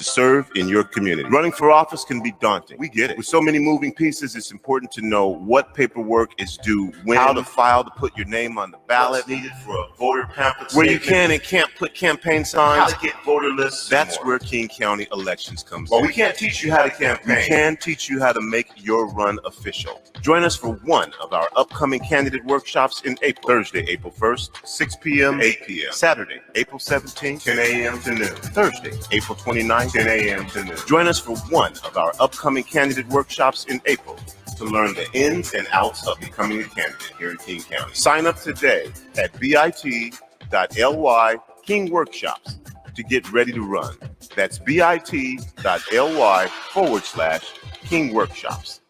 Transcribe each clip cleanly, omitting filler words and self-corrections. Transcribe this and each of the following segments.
serve in your community. Running for office can be daunting. We get it. With so many moving pieces, it's important to know what paperwork is due, when, how to file to put your name on the ballot, what's needed for a voter pamphlet, where you can and can't put campaign signs, how to get voter lists. That's where King County Elections comes in. Well, we can't teach you how to campaign. We can teach you how to make your run official. Join us for one of our upcoming candidate workshops in April. Thursday, April 1st, 6 p.m. to 8 p.m. Saturday, April 17th, 10 a.m. to noon. Thursday, April 29th, 10 a.m. to noon. Join us for one of our upcoming candidate workshops in April to learn the ins and outs of becoming a candidate here in King County. Sign up today at bit.ly/King Workshops to get ready to run. That's bit.ly/King Workshops.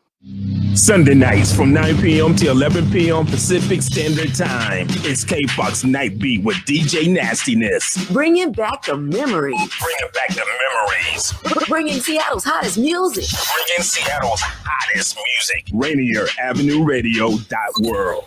Sunday nights from 9 p.m. to 11 p.m. Pacific Standard Time. It's K-Fox Night Beat with DJ Nastiness. Bringing back the memories. Bringing back the memories. Bringing Seattle's hottest music. Bringing Seattle's hottest music. Rainier Avenue Radio.world.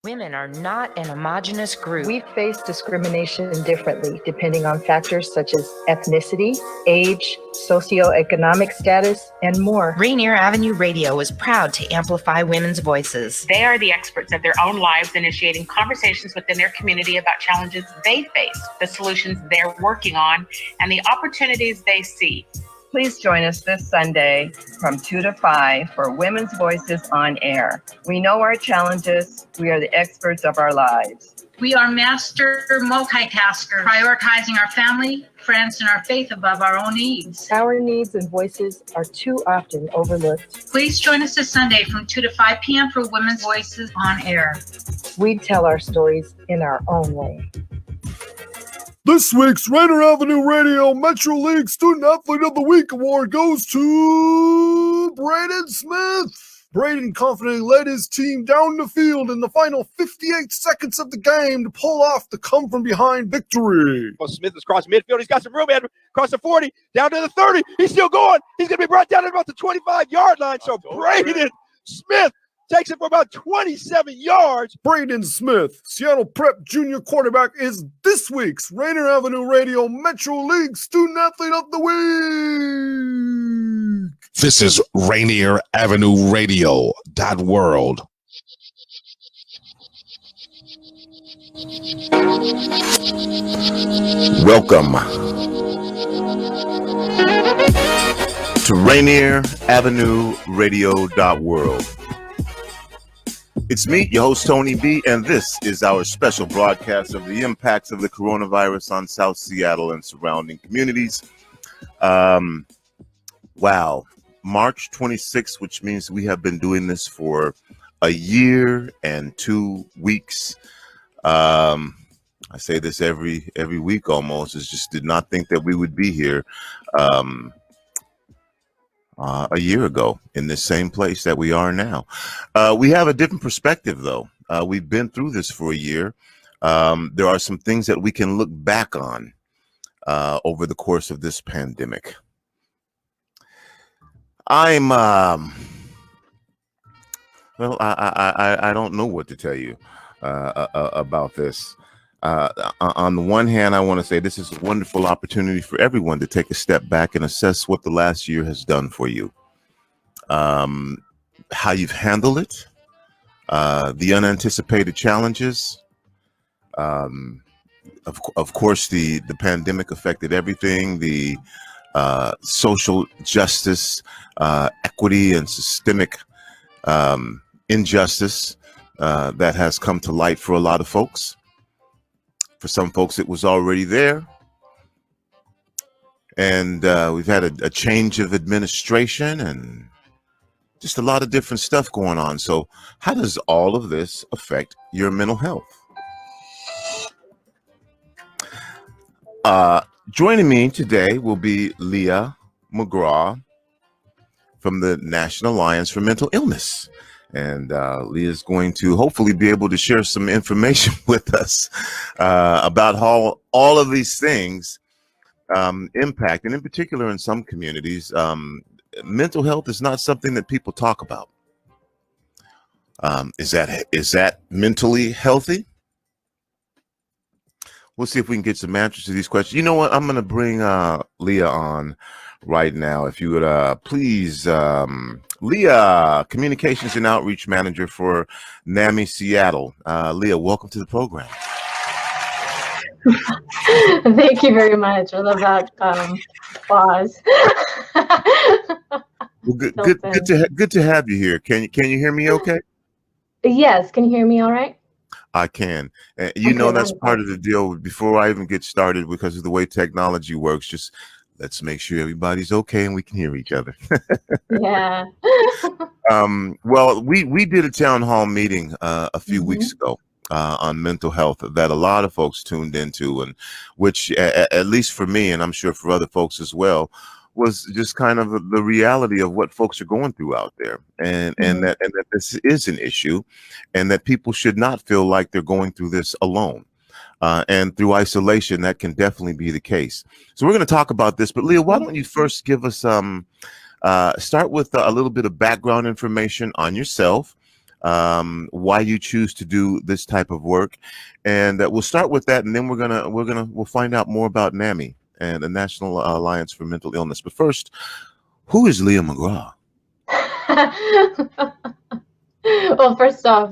Women are not an homogenous group. We face discrimination differently depending on factors such as ethnicity, age, socioeconomic status, and more. Rainier Avenue Radio is proud to amplify women's voices. They are the experts of their own lives, initiating conversations within their community about challenges they face, the solutions they're working on, and the opportunities they see. Please join us this Sunday from 2 to 5 for Women's Voices on Air. We know our challenges. We are the experts of our lives. We are master multitaskers, prioritizing our family, friends, and our faith above our own needs. Our needs and voices are too often overlooked. Please join us this Sunday from 2 to 5 p.m. for Women's Voices on Air. We tell our stories in our own way. This week's Rainier Avenue Radio Metro League Student Athlete of the Week award goes to Braden Smith. Braden confidently led his team down the field in the final 58 seconds of the game to pull off the come-from-behind victory. Well, Smith is crossing midfield. He's got some room, across the 40, down to the 30. He's still going. He's going to be brought down at about the 25-yard line. So Braden Smith takes it for about 27 yards. Braden Smith, Seattle Prep Junior quarterback, is this week's Rainier Avenue Radio Metro League Student Athlete of the Week. This is Rainier Avenue Radio.world. Welcome to Rainier Avenue Radio.world. It's me, your host, Tony B., and this is our special broadcast of the impacts of the coronavirus on South Seattle and surrounding communities. Wow. March 26th, which means we have been doing this for a year and 2 weeks. I say this every week almost. I just did not think that we would be here a year ago in the same place that we are now. We have a different perspective, though. We've been through this for a year. There are some things that we can look back on over the course of this pandemic. I don't know what to tell you about this. On the one hand, I want to say this is a wonderful opportunity for everyone to take a step back and assess what the last year has done for you, how you've handled it, the unanticipated challenges. Of course, the pandemic affected everything, the social justice, equity, and systemic injustice that has come to light for a lot of folks. For some folks, it was already there. And we've had a change of administration and just a lot of different stuff going on. So how does all of this affect your mental health? Joining me today will be Leah Mcgraw from the National Alliance for Mental Illness. And Leah is going to hopefully be able to share some information with us about how all of these things impact, and in particular in some communities, mental health is not something that people talk about. Is that mentally healthy? We'll see if we can get some answers to these questions. You know what? I'm going to bring Leah on right now. If you would please, Leah, Communications and Outreach Manager for NAMI Seattle. Leah, welcome to the program. Thank you very much. I love that pause. Well, good to have you here. Can you hear me okay? Yes. Can you hear me all right? I can. You know, that's part of the deal. Before I even get started, because of the way technology works, just let's make sure everybody's okay and we can hear each other. Yeah. Well, we did a town hall meeting a few weeks ago on mental health that a lot of folks tuned into, and which, at least for me, and I'm sure for other folks as well, was just kind of the reality of what folks are going through out there, and that this is an issue, and that people should not feel like they're going through this alone. And through isolation, that can definitely be the case. So we're going to talk about this, but Leah, why don't you first give us start with a little bit of background information on yourself, why you choose to do this type of work, and we'll start with that, and then we'll find out more about NAMI and the National Alliance for Mental Illness. But first, who is Leah Mcgraw? Well, first off,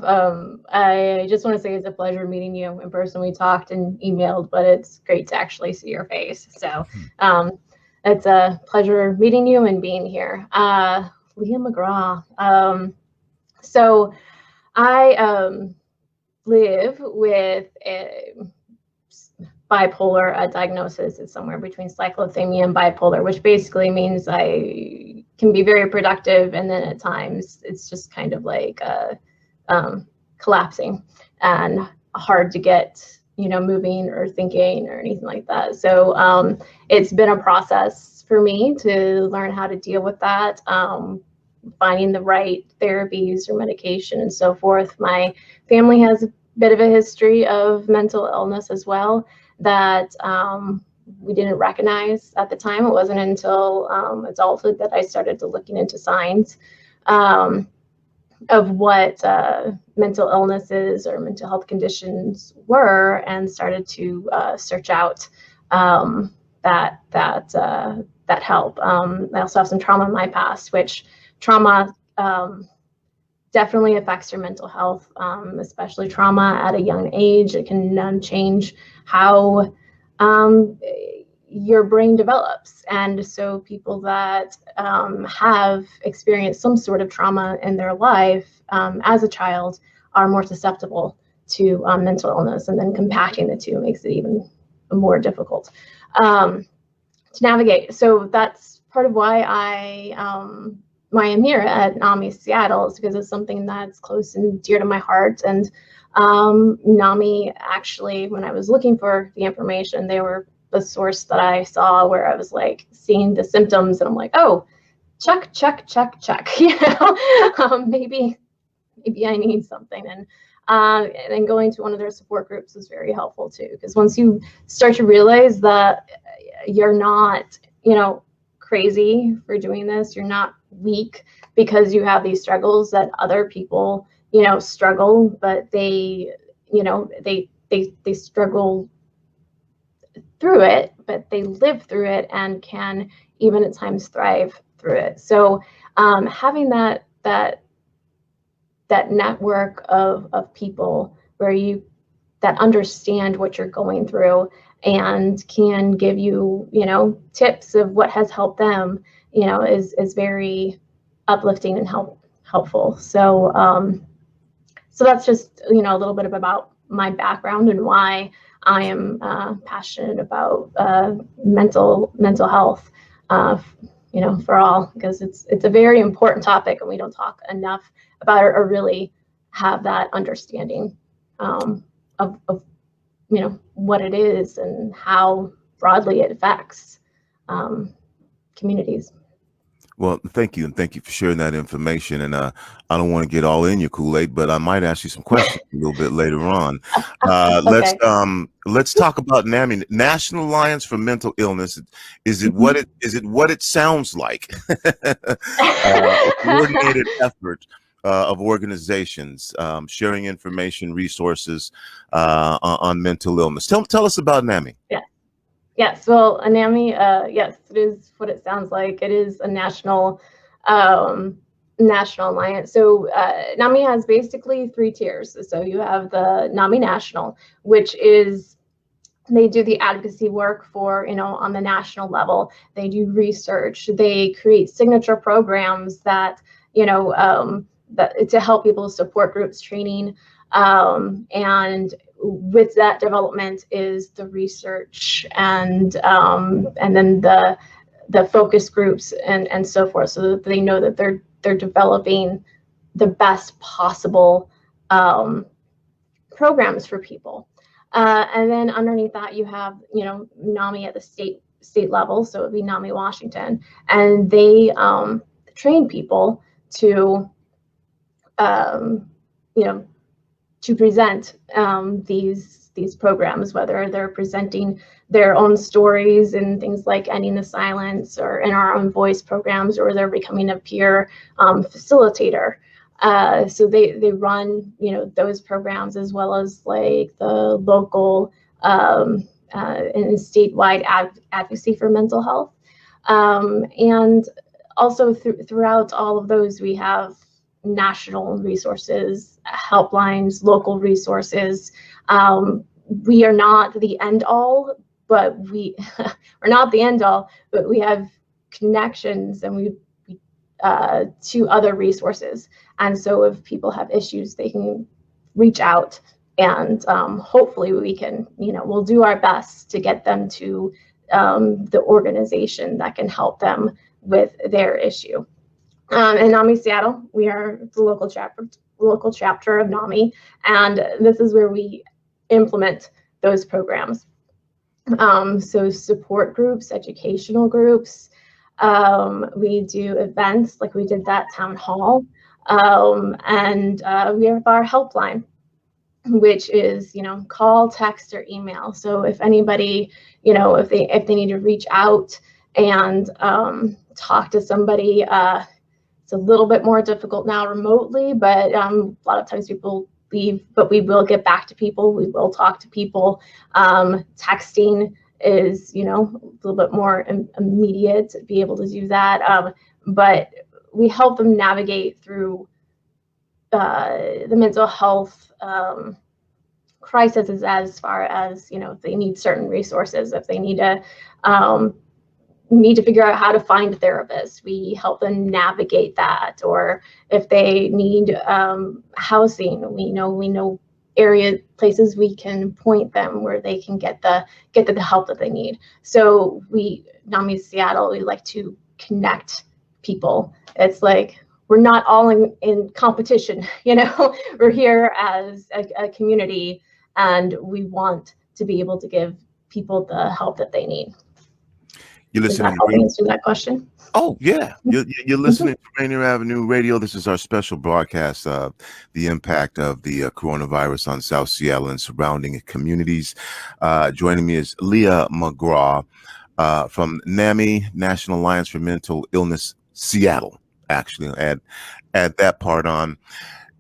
I just want to say it's a pleasure meeting you in person. We talked and emailed, but it's great to actually see your face. So it's a pleasure meeting you and being here. Leah Mcgraw. So I live with a bipolar diagnosis. Is somewhere between cyclothymia and bipolar, which basically means I can be very productive, and then at times it's just kind of like collapsing and hard to get, moving or thinking or anything like that. So it's been a process for me to learn how to deal with that, finding the right therapies or medication and so forth. My family has a bit of a history of mental illness as well that we didn't recognize at the time. It wasn't until adulthood that I started to looking into signs of what mental illnesses or mental health conditions were, and started to search out that help. I also have some trauma in my past, which trauma definitely affects your mental health, especially trauma at a young age. It can change how your brain develops. And so people that have experienced some sort of trauma in their life as a child are more susceptible to mental illness, and then compacting the two makes it even more difficult to navigate. So that's part of why I am here at NAMI Seattle, is because it's something that's close and dear to my heart. And NAMI, actually, when I was looking for the information, they were the source that I saw where I was like seeing the symptoms, and I'm like, oh, check. Maybe I need something. And going to one of their support groups was very helpful too, because once you start to realize that you're not, crazy for doing this, you're not weak because you have these struggles that other people, struggle, but they struggle through it, but they live through it and can even at times thrive through it. So having that network of people where that understand what you're going through and can give you, tips of what has helped them, is very uplifting and helpful. So so that's just, a little bit about my background and why I am passionate about mental health, for all, because it's a very important topic, and we don't talk enough about it or really have that understanding of what it is and how broadly it affects communities. Well, thank you, and thank you for sharing that information. And I don't want to get all in your Kool-Aid, but I might ask you some questions a little bit later on. Okay. Let's talk about NAMI, National Alliance for Mental Illness. Is it what it sounds like? A coordinated effort of organizations sharing information, resources on mental illness. Tell us about NAMI. Yes. Well, NAMI, yes, it is what it sounds like. It is a national alliance. So NAMI has basically 3 tiers. So you have the NAMI National, which is they do the advocacy work for, on the national level. They do research. They create signature programs that, that to help people, support groups, training, and with that development is the research and then the focus groups and so forth, so that they know that they're developing the best possible programs for people. And then underneath that, you have, NAMI at the state level. So it would be NAMI Washington, and they train people to, to present these programs, whether they're presenting their own stories and things like Ending the Silence or In Our Own Voice programs, or they're becoming a peer facilitator. So they run, those programs, as well as like the local and statewide advocacy for mental health. And also throughout all of those, we have national resources, helplines, local resources. We are not the end all, but we're not the end all, but we have connections and to other resources. And so if people have issues, they can reach out, and hopefully we can, we'll do our best to get them to the organization that can help them with their issue. In NAMI Seattle, we are the local chapter of NAMI, and this is where we implement those programs. So support groups, educational groups, we do events like we did that town hall, and we have our helpline, which is, call, text, or email. So if anybody, if they need to reach out and talk to somebody, it's a little bit more difficult now remotely, but a lot of times people leave, but we will get back to people. We will talk to people. Texting is, a little bit more immediate to be able to do that. But we help them navigate through the mental health crisis, as far as, if they need certain resources, if they need to figure out how to find a therapist, we help them navigate that. Or if they need housing, we know places we can point them where they can get the help that they need. So NAMI Seattle, we like to connect people. It's like we're not all in competition, we're here as a community, and we want to be able to give people the help that they need. You're listening to answer that question. Oh, yeah. You're listening to Rainier Avenue Radio. This is our special broadcast of the impact of the coronavirus on South Seattle and surrounding communities. Joining me is Leah Mcgraw from NAMI, National Alliance for Mental Illness Seattle, actually, add that part on.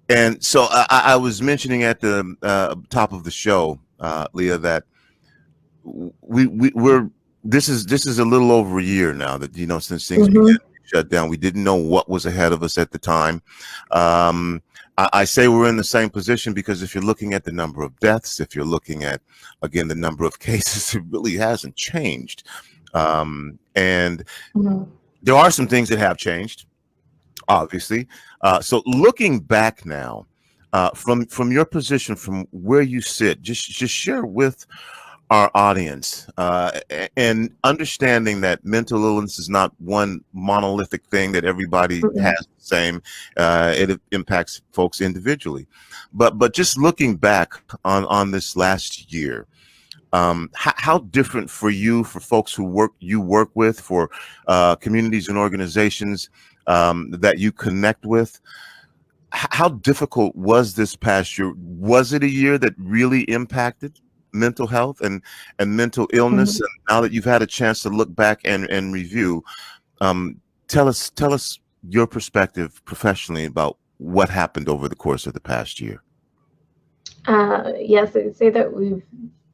And so I was mentioning at the top of the show, Leah, that we're this is a little over a year now that, since things began to shut down. We didn't know what was ahead of us at the time. I say we're in the same position because if you're looking at the number of deaths, if you're looking at, again, the number of cases, it really hasn't changed. And there are some things that have changed, obviously. So looking back now, from your position, from where you sit, just share with our audience and understanding that mental illness is not one monolithic thing that everybody has the same. It impacts folks individually, but just looking back on this last year, how different for you, for folks who you work with, for communities and organizations that you connect with, how difficult was this past year? Was it a year that really impacted mental health and mental illness? And now that you've had a chance to look back and review, tell us your perspective professionally about what happened over the course of the past year? Yes, I'd say that we've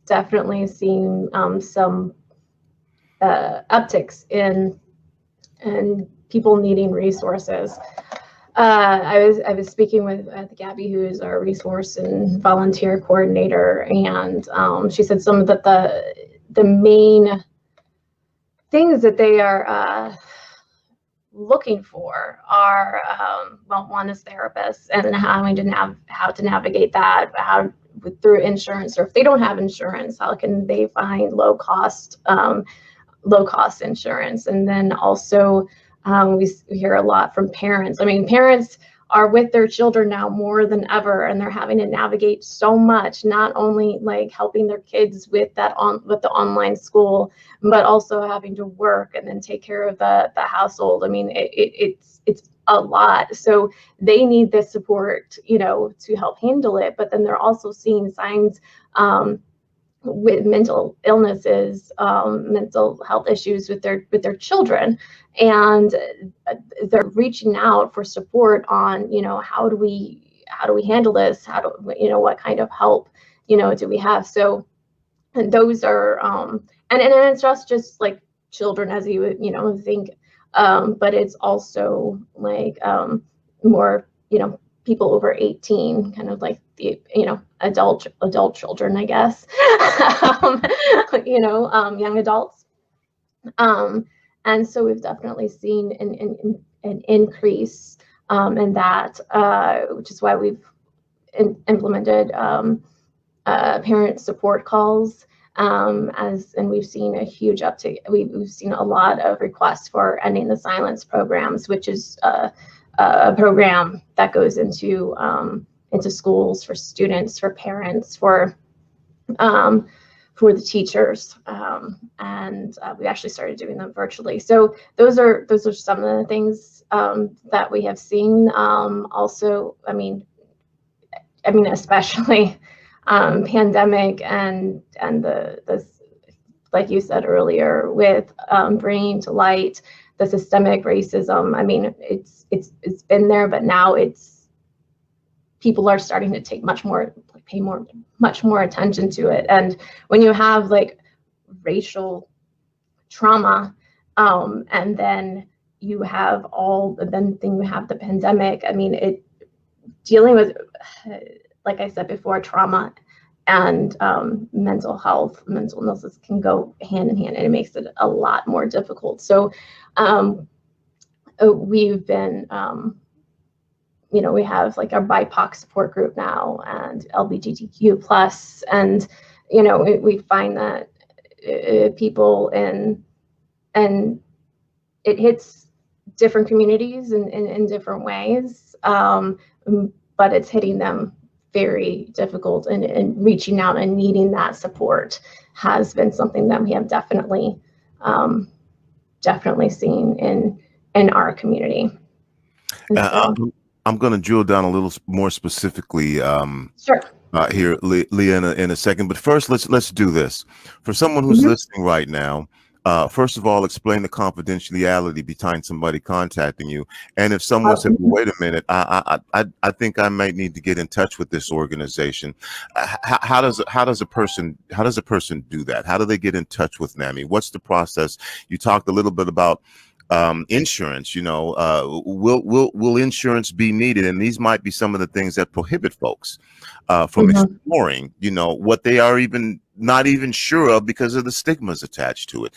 definitely seen some upticks in people needing resources. I was speaking with Gabby, who is our resource and volunteer coordinator, and she said some of the main things that they are looking for are well, one is therapists, and then how to navigate that, through insurance, or if they don't have insurance, how can they find low cost insurance. And then also we hear a lot from parents. I mean, parents are with their children now more than ever, and they're having to navigate so much, not only like helping their kids with the online school, but also having to work and then take care of the household. I mean, it's a lot. So they need this support, to help handle it. But then they're also seeing signs with mental illnesses, mental health issues with their children, and they're reaching out for support on, how do we handle this? What kind of help, do we have? So, and those are, and it's just like children, as you would, think, but it's also like more, people over 18, kind of like the, adult children, I guess, young adults. And so we've definitely seen an increase in that, which is why we've implemented parent support calls, and we've seen a huge uptick. We've seen a lot of requests for Ending the Silence programs, which is a program that goes into schools for students, for parents, for the teachers, and we actually started doing them virtually. So those are some of the things that we have seen. Also, I mean, especially pandemic and the like you said earlier, with bringing to light the systemic racism. I mean, it's been there, but now people are starting to pay much more attention to it. And when you have like racial trauma, and then you have the pandemic. I mean, dealing with, like I said before, trauma and mental illnesses can go hand in hand, and it makes it a lot more difficult. So we've been, we have like our BIPOC support group now, and LGBTQ plus, and we find that people and it hits different communities in different ways, but it's hitting them very difficult, and reaching out and needing that support has been something that we have definitely seen in our community. I'm going to drill down a little more specifically sure. Here, Leah, in a second. But first, let's do this. For someone who's listening right now, first of all, explain the confidentiality behind somebody contacting you. And if someone said, "Wait a minute, I think I might need to get in touch with this organization," how does a person do that? How do they get in touch with NAMI? What's the process? You talked a little bit about insurance. Will insurance be needed? And these might be some of the things that prohibit folks from exploring, what they are not even sure of because of the stigmas attached to it.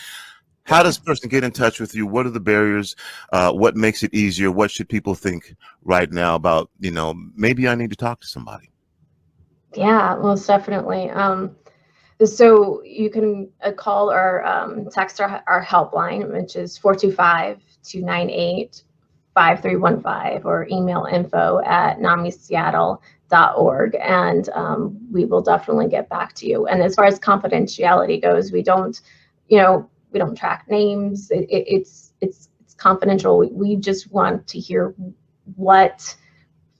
How does a person get in touch with you? What are the barriers? What makes it easier? What should people think right now about, maybe I need to talk to somebody? Yeah, most definitely. So you can call or text our helpline, which is 425-298-5315, or email info@NAMISeattle.org, and we will definitely get back to you. And as far as confidentiality goes, we don't track names. It's confidential. We just want to hear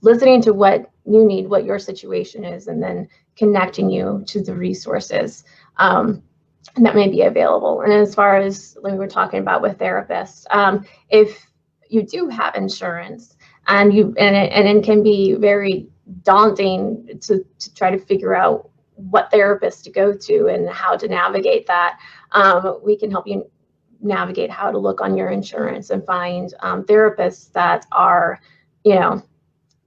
listening to what you need, what your situation is, and then connecting you to the resources that may be available. And as far as like we were talking about with therapists, if you do have insurance, and it can be very daunting to try to figure out what therapist to go to and how to navigate that. We can help you navigate how to look on your insurance and find therapists that are,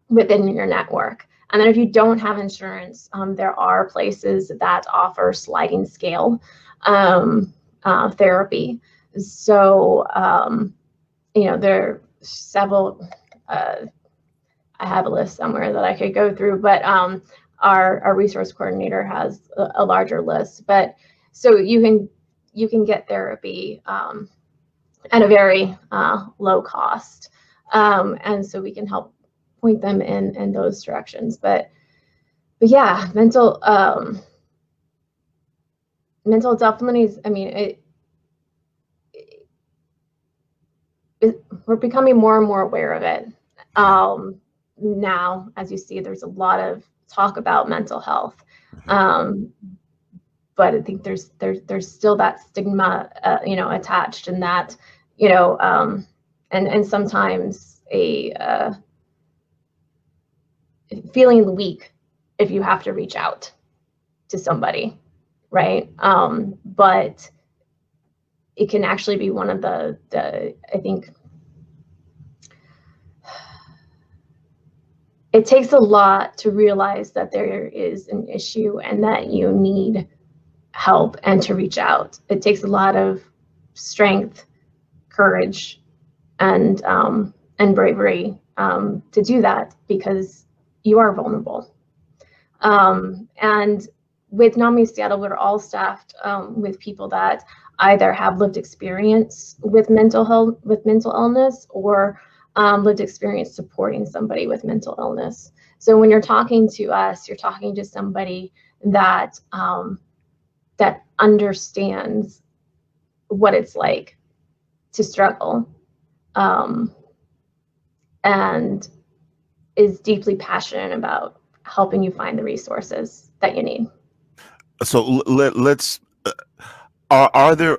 within your network. And then if you don't have insurance, there are places that offer sliding scale therapy. So, there are several, I have a list somewhere that I could go through, but our resource coordinator has a larger list. But so you can get therapy at a very low cost. And so we can help point them in those directions. But yeah, mental definitely is, we're becoming more and more aware of it. Now, as you see, there's a lot of talk about mental health. But I think there's still that stigma, attached, and that, and sometimes a feeling weak if you have to reach out to somebody, right? But it can actually be one of the I think it takes a lot to realize that there is an issue and that you need help and to reach out. It takes a lot of strength, courage, and bravery to do that, because you are vulnerable. And with NAMI Seattle, we're all staffed with people that either have lived experience with mental illness, or lived experience supporting somebody with mental illness. So when you're talking to us, you're talking to somebody that that understands what it's like to struggle, and is deeply passionate about helping you find the resources that you need. So let's are there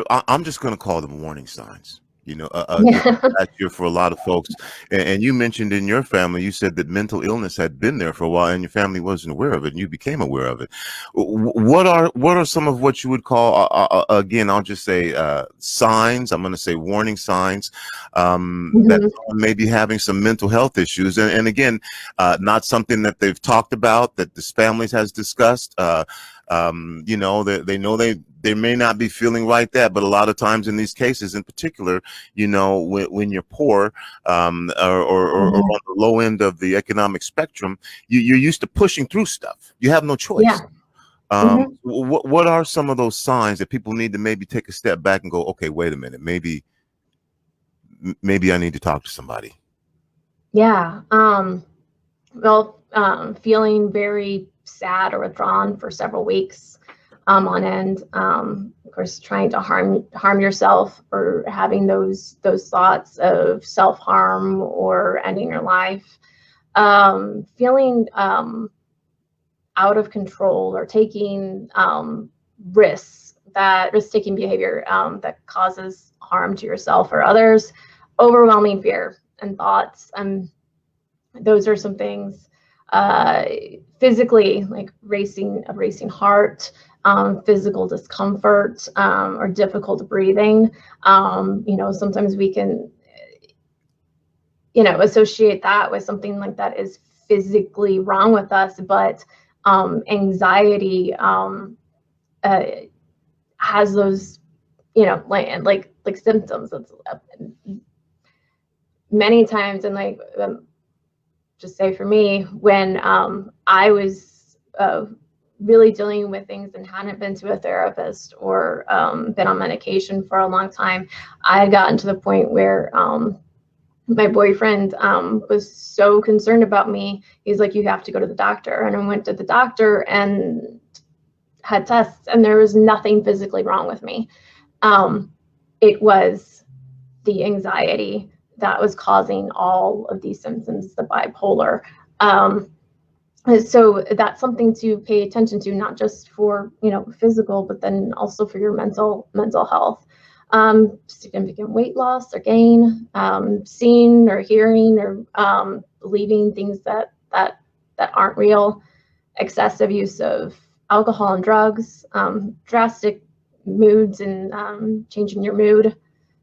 I'm just going to call them warning signs, that's here for a lot of folks. And you mentioned in your family, you said that mental illness had been there for a while and your family wasn't aware of it, and you became aware of it. What are some of what you would call, again, I'll just say signs, I'm going to say warning signs, that someone may be having some mental health issues, and again, not something that they've talked about, that this family has discussed. They know they may not be feeling like that, but a lot of times in these cases in particular, when you're poor, or on the low end of the economic spectrum, you're used to pushing through stuff. You have no choice. Yeah. What are some of those signs that people need to maybe take a step back and go, okay, wait a minute, maybe I need to talk to somebody? Yeah. Feeling very sad or withdrawn for several weeks on end. Of course, trying to harm yourself, or having those thoughts of self-harm or ending your life. Feeling out of control, or taking risk-taking behavior that causes harm to yourself or others. Overwhelming fear and thoughts. Those are some things. Physically, like a racing heart, physical discomfort, or difficult breathing. Sometimes we can, associate that with something like that is physically wrong with us, but anxiety has those, like symptoms. It's many times, and just say for me, when I was really dealing with things and hadn't been to a therapist or been on medication for a long time, I had gotten to the point where my boyfriend was so concerned about me. He's like, you have to go to the doctor. And I went to the doctor and had tests, and there was nothing physically wrong with me. It was the anxiety that was causing all of these symptoms, the bipolar. So that's something to pay attention to, not just for, physical, but then also for your mental health. significant weight loss or gain, seeing or hearing or believing things that aren't real, excessive use of alcohol and drugs, drastic moods and changing your mood,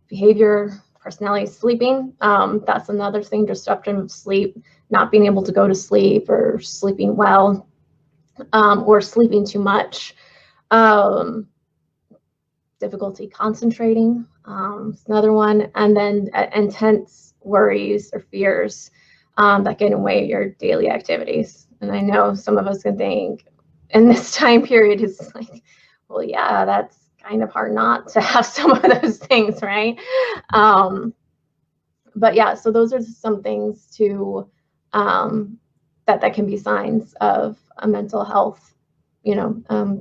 behavior, personality, sleeping. That's another thing, disruption of sleep, not being able to go to sleep or sleeping well, or sleeping too much. Difficulty concentrating, is another one. And then intense worries or fears that get in the way of your daily activities. And I know some of us can think in this time period is like, well, yeah, that's kind of hard not to have some of those things, right? But yeah, so those are some things to that can be signs of a mental health,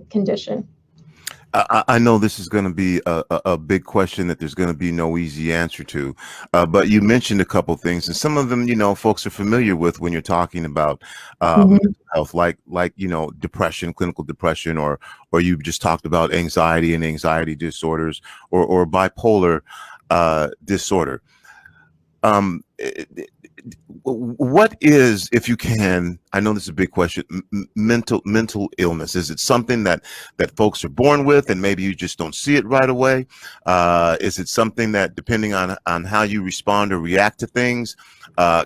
condition. I know this is going to be a big question that there's going to be no easy answer to, but you mentioned a couple things, and some of them, folks are familiar with when you're talking about mental health, like depression, clinical depression, or you just talked about anxiety and anxiety disorders, or bipolar disorder. What is, if you can, I know this is a big question, mental illness? Is it something that folks are born with and maybe you just don't see it right away? Is it something that, depending on how you respond or react to things,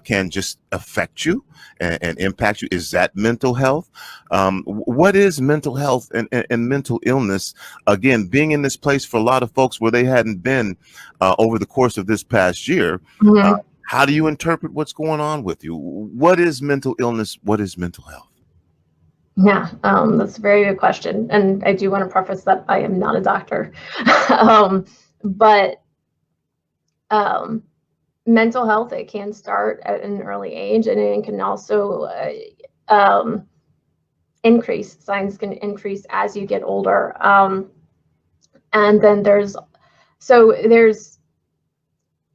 can just affect you and impact you? Is that mental health? What is mental health and mental illness? Again, being in this place for a lot of folks where they hadn't been over the course of this past year, how do you interpret what's going on with you? What is mental illness? What is mental health? Yeah, that's a very good question. And I do want to preface that I am not a doctor. But mental health, it can start at an early age, and it can also increase. Signs can increase as you get older. And then there's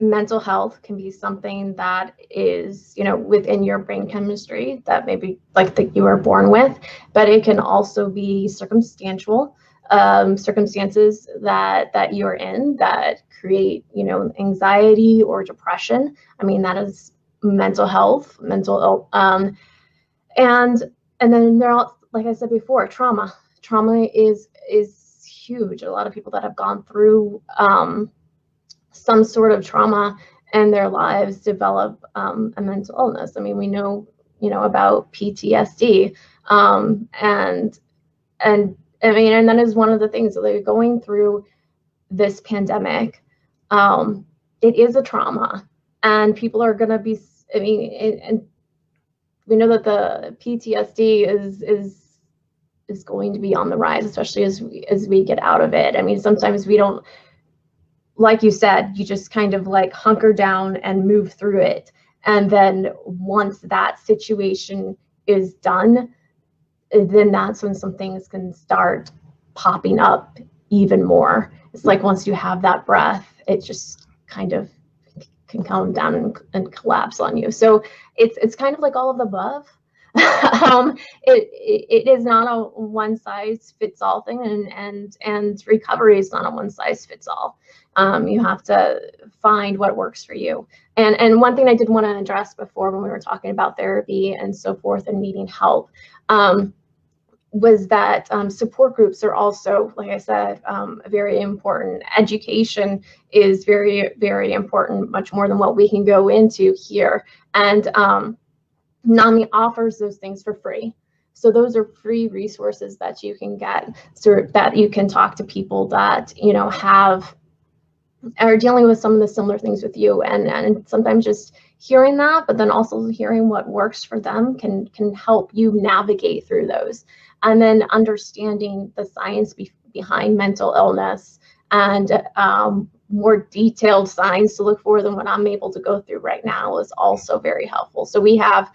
mental health can be something that is, within your brain chemistry that maybe like that you were born with, but it can also be circumstantial circumstances that you're in that create, anxiety or depression. I mean, that is mental health, and then there are, like I said before, trauma. Trauma is huge. A lot of people that have gone through some sort of trauma in their lives develop a mental illness. I mean, we know, about PTSD, and that is one of the things that they're going through this pandemic. It is a trauma, and people are going to be. And we know that the PTSD is going to be on the rise, especially as we get out of it. I mean, sometimes we don't. Like you said, you just kind of like hunker down and move through it. And then once that situation is done, then that's when some things can start popping up even more. It's like once you have that breath, it just kind of can come down and collapse on you. So it's kind of like all of the above. It is not a one size fits all thing, and recovery is not a one size fits all. You have to find what works for you. And one thing I did want to address before when we were talking about therapy and so forth and needing help was that support groups are also, like I said, very important. Education is very, very important, much more than what we can go into here. And NAMI offers those things for free. So those are free resources that you can get, so that you can talk to people that, are dealing with some of the similar things with you. And sometimes just hearing that, but then also hearing what works for them can help you navigate through those. And then understanding the science behind mental illness and more detailed signs to look for than what I'm able to go through right now is also very helpful. So we have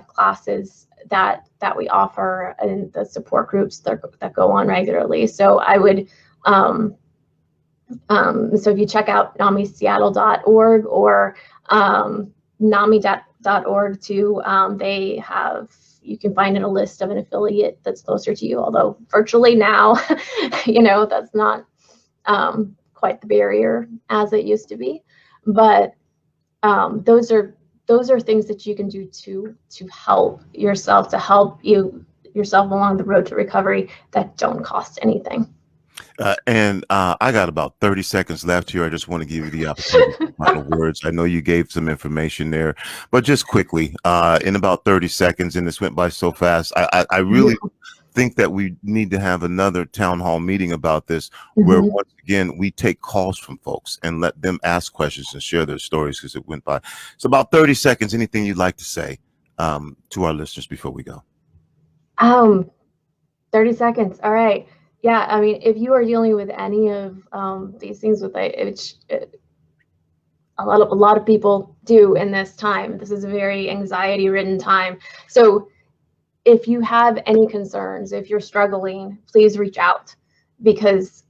classes that we offer in the support groups that go on regularly. So I would so if you check out NAMISeattle.org or NAMI.org too, you can find in a list of an affiliate that's closer to you, although virtually now, that's not quite the barrier as it used to be. But those are things that you can do to help yourself, to help yourself along the road to recovery that don't cost anything. And I got about 30 seconds left here. I just want to give you the opportunity for final words. I know you gave some information there, but just quickly, in about 30 seconds, and this went by so fast, I really think that we need to have another town hall meeting about this, where once again, we take calls from folks and let them ask questions and share their stories, because it went by. So about 30 seconds, anything you'd like to say to our listeners before we go? 30 seconds. All right. Yeah, I mean, if you are dealing with any of these things, with which a lot of people do in this time, this is a very anxiety-ridden time. So if you have any concerns, if you're struggling, please reach out, because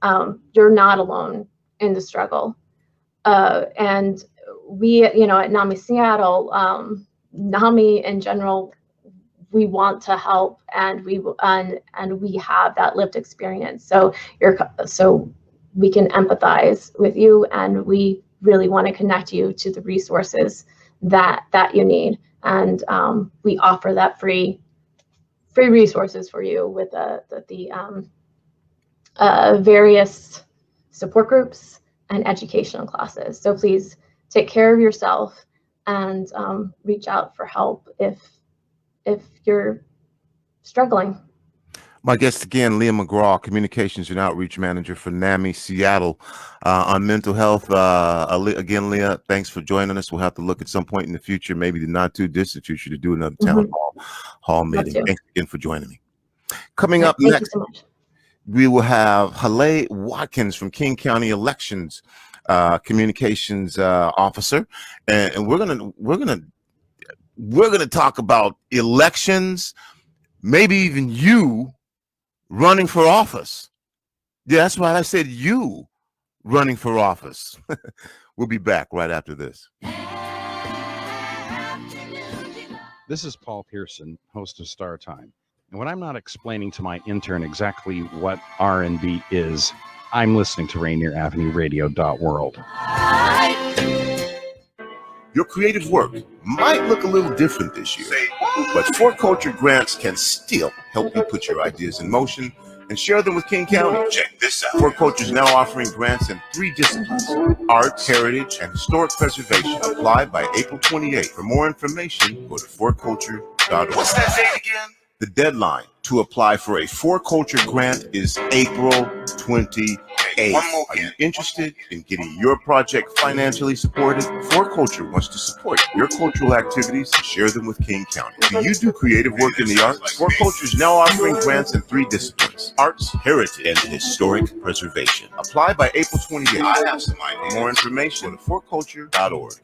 you're not alone in the struggle. And we, at NAMI Seattle, NAMI in general, we want to help, and we have that lived experience. So we can empathize with you, and we really want to connect you to the resources that you need. And we offer that free resources for you with the various support groups and educational classes. So please take care of yourself and reach out for help if you're struggling. My guest again, Leah Mcgraw, Communications and Outreach Manager for NAMI Seattle, on mental health. Again, Leah, thanks for joining us. We'll have to look at some point in the future, maybe the not too distant future, to do another town hall meeting. Thanks again for joining me. Coming up next, so much. We will have Halei Watkins from King County Elections, Communications Officer, and we're gonna talk about elections, maybe even you running for office. Yeah, that's why I said you running for office. We'll be back right after this. This is Paul Pearson, host of Star Time. And when I'm not explaining to my intern exactly what R&B is, I'm listening to RainierAvenueRadio.world. Your creative work might look a little different this year, but For Culture grants can still help you put your ideas in motion and share them with King County. Check this out. For Culture is now offering grants in 3 disciplines: art, heritage, and historic preservation. Apply by April 28th. For more information, go to forculture.org. What's that date again? The deadline to apply for a For Culture grant is April 28th. Are you interested in getting your project financially supported? For Culture wants to support your cultural activities and share them with King County. Do you do creative work in the arts? For Culture is now offering grants in 3 disciplines: arts, heritage, and historic preservation. Apply by April 28th. I have some ideas. For more information, go to forculture.org.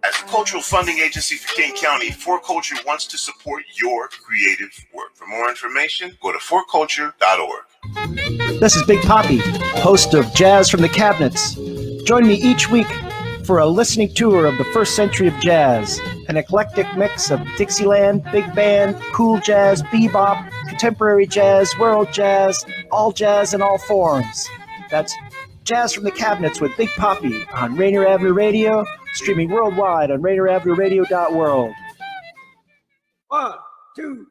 As a cultural funding agency for King County, For Culture wants to support your creative work. For more information, go to forculture.org. This is Big Poppy, host of Jazz from the Cabinets. Join me each week for a listening tour of the first century of jazz, an eclectic mix of Dixieland, big band, cool jazz, bebop, contemporary jazz, world jazz, all jazz in all forms. That's Jazz from the Cabinets with Big Poppy on Rainier Avenue Radio, streaming worldwide on RainierAvenueRadio.world. 1, 2,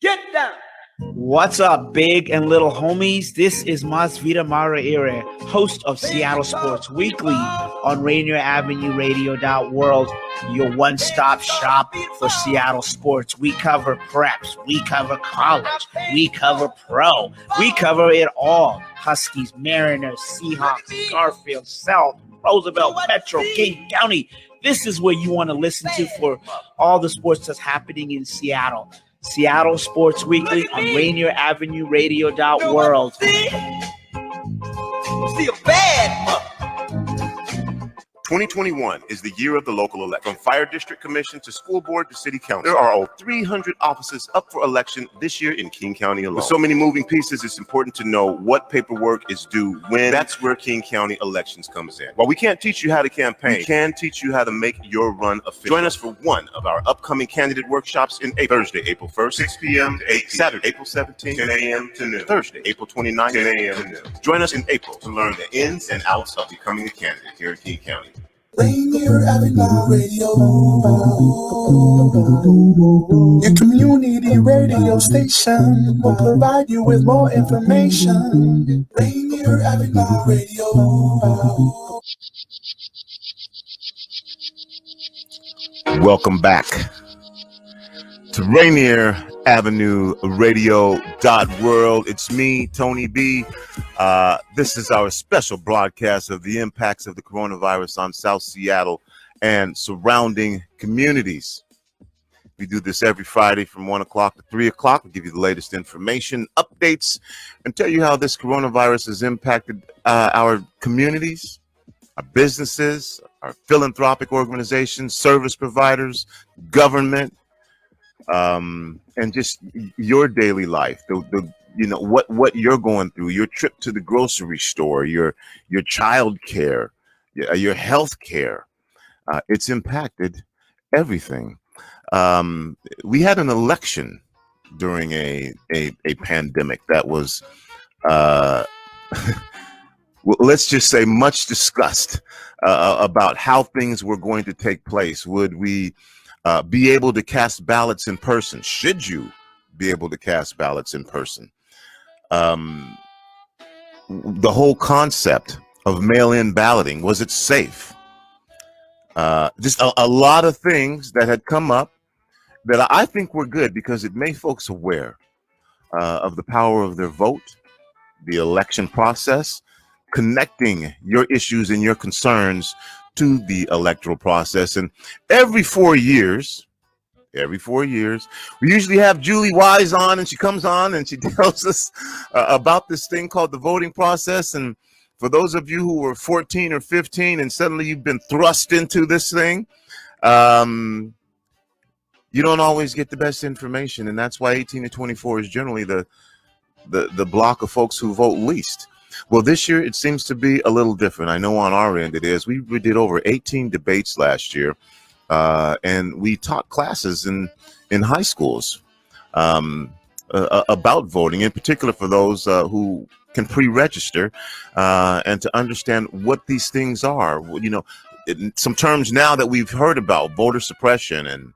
get down! What's up, big and little homies? This is Masvita Nirae, host of Seattle Sports Weekly on RainierAvenueRadio.world, your one-stop shop for Seattle sports. We cover preps, we cover college, we cover pro, we cover it all. Huskies, Mariners, Seahawks, Garfield, South, Roosevelt, Metro, King County. This is where you want to listen to for all the sports that's happening in Seattle. Seattle Sports Weekly on RainierAvenueRadio.world. See a bad 2021 is the year of the local election. From fire district commission to school board to city council, there are over 300 offices up for election this year in King County alone. With so many moving pieces, it's important to know what paperwork is due when. That's where King County Elections comes in. While we can't teach you how to campaign, we can teach you how to make your run official. Join us for one of our upcoming candidate workshops in April. Thursday, April 1st, 6 p.m. to 8 p.m. Saturday, April 17th, 10 a.m. to noon. Thursday, April 29th, 10 a.m. to noon. Join us in April to learn the ins and outs of becoming a candidate here in King County. Rainier Avenue Radio, your community radio station will provide you with more information. Rainier Avenue Radio. Welcome back to Rainier Avenue Radio.world. It's me, Tony B. This is our special broadcast of the impacts of the coronavirus on South Seattle and surrounding communities. We do this every Friday from 1 o'clock to 3 o'clock. We give you the latest information, updates, and tell you how this coronavirus has impacted our communities, our businesses, our philanthropic organizations, service providers, government, and just your daily life, what you're going through, your trip to the grocery store, your child care, your health care. It's impacted everything. We had an election during a pandemic that was, well, let's just say, much discussed about how things were going to take place. Would we be able to cast ballots in person? Should you be able to cast ballots in person? The whole concept of mail-in balloting, was it safe? Just a lot of things that had come up that I think were good because it made folks aware of the power of their vote, the election process, connecting your issues and your concerns to the electoral process. And every 4 years, we usually have Julie Wise on, and she comes on and she tells us about this thing called the voting process. And for those of you who were 14 or 15 and suddenly you've been thrust into this thing, you don't always get the best information. And that's why 18 to 24 is generally the block of folks who vote least. Well, this year it seems to be a little different. I know on our end it is. We did over 18 debates last year, and we taught classes in high schools about voting, in particular for those who can pre-register and to understand what these things are. Some terms now that we've heard about, voter suppression, and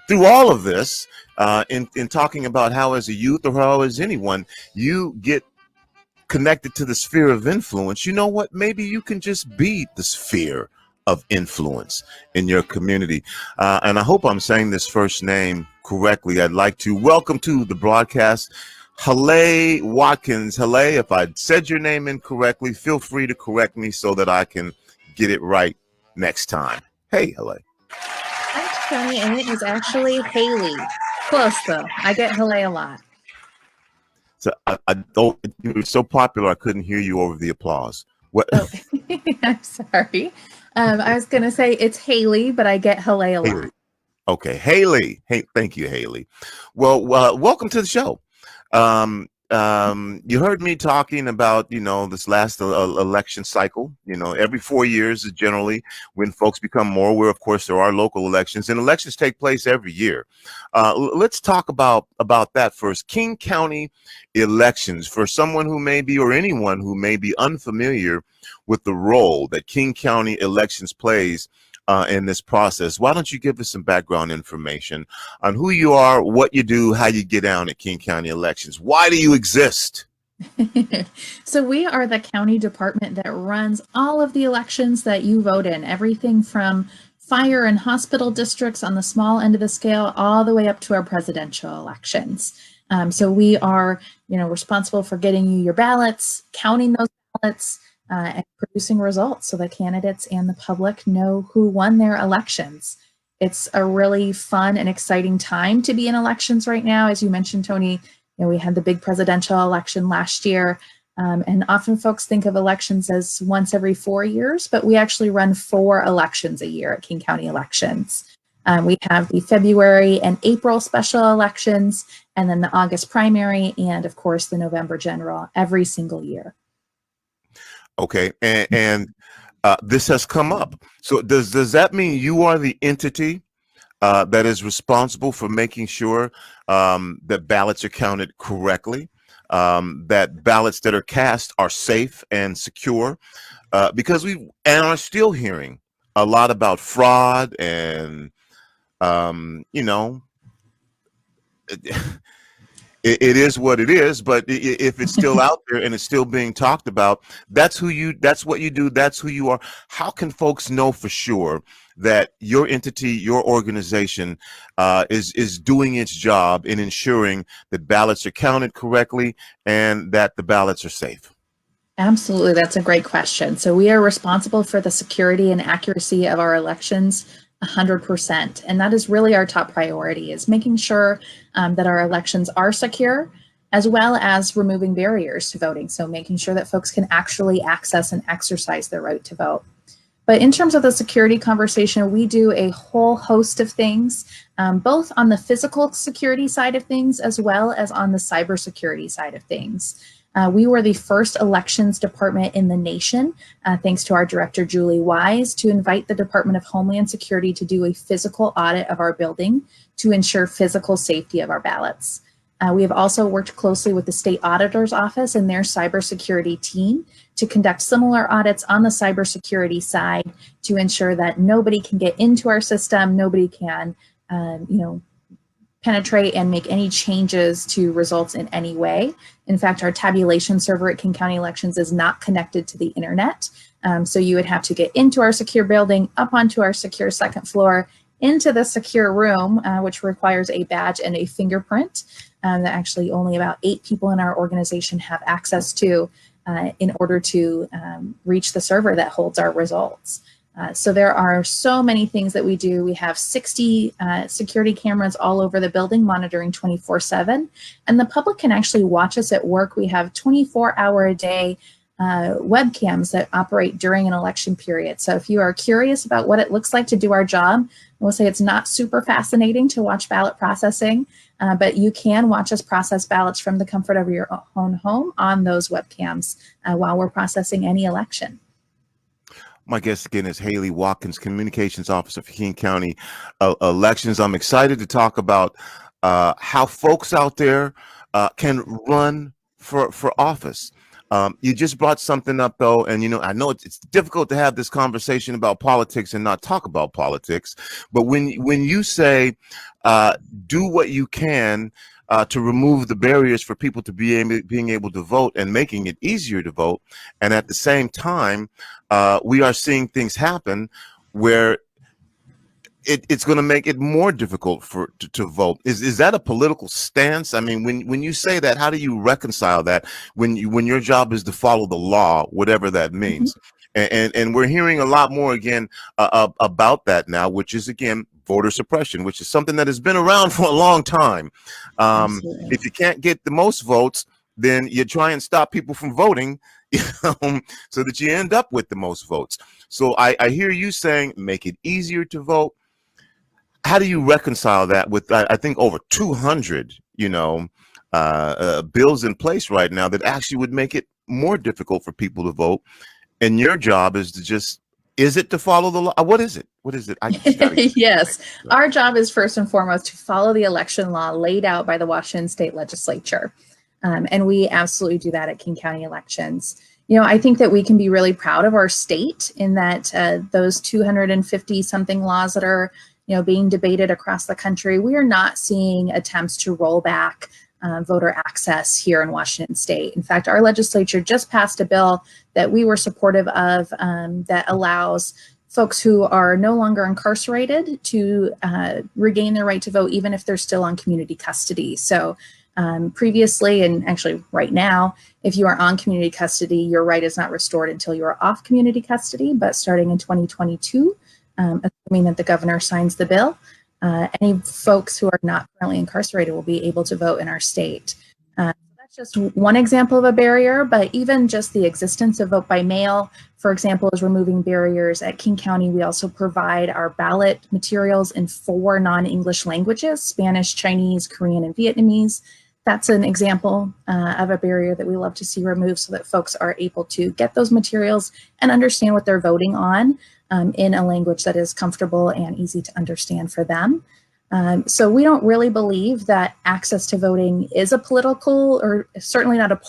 through all of this, in talking about how as a youth or how as anyone, you get connected to the sphere of influence. You know what? Maybe you can just be the sphere of influence in your community. And I hope I'm saying this first name correctly. I'd like to welcome to the broadcast Halei Watkins. Halei, if I said your name incorrectly, feel free to correct me so that I can get it right next time. Hey, Halei. Thanks, Tony, and it is actually Haley. Close, though. I get Halei a lot. So I don't. You were so popular, I couldn't hear you over the applause. What? Oh, I'm sorry. I was gonna say it's Haley, but I get Halei a lot. Haley. Okay, Haley. Hey, thank you, Haley. Well, welcome to the show. You heard me talking about, this last election cycle. Every 4 years is generally when folks become more aware. Of course, there are local elections, and elections take place every year. Let's talk about that first. King County elections, for someone who may be, or anyone who may be unfamiliar with the role that King County elections plays in this process. Why don't you give us some background information on who you are, what you do, how you get down at King County elections? Why do you exist? So we are the county department that runs all of the elections that you vote in, everything from fire and hospital districts on the small end of the scale, all the way up to our presidential elections. So we are, responsible for getting you your ballots, counting those ballots, and producing results so the candidates and the public know who won their elections. It's a really fun and exciting time to be in elections right now. As you mentioned, Tony, we had the big presidential election last year. And often folks think of elections as once every 4 years, but we actually run 4 elections a year at King County Elections. We have the February and April special elections, and then the August primary, and of course the November general every single year. Okay, and this has come up. So does that mean you are the entity that is responsible for making sure that ballots are counted correctly, that ballots that are cast are safe and secure? Because we are still hearing a lot about fraud and you know, it is what it is, but if it's still out there and it's still being talked about, that's what you do, that's who you are. How can folks know for sure that your entity, your organization is doing its job in ensuring that ballots are counted correctly and that the ballots are safe? Absolutely, that's a great question. So we are responsible for the security and accuracy of our elections 100%. And that is really our top priority, is making sure that our elections are secure, as well as removing barriers to voting. So making sure that folks can actually access and exercise their right to vote. But in terms of the security conversation, we do a whole host of things, both on the physical security side of things, as well as on the cybersecurity side of things. We were the first elections department in the nation, thanks to our director, Julie Wise, to invite the Department of Homeland Security to do a physical audit of our building to ensure physical safety of our ballots. We have also worked closely with the state auditor's office and their cybersecurity team to conduct similar audits on the cybersecurity side to ensure that nobody can get into our system, nobody can, penetrate and make any changes to results in any way. In fact, our tabulation server at King County Elections is not connected to the internet. So you would have to get into our secure building, up onto our secure second floor, into the secure room, which requires a badge and a fingerprint that actually only about 8 people in our organization have access to in order to reach the server that holds our results. So there are so many things that we do. We have 60 security cameras all over the building monitoring 24/7, and the public can actually watch us at work. We have 24-hour-a-day webcams that operate during an election period. So if you are curious about what it looks like to do our job, I will say it's not super fascinating to watch ballot processing, but you can watch us process ballots from the comfort of your own home on those webcams while we're processing any election. My guest again is Halei Watkins, Communications Officer for King County Elections. I'm excited to talk about how folks out there can run for office. You just brought something up, though, and I know it's difficult to have this conversation about politics and not talk about politics. But when you say do what you can to remove the barriers for people to being able to vote and making it easier to vote, and at the same time, we are seeing things happen where it's going to make it more difficult to vote. Is that a political stance? I mean, when you say that, how do you reconcile that when your job is to follow the law, whatever that means? Mm-hmm. And we're hearing a lot more again about that now, which is again voter suppression, which is something that has been around for a long time. If you can't get the most votes, then you try and stop people from voting, so that you end up with the most votes. So I hear you saying make it easier to vote. How do you reconcile that with, I think, over 200, bills in place right now that actually would make it more difficult for people to vote? And your job is to follow the law? What is it? Yes, our job is first and foremost to follow the election law laid out by the Washington State Legislature. And we absolutely do that at King County Elections. I think that we can be really proud of our state in that those 250 something laws that are being debated across the country, we are not seeing attempts to roll back voter access here in Washington State. In fact, our legislature just passed a bill that we were supportive of that allows folks who are no longer incarcerated to regain their right to vote, even if they're still on community custody. So previously, and actually right now, if you are on community custody, your right is not restored until you are off community custody. But starting in 2022, assuming that the governor signs the bill, any folks who are not currently incarcerated will be able to vote in our state. That's Just one example of a barrier, but even just the existence of vote by mail, for example, is removing barriers. At King County, we also provide our ballot materials in 4 non-English languages: Spanish, Chinese, Korean, and Vietnamese. That's an example of a barrier that we love to see removed so that folks are able to get those materials and understand what they're voting on in a language that is comfortable and easy to understand for them. So we don't really believe that access to voting is a political, or certainly not a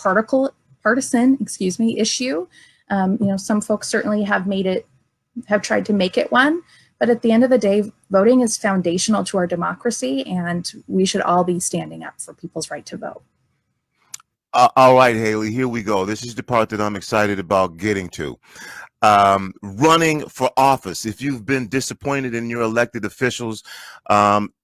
partisan issue. Some folks certainly have tried to make it one, but at the end of the day, voting is foundational to our democracy, and we should all be standing up for people's right to vote. All right, Haley, here we go. This is the part that I'm excited about getting to. Running for office. If you've been disappointed in your elected officials,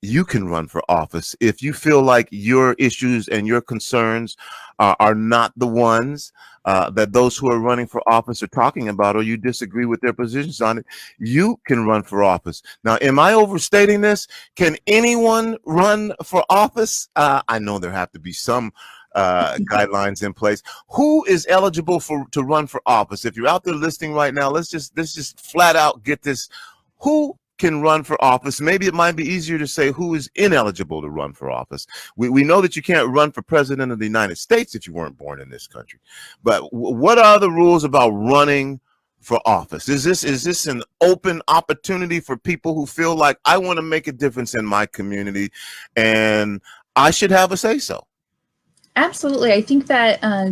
you can run for office. If you feel like your issues and your concerns are not the ones that those who are running for office are talking about, or you disagree with their positions on it, you can run for office. Now, am I overstating this? Can anyone run for office? I know there have to be some guidelines in place. Who is eligible to run for office? If you're out there listening right now, let's just flat out get this. Who can run for office? Maybe it might be easier to say who is ineligible to run for office. We know that you can't run for president of the United States if you weren't born in this country. But what are the rules about running for office? Is this an open opportunity for people who feel like, I want to make a difference in my community and I should have a say so? Absolutely. I think that, I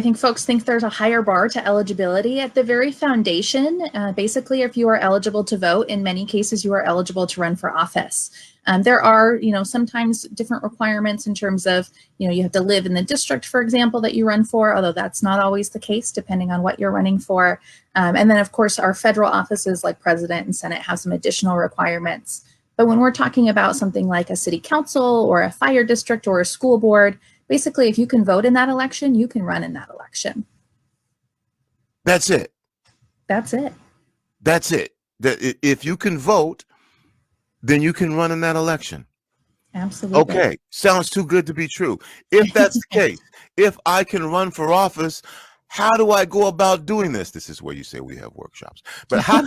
think folks think there's a higher bar to eligibility. At the very foundation, basically, if you are eligible to vote, in many cases, you are eligible to run for office. There are, sometimes different requirements in terms of, you have to live in the district, for example, that you run for, although that's not always the case, depending on what you're running for. And then, of course, our federal offices like president and Senate have some additional requirements. But when we're talking about something like a city council or a fire district or a school board, basically, if you can vote in that election, you can run in that election. That's it. That's it. That's it. If you can vote, then you can run in that election. Absolutely. Okay. Sounds too good to be true. If that's the case, if I can run for office, how do I go about doing this? This is where you say we have workshops. But how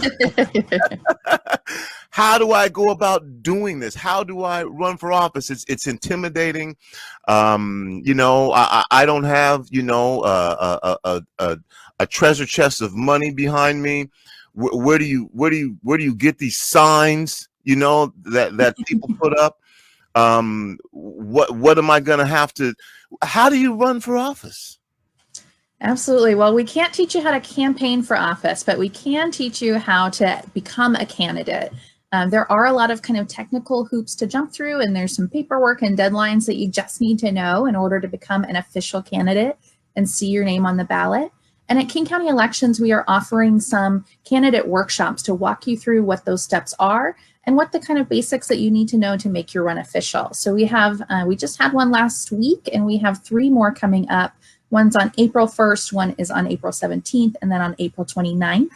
do I go about doing this? How do I run for office? It's intimidating. I don't have, a treasure chest of money behind me. Where do you get these signs, that people put up? What am I going to have to, how do you run for office? Absolutely. Well, we can't teach you how to campaign for office, but we can teach you how to become a candidate. There are a lot of kind of technical hoops to jump through, and there's some paperwork and deadlines that you just need to know in order to become an official candidate and see your name on the ballot. And at King County Elections, we are offering some candidate workshops to walk you through what those steps are and what the kind of basics that you need to know to make your run official. So we just had one last week, and we have 3 more coming up. One's on April 1st, one is on April 17th, and then on April 29th.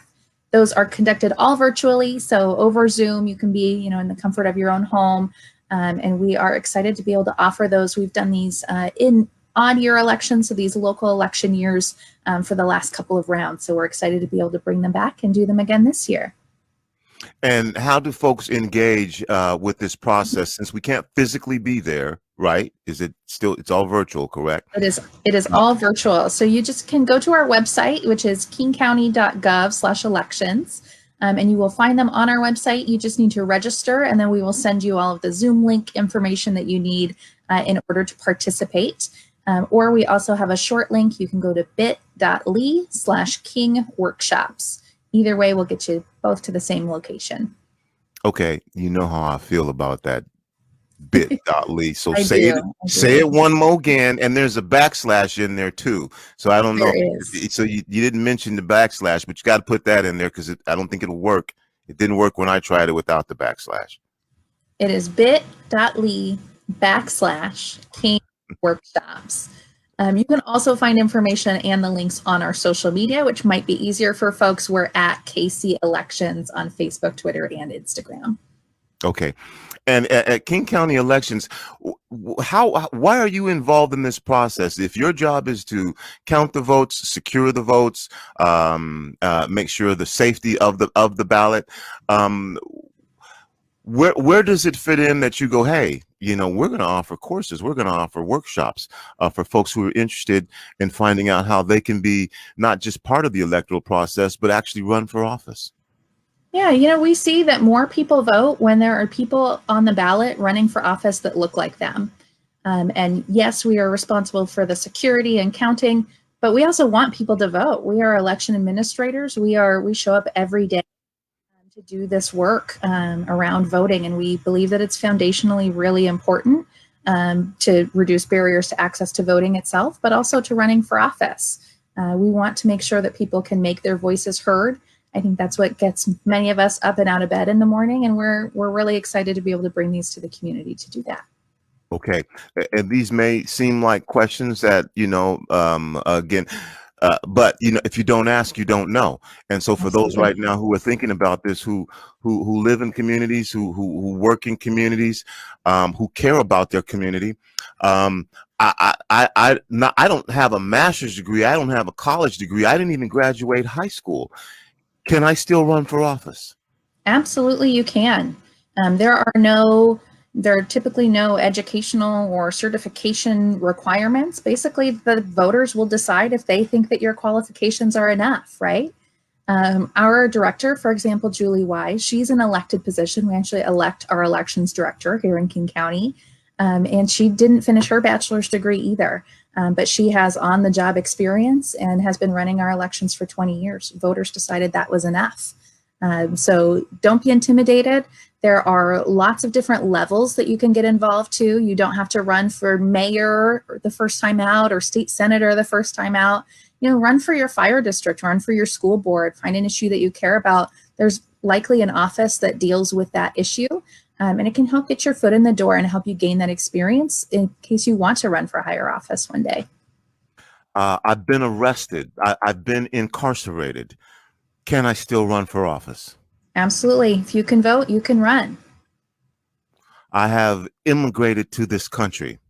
Those are conducted all virtually, so over Zoom. You can be, in the comfort of your own home, and we are excited to be able to offer those. We've done these in odd year elections, so these local election years for the last couple of rounds. So we're excited to be able to bring them back and do them again this year. And how do folks engage with this process, since we can't physically be there, right? It's all virtual, correct? It is all virtual. So you just can go to our website, which is kingcounty.gov/elections, and you will find them on our website. You just need to register, and then we will send you all of the Zoom link information that you need in order to participate. Or we also have a short link. You can go to bit.ly/kingworkshops. Either way will get you both to the same location. Okay, you know how I feel about that bit.ly. So say it one more again, and there's a backslash in there too. So I don't know. So you didn't mention the backslash, but you got to put that in there because I don't think it'll work. It didn't work when I tried it without the backslash. It is bit.ly/kingworkshops. You can also find information and the links on our social media, which might be easier for folks. We're at KC Elections on Facebook, Twitter, and Instagram. Okay. And at King County elections, why are you involved in this process? If your job is to count the votes, secure the votes, make sure the safety of the ballot, where does it fit in that you go, hey, you know, we're going to offer courses, we're going to offer workshops for folks who are interested in finding out how they can be not just part of the electoral process, but actually run for office? Yeah, you know, we see that more people vote when there are people on the ballot running for office that look like them. And yes, we are responsible for the security and counting, but we also want people to vote. We are election administrators. We show up every day to do this work around voting, and we believe that it's foundationally really important to reduce barriers to access to voting itself, but also to running for office. We want to make sure that people can make their voices heard. I think that's what gets many of us up and out of bed in the morning, and we're really excited to be able to bring these to the community to do that. Okay, and these may seem like questions that, you know, again, but you know, if you don't ask, you don't know. And so for those right now who are thinking about this, who live in communities, who work in communities, who care about their community, I don't have a master's degree. I don't have a college degree. I didn't even graduate high school. Can I still run for office? Absolutely, you can. There are typically no educational or certification requirements. Basically, the voters will decide if they think that your qualifications are enough, right? Our director, for example, Julie Wise, she's an elected position. We actually elect our elections director here in King County. And she didn't finish her bachelor's degree either, but she has on-the-job experience and has been running our elections for 20 years. Voters decided that was enough. So don't be intimidated. There are lots of different levels that you can get involved to. You don't have to run for mayor the first time out or state senator the first time out. You know, run for your fire district, run for your school board, find an issue that you care about. There's likely an office that deals with that issue. And it can help get your foot in the door and help you gain that experience in case you want to run for higher office one day. I've been arrested. I've been incarcerated. Can I still run for office? Absolutely. If you can vote, you can run. I have immigrated to this country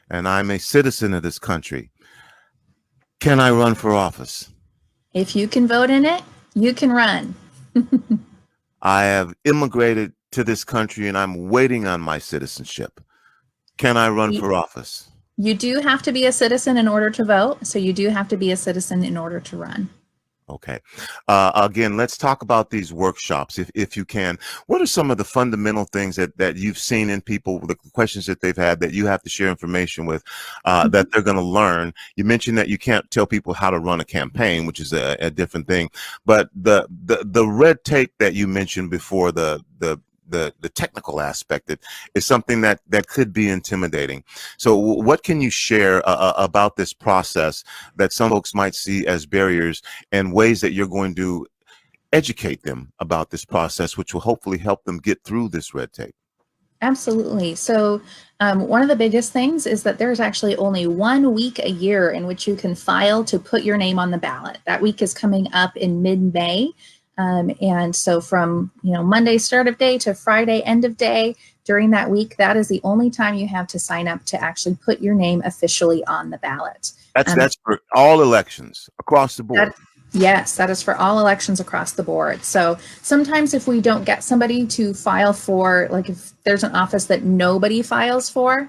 and I'm a citizen of this country. Can I run for office? If you can vote in it, you can run. I have immigrated to this country and I'm waiting on my citizenship. Can I run for office? You do have to be a citizen in order to vote. So you do have to be a citizen in order to run. Okay. Again, let's talk about these workshops, if you can. What are some of the fundamental things that you've seen in people, the questions that they've had that you have to share information with, that they're going to learn? You mentioned that you can't tell people how to run a campaign, which is a different thing. But the red tape that you mentioned before, the technical aspect is something that could be intimidating. So what can you share about this process that some folks might see as barriers and ways that you're going to educate them about this process, which will hopefully help them get through this red tape? Absolutely. So one of the biggest things is that there's actually only 1 week a year in which you can file to put your name on the ballot. That week is coming up in mid-May. And so from, you know, Monday start of day to Friday end of day during that week, that is the only time you have to sign up to actually put your name officially on the ballot. That's for all elections across the board. Yes, that is for all elections across the board. So sometimes if we don't get somebody to file for, like if there's an office that nobody files for,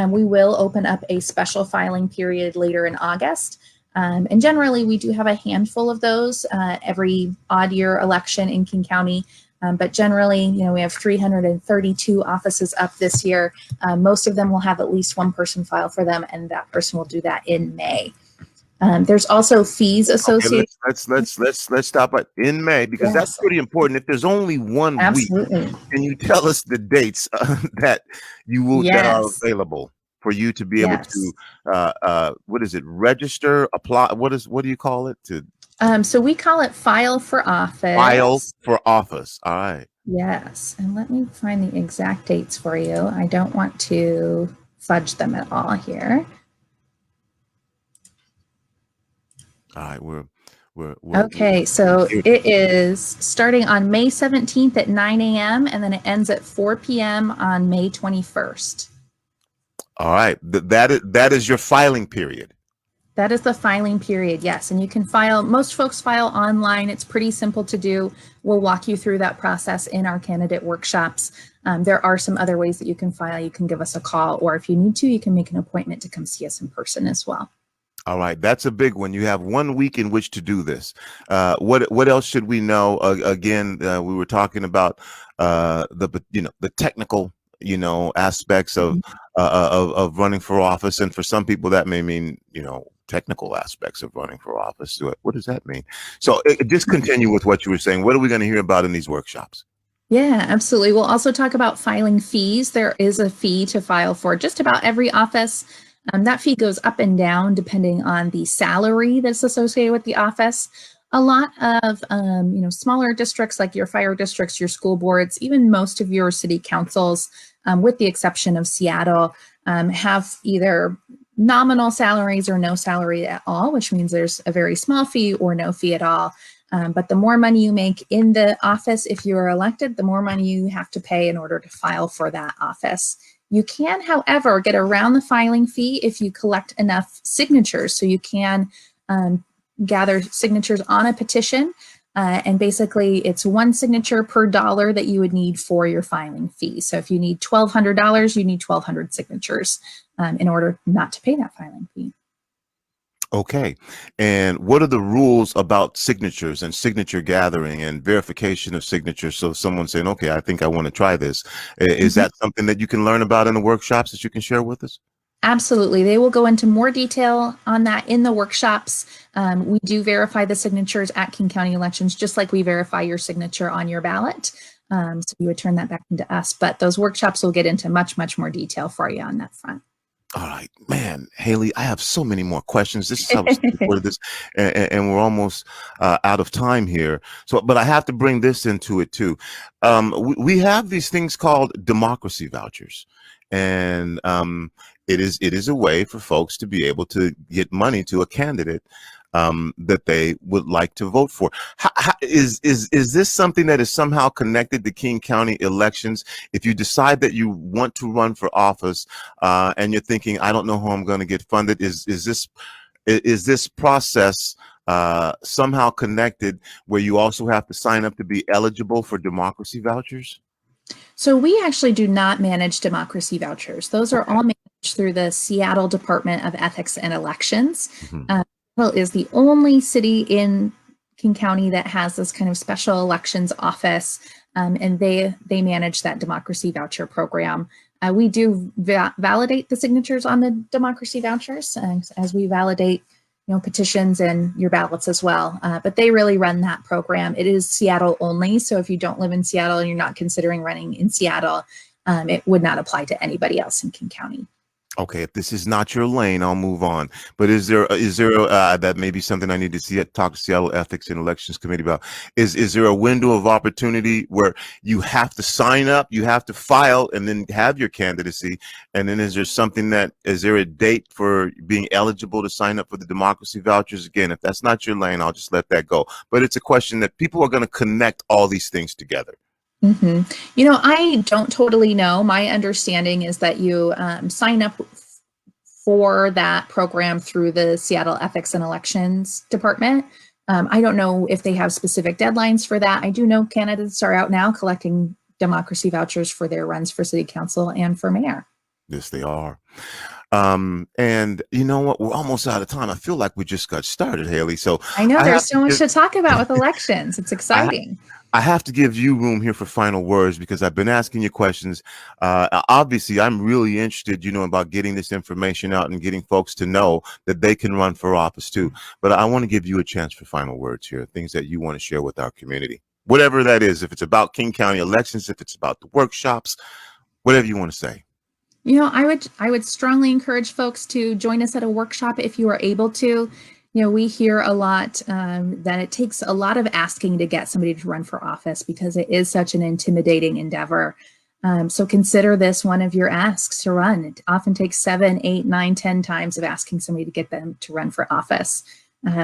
we will open up a special filing period later in August. And generally, we do have a handful of those every odd year election in King County. But generally, you know, we have 332 offices up this year. Most of them will have at least one person file for them, and that person will do that in May. There's also fees associated. Okay, let's stop at in May, because that's pretty important. If there's only 1 week, can you tell us the dates that you will that are available for you to be able to what is it, register, apply, what do you call it? So we call it file for office. File for office. All right. Yes. And let me find the exact dates for you. I don't want to fudge them at all here. All right, Okay, so it is starting on May 17th at 9 a.m. and then it ends at 4 p.m. on May 21st. All right, that is your filing period. That is the filing period, yes. And you can file, most folks file online. It's pretty simple to do. We'll walk you through that process in our candidate workshops. There are some other ways that you can file. You can give us a call, or if you need to, you can make an appointment to come see us in person as well. All right, that's a big one. You have 1 week in which to do this. What else should we know? Again, we were talking about the technical aspects of running for office, and for some people that may mean technical aspects of running for office. What does that mean? So just continue with what you were saying. What are we going to hear about in these workshops? Yeah, absolutely. We'll also talk about filing fees. There is a fee to file for just about every office. That fee goes up and down depending on the salary that's associated with the office. A lot of smaller districts like your fire districts, your school boards, even most of your city councils, with the exception of Seattle, have either nominal salaries or no salary at all, which means there's a very small fee or no fee at all. But the more money you make in the office, if you are elected, the more money you have to pay in order to file for that office. You can, however, get around the filing fee if you collect enough signatures. So you can gather signatures on a petition, and basically it's one signature per dollar that you would need for your filing fee. So if you need $1,200, you need 1,200 signatures in order not to pay that filing fee. Okay. And what are the rules about signatures and signature gathering and verification of signatures? So if someone's saying, okay, I think I want to try this. Is that something that you can learn about in the workshops that you can share with us? Absolutely. They will go into more detail on that in the workshops. We do verify the signatures at King County elections, just like we verify your signature on your ballot. So you would turn that back into us, but those workshops will get into much, much more detail for you on that front. All right, man, Halei, I have so many more questions. This is how we supported this, and we're almost out of time here. So, but I have to bring this into it too. We have these things called democracy vouchers, and it is a way for folks to be able to get money to a candidate that they would like to vote for. Is this something that is somehow connected to King County elections? If you decide that you want to run for office and you're thinking, I don't know how I'm going to get funded, is this process somehow connected where you also have to sign up to be eligible for democracy vouchers? So we actually do not manage democracy vouchers. Those are all managed through the Seattle Department of Ethics and Elections. Seattle is the only city in King County that has this kind of special elections office, and they manage that democracy voucher program. We do validate the signatures on the democracy vouchers as we validate petitions and your ballots as well. But they really run that program. It is Seattle only. So if you don't live in Seattle and you're not considering running in Seattle, it would not apply to anybody else in King County. Okay, if this is not your lane, I'll move on. But is there that may be something I need to talk to Seattle Ethics and Elections Committee about? Is there a window of opportunity where you have to sign up, you have to file, and then have your candidacy? And then is there a date for being eligible to sign up for the democracy vouchers? Again, if that's not your lane, I'll just let that go. But it's a question that people are going to connect all these things together. I don't totally know. My understanding is that you sign up for that program through the Seattle Ethics and Elections Department. I don't know if they have specific deadlines for that. I do know candidates are out now collecting democracy vouchers for their runs for city council and for mayor. Yes, they are. And you know what? We're almost out of time. I feel like we just got started, Halei. So I know there's so much to talk about with elections. It's exciting. I have to give you room here for final words because I've been asking you questions. Obviously, I'm really interested, about getting this information out and getting folks to know that they can run for office too. But I want to give you a chance for final words here, things that you want to share with our community, whatever that is. If it's about King County elections, if it's about the workshops, whatever you want to say. I would strongly encourage folks to join us at a workshop if you are able to. We hear a lot that it takes a lot of asking to get somebody to run for office because it is such an intimidating endeavor. So consider this one of your asks to run. It often takes 7, 8, 9, 10 times of asking somebody to get them to run for office.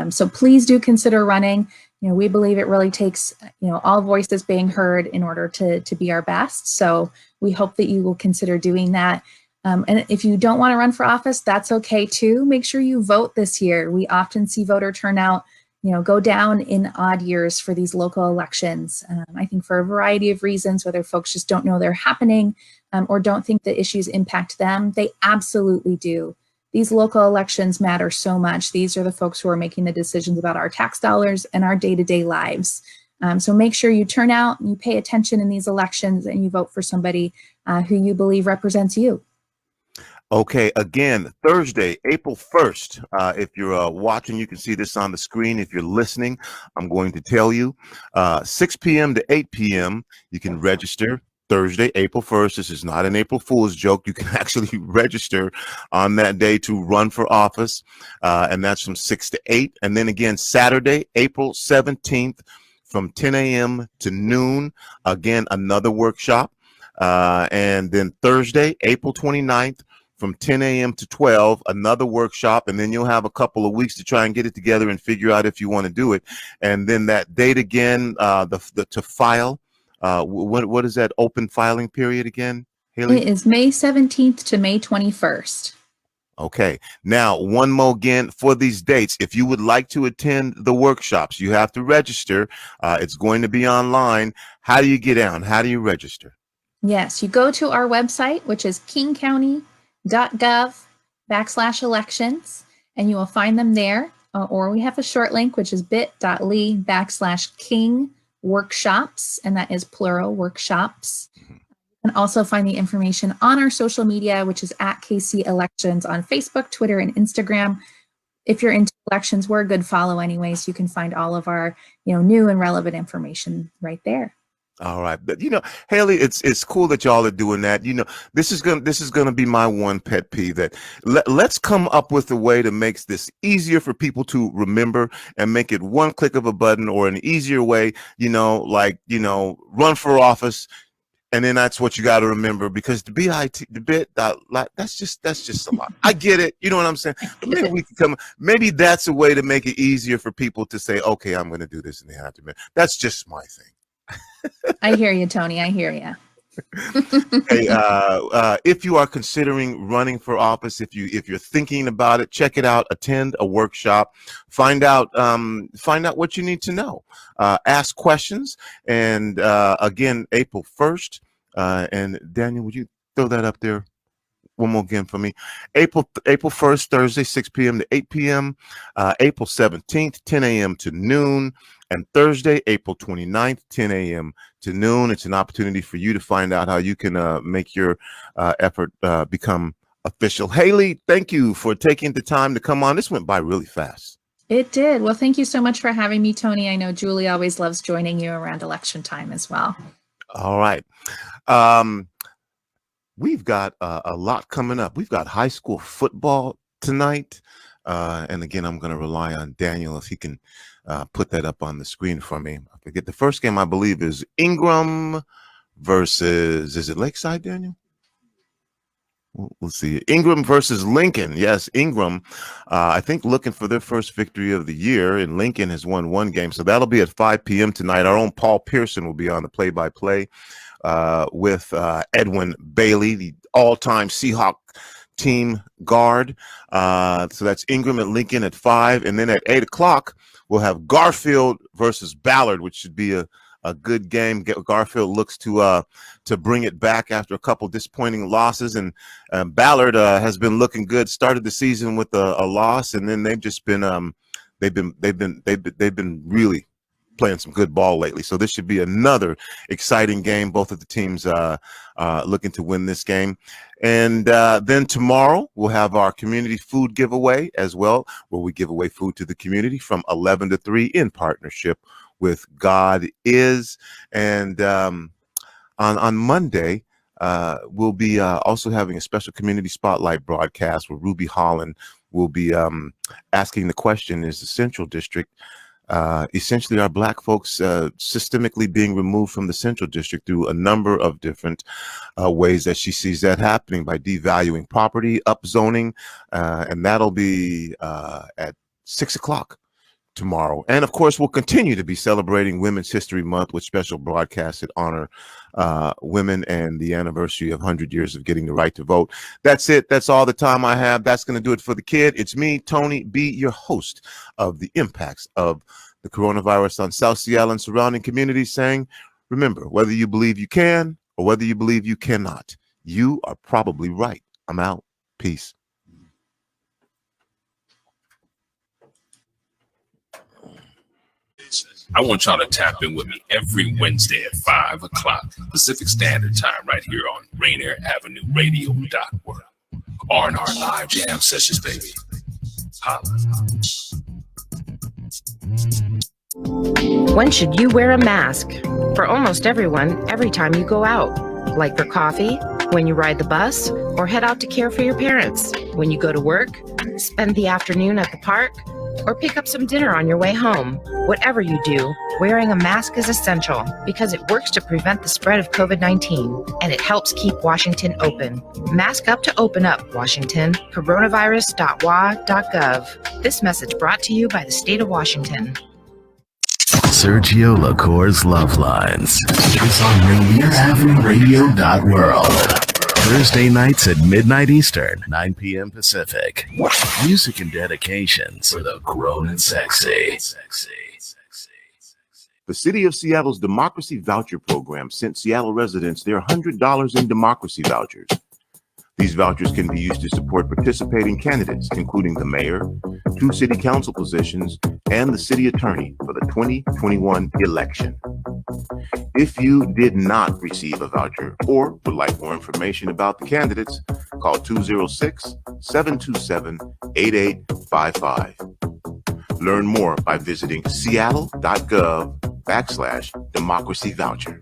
So please do consider running. We believe it really takes, all voices being heard in order to be our best. So we hope that you will consider doing that. And if you don't want to run for office, that's okay too. Make sure you vote this year. We often see voter turnout, go down in odd years for these local elections. I think for a variety of reasons, whether folks just don't know they're happening or don't think the issues impact them, they absolutely do. These local elections matter so much. These are the folks who are making the decisions about our tax dollars and our day-to-day lives. So make sure you turn out, and you pay attention in these elections, and you vote for somebody who you believe represents you. Okay, again, Thursday, April 1st. If you're watching, you can see this on the screen. If you're listening, I'm going to tell you, 6 p.m. to 8 p.m., you can register. Thursday, April 1st. This is not an April Fool's joke. You can actually register on that day to run for office, and that's from 6 to 8. And then again, Saturday, April 17th, from 10 a.m. to noon, again, another workshop. And then Thursday, April 29th, from 10 a.m. to 12, another workshop, and then you'll have a couple of weeks to try and get it together and figure out if you want to do it. And then that date again, to file. What is that open filing period again, Haley? It is May 17th to May 21st. Okay. Now, one more again for these dates. If you would like to attend the workshops, you have to register. It's going to be online. How do you get down? How do you register? Yes, you go to our website, which is kingcounty.gov/elections, and you will find them there. Or we have a short link, which is bit.ly/King workshops, and that is plural workshops. You can also find the information on our social media, which is at KC Elections on Facebook, Twitter, and Instagram. If you're into elections, we're a good follow anyways. You can find all of our new and relevant information right there. All right, but Haley, it's cool that y'all are doing that. This is gonna be my one pet peeve, that let's come up with a way to make this easier for people to remember and make it one click of a button, or an easier way, run for office, and then that's what you got to remember, because the bit that's just a lot. I get it, you know what I'm saying? But maybe we can maybe that's a way to make it easier for people to say, okay, I'm going to do this, and they have to remember. That's just my thing. I hear you, Tony. I hear you. Hey, if you are considering running for office, if you're thinking about it, check it out. Attend a workshop. Find out what you need to know. Ask questions. And again, April 1st. And Daniel, would you throw that up there one more again for me? April 1st, Thursday, 6 p.m. to 8 p.m. April 17th, 10 a.m. to noon. And Thursday, April 29th, 10 a.m. to noon. It's an opportunity for you to find out how you can make your effort become official. Haley, thank you for taking the time to come on. This went by really fast. It did. Well, thank you so much for having me, Tony. I know Julie always loves joining you around election time as well. All right. We've got a lot coming up. We've got high school football tonight. And again, I'm going to rely on Daniel if he can put that up on the screen for me. I forget, the first game, I believe, is Ingram versus, is it Lakeside, Daniel? Let's see. Ingram versus Lincoln. Yes, Ingram, I think, looking for their first victory of the year, and Lincoln has won one game. So that'll be at 5 p.m. tonight. Our own Paul Pearson will be on the play-by-play with Edwin Bailey, the all-time Seahawk team guard. So that's Ingram at Lincoln at 5. And then at 8 o'clock, we'll have Garfield versus Ballard, which should be a good game. Garfield looks to bring it back after a couple disappointing losses, and Ballard has been looking good. Started the season with a loss, and then they've just been they've been really playing some good ball lately. So this should be another exciting game. Both of the teams looking to win this game. And then tomorrow we'll have our community food giveaway as well, where we give away food to the community from 11 to 3 in partnership with God Is. And on Monday, we'll be also having a special community spotlight broadcast where Ruby Holland will be asking the question, is the Central District essentially are Black folks systemically being removed from the Central District through a number of different ways that she sees that happening, by devaluing property, upzoning, and that'll be at 6 o'clock. tomorrow. And of course, we'll continue to be celebrating Women's History Month with special broadcasts that honor women and the anniversary of 100 years of getting the right to vote. That's it. That's all the time I have. That's going to do it for the kid. It's me, Tony B., your host of the impacts of the coronavirus on South Seattle and surrounding communities, saying, remember, whether you believe you can or whether you believe you cannot, you are probably right. I'm out. Peace. I want y'all to tap in with me every Wednesday at 5 o'clock Pacific Standard Time right here on RainierAvenueRadio.org. R&R Live Jam Sessions, baby. Holla. When should you wear a mask? For almost everyone, every time you go out. Like for coffee, when you ride the bus, or head out to care for your parents. When you go to work, spend the afternoon at the park, or pick up some dinner on your way home. Whatever you do, wearing a mask is essential because it works to prevent the spread of COVID-19 and it helps keep Washington open. Mask up to open up, Washington. Coronavirus.wa.gov. This message brought to you by the state of Washington. Sergio LaCour's Love Lines is on RainierAvenueRadio.world. Thursday nights at midnight Eastern, 9 p.m. Pacific. Music and dedications for the grown and sexy. The City of Seattle's Democracy Voucher program sent Seattle residents their $100 in democracy vouchers. These vouchers can be used to support participating candidates, including the mayor, 2 city council positions, and the city attorney for the 2021 election. If you did not receive a voucher or would like more information about the candidates, call 206-727-8855. Learn more by visiting seattle.gov/democracy voucher.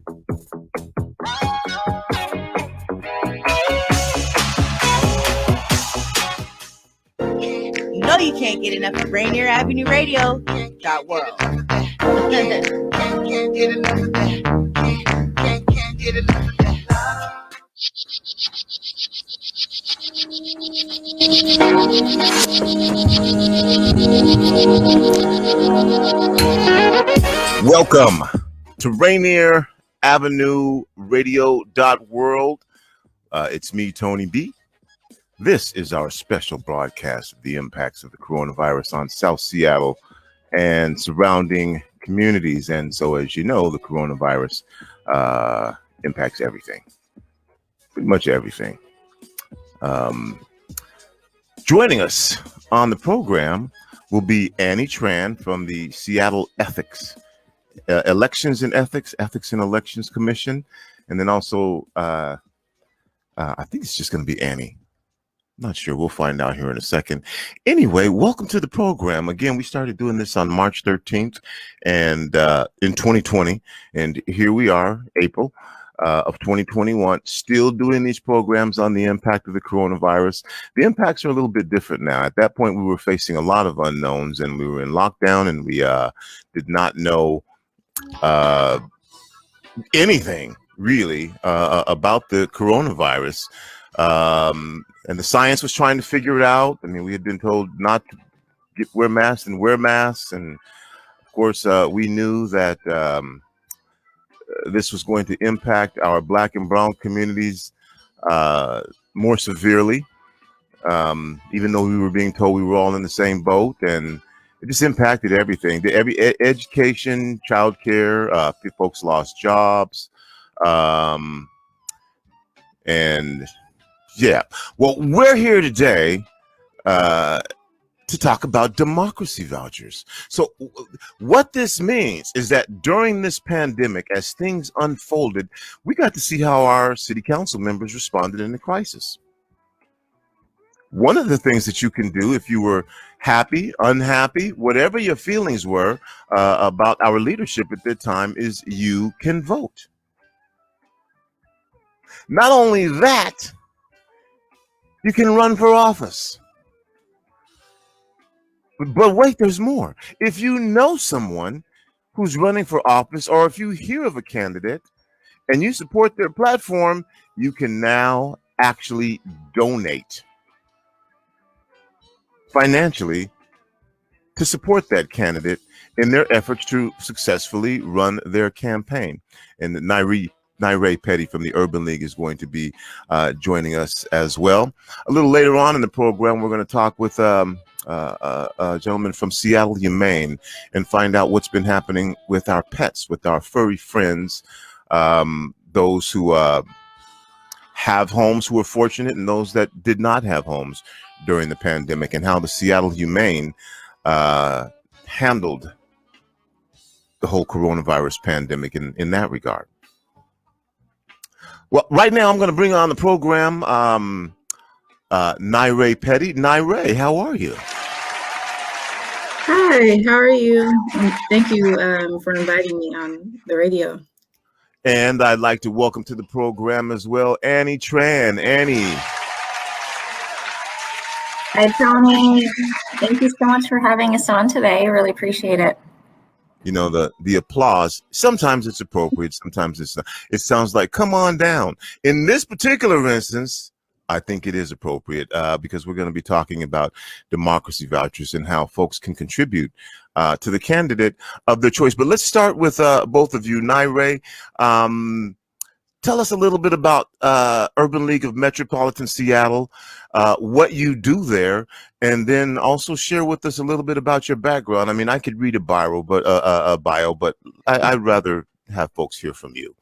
You know you can't get enough of RainierAvenueRadio.world. Welcome to RainierAvenueRadio.world. It's me, Tony B. This is our special broadcast of the impacts of the coronavirus on South Seattle and surrounding communities. And so, as you know, the coronavirus impacts everything, pretty much everything. Joining us on the program will be Annie Tran from the Seattle Ethics, Elections and Ethics and Elections Commission. And then also, I think it's just going to be Annie. Not sure. We'll find out here in a second. Anyway, welcome to the program. Again, we started doing this on March 13th and in 2020. And here we are, April of 2021, still doing these programs on the impact of the coronavirus. The impacts are a little bit different now. At that point, we were facing a lot of unknowns and we were in lockdown and we did not know anything really about the coronavirus. And the science was trying to figure it out. I mean, we had been told not to wear masks. And of course, we knew that this was going to impact our Black and Brown communities more severely, even though we were being told we were all in the same boat. And it just impacted everything. Every education, childcare, folks lost jobs. And yeah, well, we're here today to talk about democracy vouchers. So what this means is that during this pandemic, as things unfolded, we got to see how our city council members responded in the crisis. One of the things that you can do if you were happy, unhappy, whatever your feelings were about our leadership at that time is you can vote. Not only that, you can run for office. But wait, there's more. If you know someone who's running for office, or if you hear of a candidate and you support their platform, you can now actually donate financially to support that candidate in their efforts to successfully run their campaign. And Nirae Petty from the Urban League is going to be joining us as well. A little later on in the program, we're going to talk with a gentleman from Seattle Humane and find out what's been happening with our pets, with our furry friends, those who have homes who are fortunate and those that did not have homes during the pandemic, and how the Seattle Humane handled the whole coronavirus pandemic in that regard. Well, right now I'm going to bring on the program Nirae Petty. Nirae, how are you? Hi, how are you? Thank you for inviting me on the radio. And I'd like to welcome to the program as well Annie Tran. Annie. Hi, Tony. Thank you so much for having us on today. I really appreciate it. You know, the applause, sometimes it's appropriate, sometimes it's not. It sounds like, come on down. In this particular instance, I think it is appropriate because we're going to be talking about democracy vouchers and how folks can contribute to the candidate of their choice. But let's start with both of you. Nirae, tell us a little bit about Urban League of Metropolitan Seattle, what you do there, and then also share with us a little bit about your background. I mean, I could read a bio, but I'd rather have folks hear from you.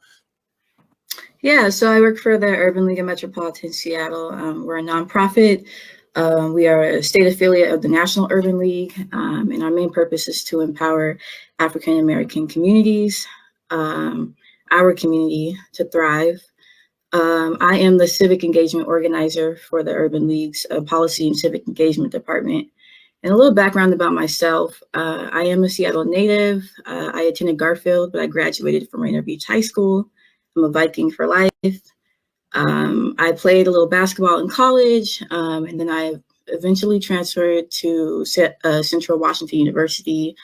Yeah, so I work for the Urban League of Metropolitan Seattle. We're a nonprofit. We are a state affiliate of the National Urban League, and our main purpose is to empower African American communities, our community, to thrive. I am the civic engagement organizer for the Urban League's Policy and Civic Engagement Department. And a little background about myself. I am a Seattle native. I attended Garfield, but I graduated from Rainier Beach High School. I'm a Viking for life. I played a little basketball in college, and then I eventually transferred to Central Washington University.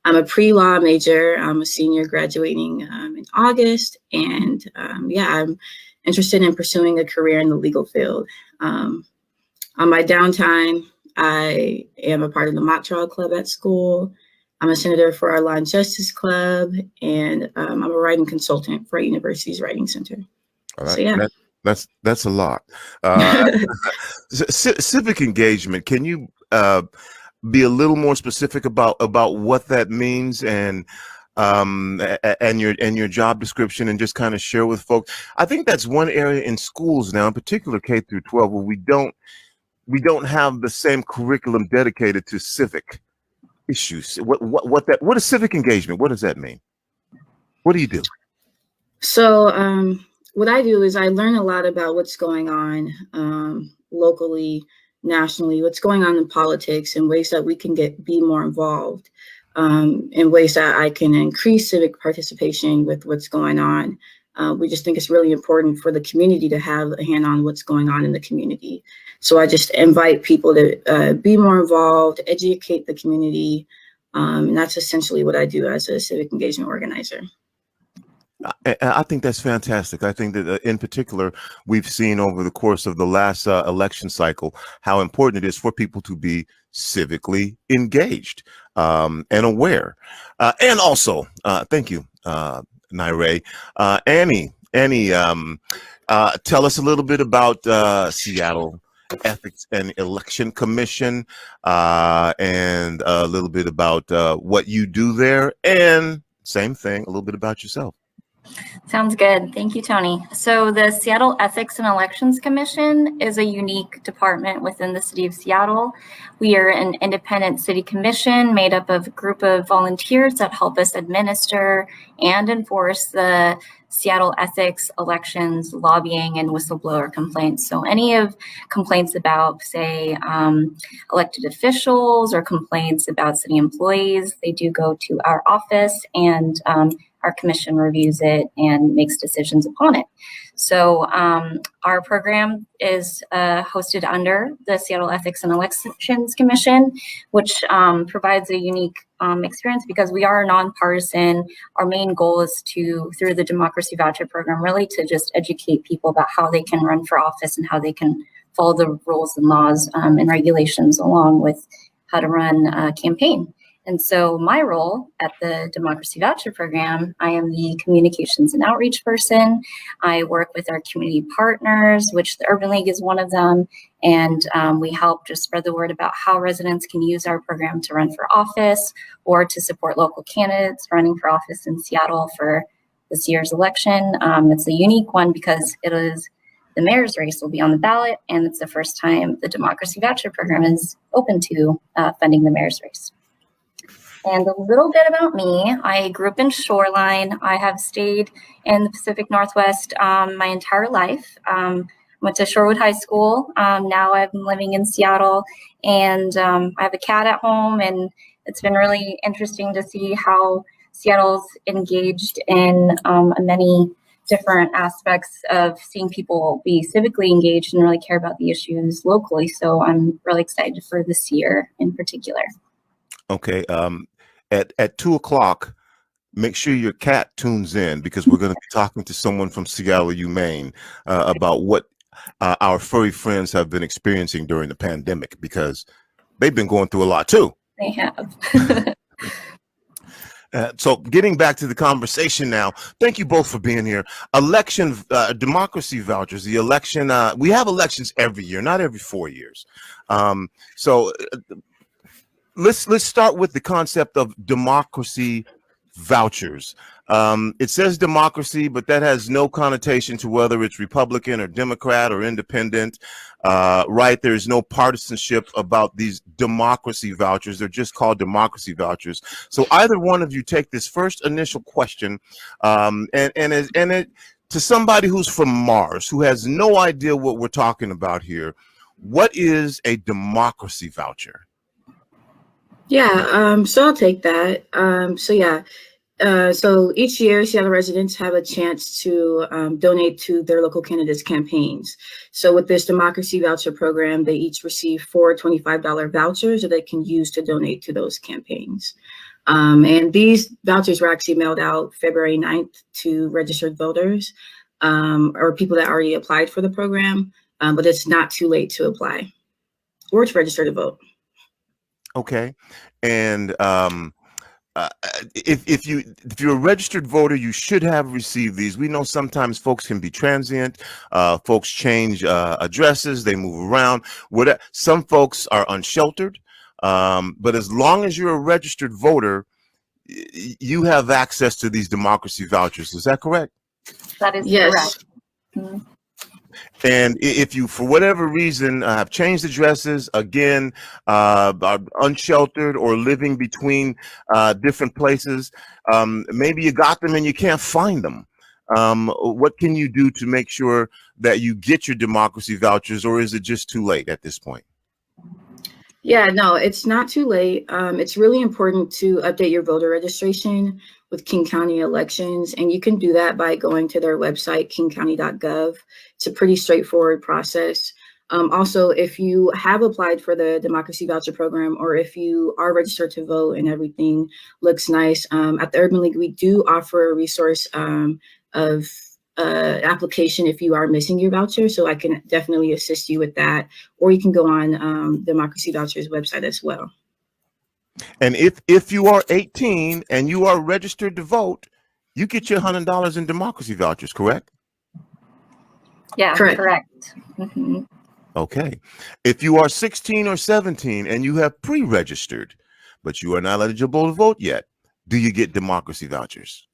I'm a pre-law major. I'm a senior graduating in August, and I'm interested in pursuing a career in the legal field. On my downtime, I am a part of the mock trial club at school. I'm a senator for our Law and Justice Club, and I'm a writing consultant for a university's writing center. All right. So yeah. That's a lot. Civic engagement. Can you be a little more specific about what that means and your job description, and just kind of share with folks? I think that's one area in schools now, in particular K through 12, where we don't have the same curriculum dedicated to civic issues. What is civic engagement? What does that mean? What do you do? So what I do is I learn a lot about what's going on locally, nationally, what's going on in politics, and ways that we can be more involved, in ways that I can increase civic participation with what's going on. We just think it's really important for the community to have a hand on what's going on in the community. So I just invite people to be more involved, educate the community, and that's essentially what I do as a civic engagement organizer. I think that's fantastic. I think that in particular, we've seen over the course of the last election cycle how important it is for people to be civically engaged and aware. And also, thank you, Nirae. Annie, tell us a little bit about Seattle Ethics and Election Commission, and a little bit about what you do there, and same thing, a little bit about yourself. Sounds good. Thank you, Tony. So the Seattle Ethics and Elections Commission is a unique department within the city of Seattle. We are an independent city commission made up of a group of volunteers that help us administer and enforce the Seattle ethics, elections, lobbying, and whistleblower complaints. So any of complaints about, say, elected officials or complaints about city employees, they do go to our office, and our commission reviews it and makes decisions upon it. So our program is hosted under the Seattle Ethics and Elections Commission, which provides a unique experience because we are nonpartisan. Our main goal is to, through the Democracy Voucher program, really to just educate people about how they can run for office and how they can follow the rules and laws and regulations along with how to run a campaign. And so my role at the Democracy Voucher program, I am the communications and outreach person. I work with our community partners, which the Urban League is one of them. And we help just spread the word about how residents can use our program to run for office or to support local candidates running for office in Seattle for this year's election. It's a unique one because it is the mayor's race will be on the ballot, and it's the first time the Democracy Voucher program is open to funding the mayor's race. And a little bit about me. I grew up in Shoreline. I have stayed in the Pacific Northwest my entire life. Went to Shorewood High School. Now I'm living in Seattle, and I have a cat at home, and it's been really interesting to see how Seattle's engaged in many different aspects of seeing people be civically engaged and really care about the issues locally. So I'm really excited for this year in particular. Okay. At 2 o'clock, make sure your cat tunes in, because we're going to be talking to someone from Seattle Humane about what our furry friends have been experiencing during the pandemic, because they've been going through a lot too. They have. So getting back to the conversation now, thank you both for being here. Election, democracy vouchers, the election, we have elections every year, not every 4 years. So let's start with the concept of democracy vouchers. It says democracy, but that has no connotation to whether it's Republican or Democrat or independent, right? There's no partisanship about these democracy vouchers. They're just called democracy vouchers. So either one of you take this first initial question, to somebody who's from Mars, who has no idea what we're talking about here, what is a democracy voucher? Yeah, so I'll take that. So each year, Seattle residents have a chance to donate to their local candidates' campaigns. So with this democracy voucher program, they each receive 4 $25 vouchers that they can use to donate to those campaigns. And these vouchers were actually mailed out February 9th to registered voters or people that already applied for the program, but it's not too late to apply or to register to vote. Okay. And if you're a registered voter, you should have received these. We know sometimes folks can be transient. Folks change addresses, they move around. Some folks are unsheltered. But as long as you're a registered voter, you have access to these democracy vouchers. Is that correct? That is correct. Mm-hmm. And if you, for whatever reason, have changed addresses, again, are unsheltered or living between different places, maybe you got them and you can't find them. What can you do to make sure that you get your democracy vouchers, or is it just too late at this point? Yeah, no, it's not too late. It's really important to update your voter registration with King County Elections, and you can do that by going to their website, kingcounty.gov. It's a pretty straightforward process. Also, if you have applied for the Democracy Voucher Program, or if you are registered to vote and everything looks nice, at the Urban League, we do offer a resource of application if you are missing your voucher. So I can definitely assist you with that, or you can go on Democracy Voucher's website as well. And if you are 18 and you are registered to vote, you get your $100 in democracy vouchers, correct? Yeah, correct. Mm-hmm. Okay. If you are 16 or 17 and you have pre-registered, but you are not eligible to vote yet, do you get democracy vouchers?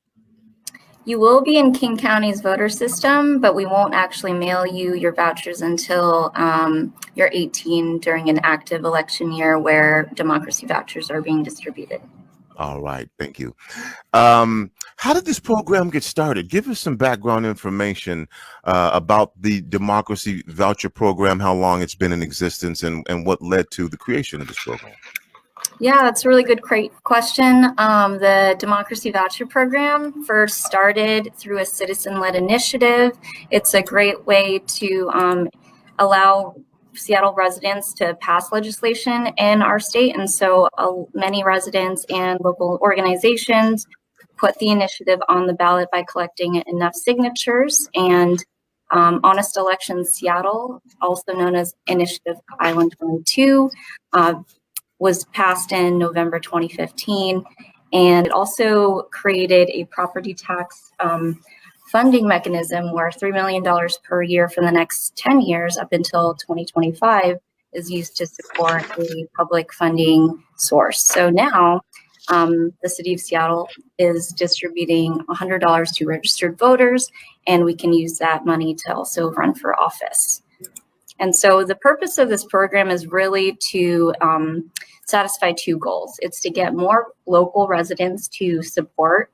You will be in King County's voter system, but we won't actually mail you your vouchers until you're 18 during an active election year where democracy vouchers are being distributed. All right, thank you. How did this program get started? Give us some background information about the Democracy Voucher Program, how long it's been in existence, and what led to the creation of this program. Yeah, that's a really good question. The Democracy Voucher Program first started through a citizen-led initiative. It's a great way to allow Seattle residents to pass legislation in our state. And so many residents and local organizations put the initiative on the ballot by collecting enough signatures. And Honest Elections Seattle, also known as Initiative Island 22, was passed in November 2015, and it also created a property tax funding mechanism where $3 million per year for the next 10 years up until 2025 is used to support a public funding source. So now the city of Seattle is distributing $100 to registered voters, and we can use that money to also run for office. And so the purpose of this program is really to satisfy two goals. It's to get more local residents to support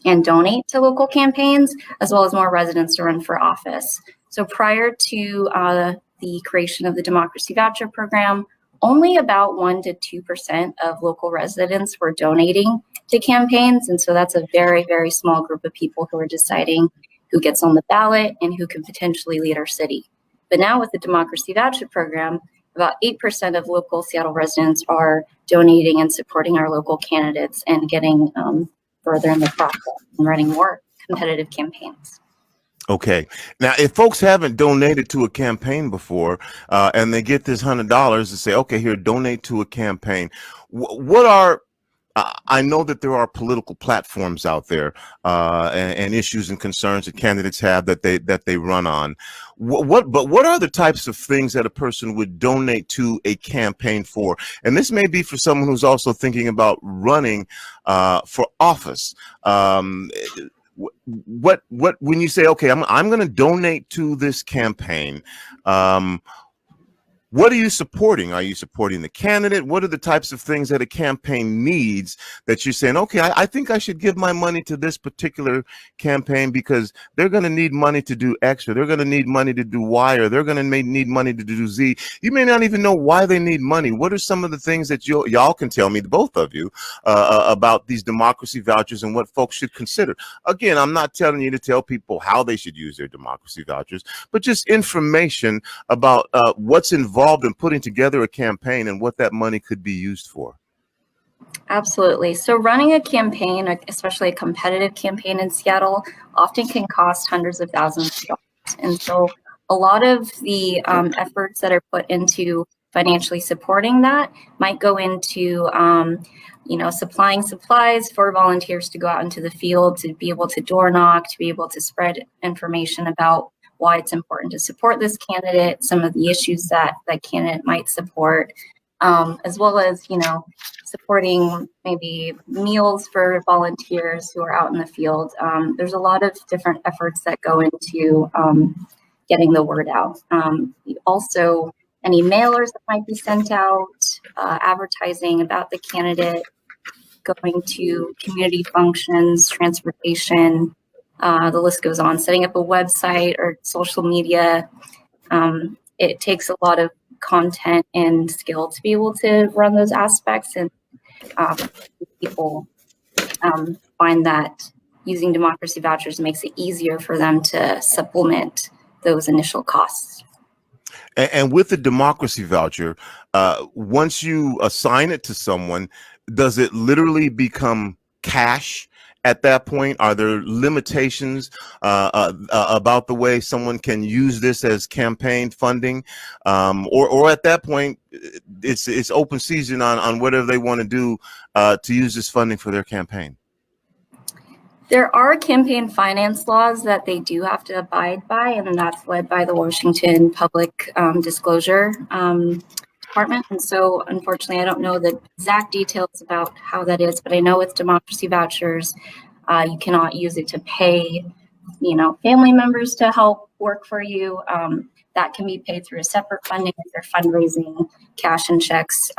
and donate to local campaigns, as well as more residents to run for office. So prior to the creation of the Democracy Voucher program, only about 1% to 2% of local residents were donating to campaigns. And so that's a very, very small group of people who are deciding who gets on the ballot and who can potentially lead our city. But now with the Democracy Voucher program, about 8% of local Seattle residents are donating and supporting our local candidates and getting further in the process and running more competitive campaigns. Okay. Now, if folks haven't donated to a campaign before and they get this $100 to say, okay, here, donate to a campaign, what are I know that there are political platforms out there and issues and concerns that candidates have that they run on. But what are the types of things that a person would donate to a campaign for? And this may be for someone who's also thinking about running for office. What when you say, okay, I'm going to donate to this campaign, what are you supporting? Are you supporting the candidate? What are the types of things that a campaign needs that you're saying, okay, I think I should give my money to this particular campaign because they're going to need money to do X, or they're going to need money to do Y, or they're going to need money to do Z. You may not even know why they need money. What are some of the things that y'all can tell me, both of you, about these democracy vouchers and what folks should consider? Again, I'm not telling you to tell people how they should use their democracy vouchers, but just information about what's involved in putting together a campaign and what that money could be used for. Absolutely. So running a campaign, especially a competitive campaign in Seattle, often can cost hundreds of thousands of dollars. And so a lot of the efforts that are put into financially supporting that might go into supplying supplies for volunteers to go out into the field, to be able to door knock, to be able to spread information about why it's important to support this candidate, some of the issues that that candidate might support, as well as, supporting maybe meals for volunteers who are out in the field. There's a lot of different efforts that go into getting the word out. Also, any mailers that might be sent out, advertising about the candidate, going to community functions, transportation, the list goes on, setting up a website or social media. It takes a lot of content and skill to be able to run those aspects, and people find that using democracy vouchers makes it easier for them to supplement those initial costs. And with the democracy voucher, once you assign it to someone, does it literally become cash? At that point, are there limitations about the way someone can use this as campaign funding, or at that point, it's open season on whatever they want to do to use this funding for their campaign? There are campaign finance laws that they do have to abide by, and that's led by the Washington Public Disclosure Department. And so unfortunately, I don't know the exact details about how that is, but I know with democracy vouchers, you cannot use it to pay, family members to help work for you. That can be paid through a separate funding if they're fundraising cash and checks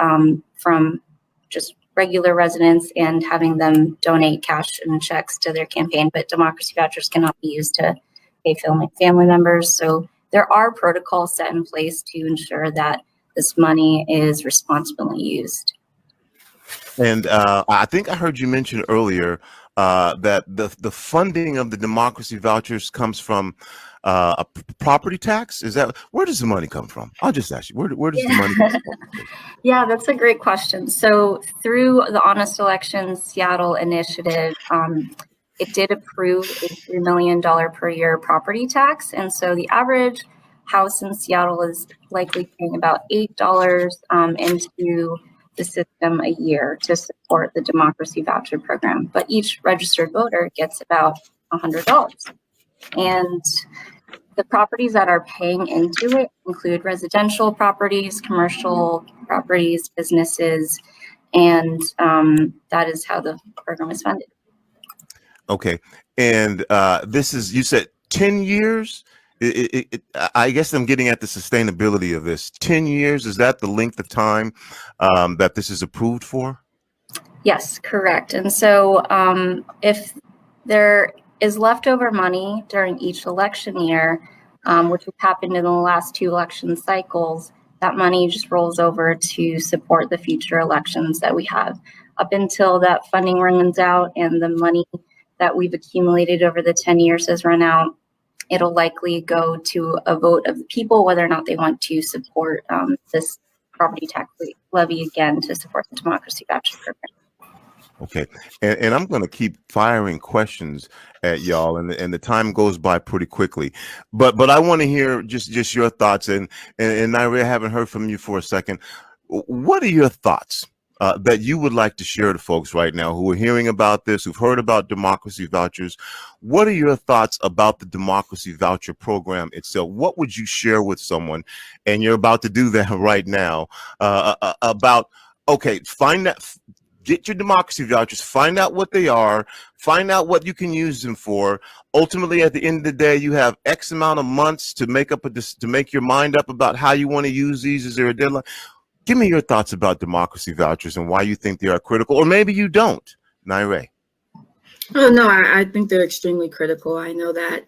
from just regular residents and having them donate cash and checks to their campaign. But democracy vouchers cannot be used to pay family members. So there are protocols set in place to ensure that this money is responsibly used. And I think I heard you mention earlier that the funding of the democracy vouchers comes from a property tax. Is that, where does the money come from? I'll just ask you, where does the money come from? Yeah, that's a great question. So through the Honest Elections Seattle initiative, it did approve a $3 million per year property tax. And so the average house in Seattle is likely paying about $8 into the system a year to support the democracy voucher program, but each registered voter gets about $100. And the properties that are paying into it include residential properties, commercial properties, businesses, and that is how the program is funded. Okay. And this is, you said 10 years? I guess I'm getting at the sustainability of this. 10 years, is that the length of time that this is approved for? Yes, correct. And so if there is leftover money during each election year, which has happened in the last 2 election cycles, that money just rolls over to support the future elections that we have. Up until that funding runs out and the money that we've accumulated over the 10 years has run out, it'll likely go to a vote of the people whether or not they want to support this property tax levy again to support the democracy voucher program. Okay, and I'm going to keep firing questions at y'all, and the time goes by pretty quickly. But I want to hear just your thoughts, and Nirae, I haven't heard from you for a second. What are your thoughts that you would like to share to folks right now who are hearing about this, who've heard about democracy vouchers? What are your thoughts about the democracy voucher program itself? What would you share with someone, and you're about to do that right now, about, okay, get your democracy vouchers, find out what they are, find out what you can use them for. Ultimately, at the end of the day, you have X amount of months to make your mind up about how you want to use these. Is there a deadline? Give me your thoughts about democracy vouchers and why you think they are critical, or maybe you don't. Nirae. Oh, no, I think they're extremely critical. I know that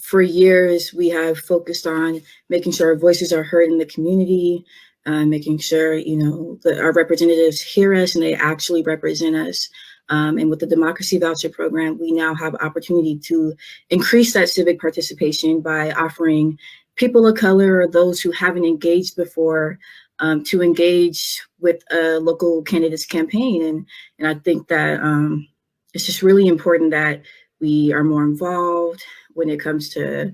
for years we have focused on making sure our voices are heard in the community, making sure, that our representatives hear us and they actually represent us. And with the democracy voucher program, we now have opportunity to increase that civic participation by offering people of color or those who haven't engaged before to engage with a local candidate's campaign. And I think that it's just really important that we are more involved when it comes to,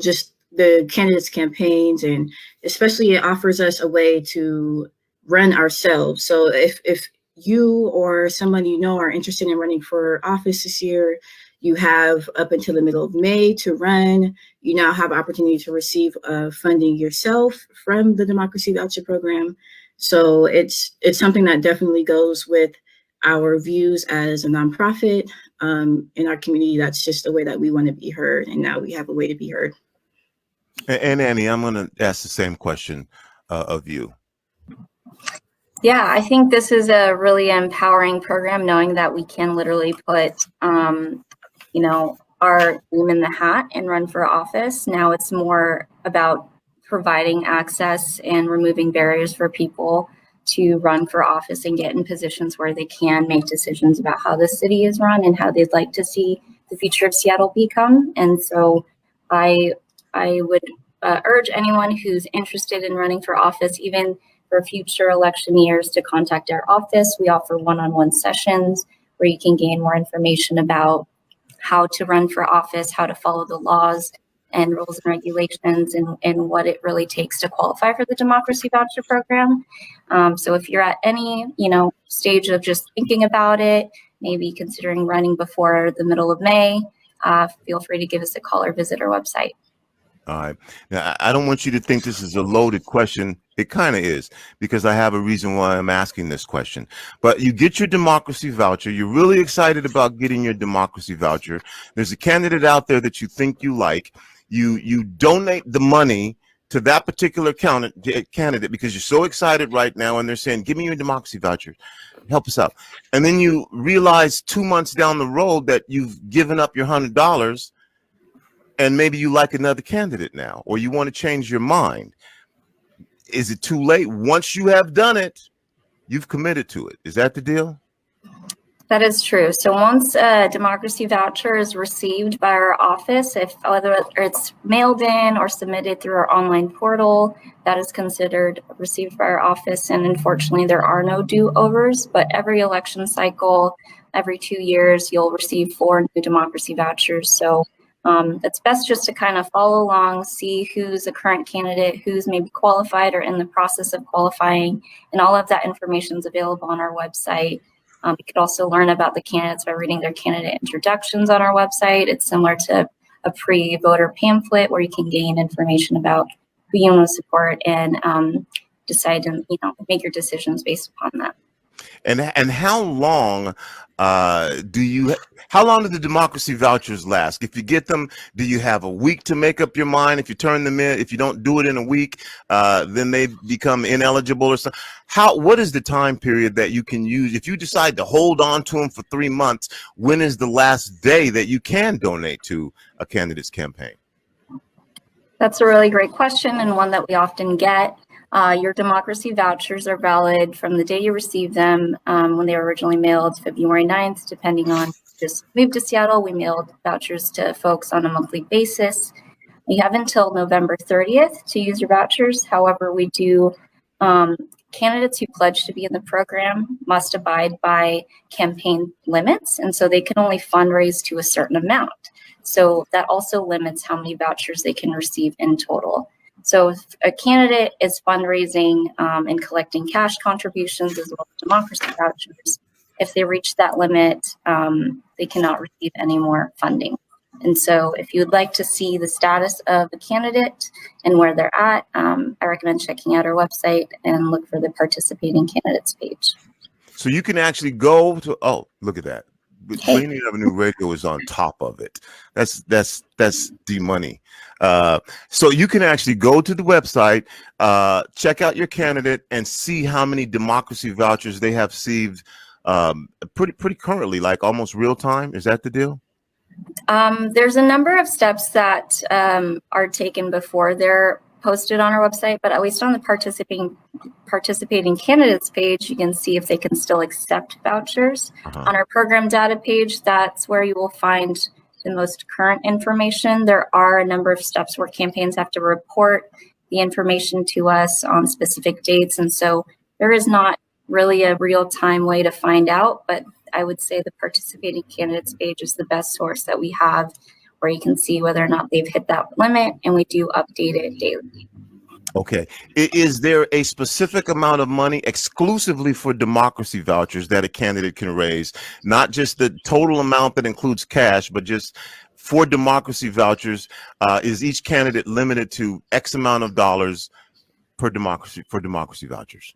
just the candidates' campaigns, and especially it offers us a way to run ourselves. So if you or someone are interested in running for office this year, you have up until the middle of May to run. You now have opportunity to receive funding yourself from the Democracy Voucher Program. So it's something that definitely goes with our views as a nonprofit in our community. That's just the way that we want to be heard, and now we have a way to be heard. And Annie, I'm going to ask the same question of you. Yeah, I think this is a really empowering program, knowing that we can literally put, our name in the hat and run for office. Now it's more about providing access and removing barriers for people to run for office and get in positions where they can make decisions about how the city is run and how they'd like to see the future of Seattle become. And so I would urge anyone who's interested in running for office, even for future election years, to contact our office. We offer one-on-one sessions where you can gain more information about how to run for office, how to follow the laws and rules and regulations, and what it really takes to qualify for the Democracy Voucher Program. So if you're at any, stage of just thinking about it, maybe considering running before the middle of May, feel free to give us a call or visit our website. All right. Now, I don't want you to think this is a loaded question. It kind of is, because I have a reason why I'm asking this question. But you get your democracy voucher. You're really excited about getting your democracy voucher. There's a candidate out there that you think you like. You donate the money to that particular candidate because you're so excited right now, and they're saying, give me your democracy voucher. Help us out. And then you realize 2 months down the road that you've given up your $100, and maybe you like another candidate now, or you want to change your mind. Is it too late? Once you have done it, you've committed to it. Is that the deal? That is true. So once a democracy voucher is received by our office, whether it's mailed in or submitted through our online portal, that is considered received by our office. And unfortunately, there are no do-overs, but every election cycle, every 2 years, you'll receive 4 new democracy vouchers. So It's best just to kind of follow along, see who's a current candidate, who's maybe qualified or in the process of qualifying, and all of that information is available on our website. You could also learn about the candidates by reading their candidate introductions on our website. It's similar to a pre-voter pamphlet where you can gain information about who you want to support and decide to, make your decisions based upon that. And how long how long do the democracy vouchers last? If you get them, do you have a week to make up your mind? If you turn them in, if you don't do it in a week, then they become ineligible or something. What is the time period that you can use? If you decide to hold on to them for 3 months, when is the last day that you can donate to a candidate's campaign? That's a really great question, and one that we often get. Your democracy vouchers are valid from the day you receive them, when they were originally mailed, February 9th, depending on just moved to Seattle. We mailed vouchers to folks on a monthly basis. You have until November 30th to use your vouchers. However, we do candidates who pledge to be in the program must abide by campaign limits, and so they can only fundraise to a certain amount. So that also limits how many vouchers they can receive in total. So if a candidate is fundraising and collecting cash contributions as well as democracy vouchers, if they reach that limit, they cannot receive any more funding. And so if you would like to see the status of a candidate and where they're at, I recommend checking out our website and look for the participating candidates page. So you can actually go to, oh, look at that. Rainier Avenue Radio is on top of it. That's the money. So you can actually go to the website, check out your candidate, and see how many democracy vouchers they have received pretty currently, like almost real time. Is that the deal? There's a number of steps that are taken before they're posted on our website, but at least on the participating candidates page, you can see if they can still accept vouchers. On our program data page, that's where you will find the most current information. There are a number of steps where campaigns have to report the information to us on specific dates, and so there is not really a real-time way to find out, but I would say the participating candidates page is the best source that we have, where you can see whether or not they've hit that limit, and we do update it daily. Okay. Is there a specific amount of money exclusively for democracy vouchers that a candidate can raise? Not just the total amount that includes cash, but just for democracy vouchers, is each candidate limited to X amount of dollars for democracy vouchers?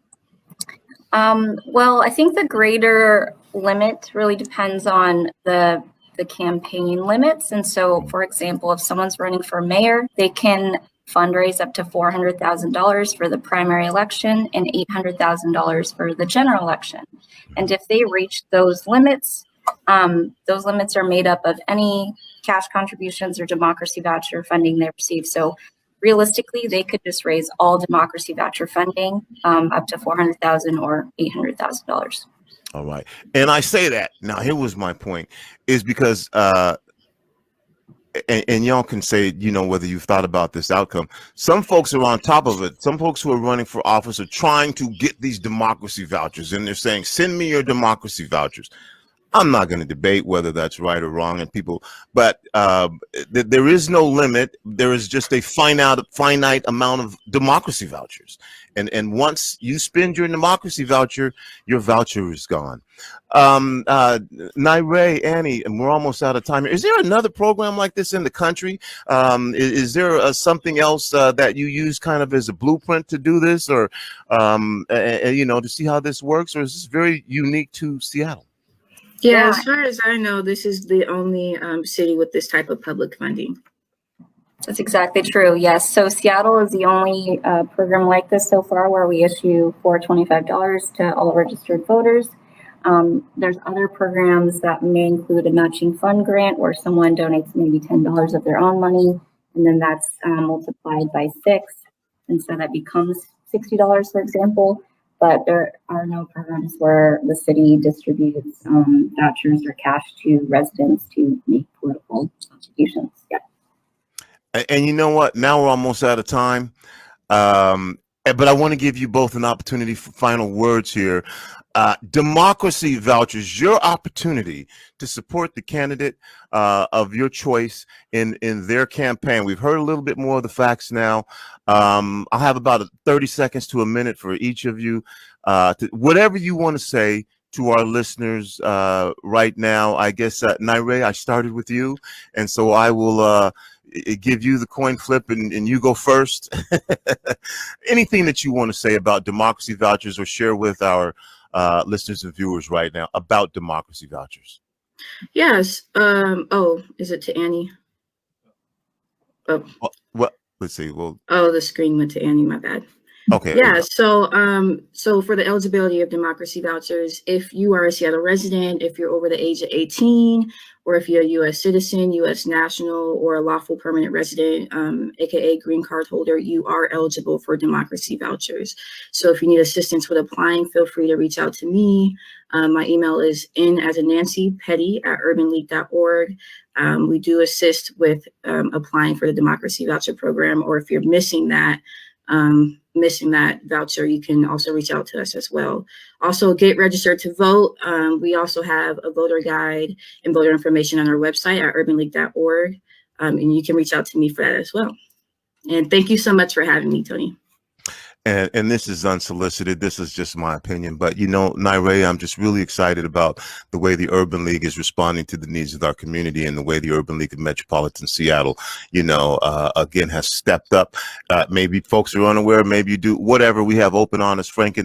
Well, I think the greater limit really depends on the campaign limits. And so, for example, if someone's running for mayor, they can fundraise up to $400,000 for the primary election and $800,000 for the general election. And if they reach those limits are made up of any cash contributions or democracy voucher funding they receive. So realistically, they could just raise all democracy voucher funding up to $400,000 or $800,000. All right. And I say that now, here was my point, is because and y'all can say, whether you've thought about this outcome. Some folks are on top of it. Some folks who are running for office are trying to get these democracy vouchers, and they're saying, send me your democracy vouchers. I'm not going to debate whether that's right or wrong, but there is no limit. There is just a finite amount of democracy vouchers. And once you spend your democracy voucher, your voucher is gone. Nirae, Annie, and we're almost out of time here. Is there another program like this in the country? Is there something else that you use kind of as a blueprint to do this, or to see how this works, or is this very unique to Seattle? Yeah, as far as I know, this is the only city with this type of public funding. That's exactly true. Yes. So Seattle is the only program like this so far, where we issue $425 to all registered voters. There's other programs that may include a matching fund grant, where someone donates maybe $10 of their own money, and then that's multiplied by 6, and so that becomes $60, for example. But there are no programs where the city distributes vouchers or cash to residents to make political contributions. Yeah. And you know what? Now we're almost out of time. But I want to give you both an opportunity for final words here. Democracy Vouchers, your opportunity to support the candidate of your choice in their campaign. We've heard a little bit more of the facts now. I'll have about 30 seconds to a minute for each of you. Whatever you want to say to our listeners right now. I guess, Nirae, I started with you, and so I will give you the coin flip and you go first. Anything that you want to say about Democracy Vouchers or share with our listeners and viewers right now about Democracy Vouchers? Yes. Oh, is it to Annie? Oh. Well, let's see. Well. Oh, the screen went to Annie. My bad. Okay. Yeah. So for the eligibility of Democracy Vouchers, if you are a Seattle resident, if you're over the age of 18, or if you're a U.S. citizen, U.S. national, or a lawful permanent resident, aka green card holder, you are eligible for Democracy Vouchers. So if you need assistance with applying, feel free to reach out to me. My email is n@urbanleague.org. We do assist with applying for the Democracy Voucher program, or if you're missing that voucher, you can also reach out to us as well. Also, get registered to vote. We also have a voter guide and voter information on our website at urbanleague.org. And you can reach out to me for that as well. And thank you so much for having me, Tony. And this is unsolicited. This is just my opinion. But, you know, Nirae, I'm just really excited about the way the Urban League is responding to the needs of our community and the way the Urban League of Metropolitan Seattle, you know, again, has stepped up. Maybe folks are unaware. Maybe you do. Whatever. We have open, honest, frank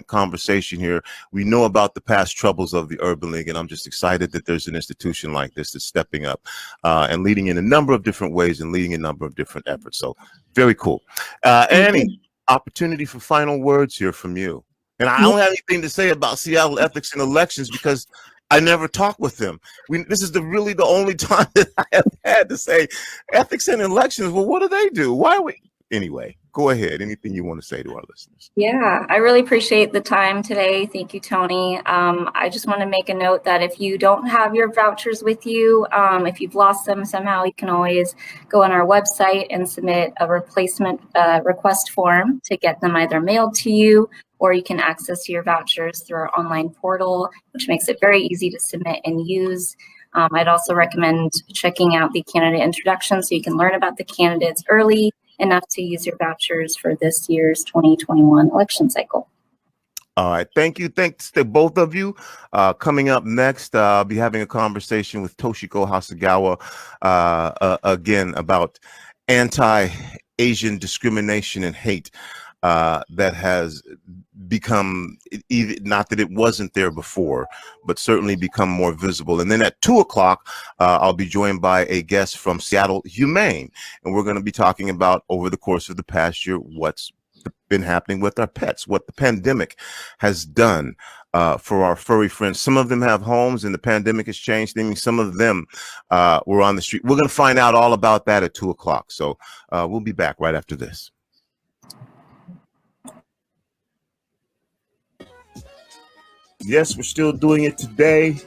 conversation here. We know about the past troubles of the Urban League, and I'm just excited that there's an institution like this that's stepping up and leading in a number of different ways and leading a number of different efforts. So very cool. Annie, opportunity for final words here from you. And I don't have anything to say about Seattle ethics and elections because I never talk with them. This is really the only time that I have had to say ethics and elections. Well, what do they do? Why are we? Anyway, go ahead. Anything you want to say to our listeners? Yeah, I really appreciate the time today. Thank you, Tony. I just want to make a note that if you don't have your vouchers with you, if you've lost them somehow, you can always go on our website and submit a replacement request form to get them either mailed to you, or you can access your vouchers through our online portal, which makes it very easy to submit and use. I'd also recommend checking out the candidate introduction so you can learn about the candidates early enough to use your vouchers for this year's 2021 election cycle. All right. Thank you. Thanks to both of you. Coming up next, I'll be having a conversation with Toshiko Hasegawa again about anti-Asian discrimination and hate that has become, not that it wasn't there before, but certainly become more visible. And then at 2 o'clock, I'll be joined by a guest from Seattle Humane, and we're going to be talking about, over the course of the past year, what's been happening with our pets, what the pandemic has done for our furry friends. Some of them have homes and the pandemic has changed things. Some of them were on the street. We're going to find out all about that at 2 o'clock. So we'll be back right after this. Yes, we're still doing it today,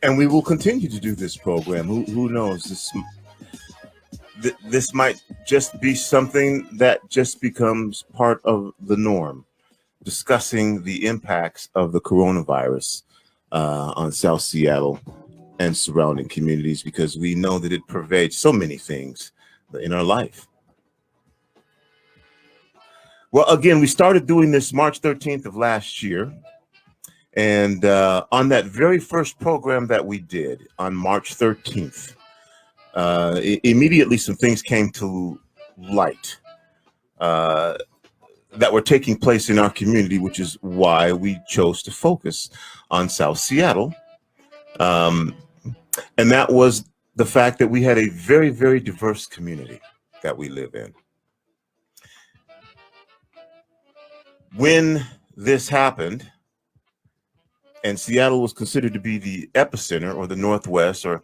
and we will continue to do this program. Who knows? This might just be something that just becomes part of the norm, discussing the impacts of the coronavirus on South Seattle and surrounding communities, because we know that it pervades so many things in our life. Well, again, we started doing this March 13th of last year. And on that very first program that we did on March 13th, immediately some things came to light that were taking place in our community, which is why we chose to focus on South Seattle. And that was the fact that we had a very, very diverse community that we live in. When this happened, and Seattle was considered to be the epicenter, or the Northwest, or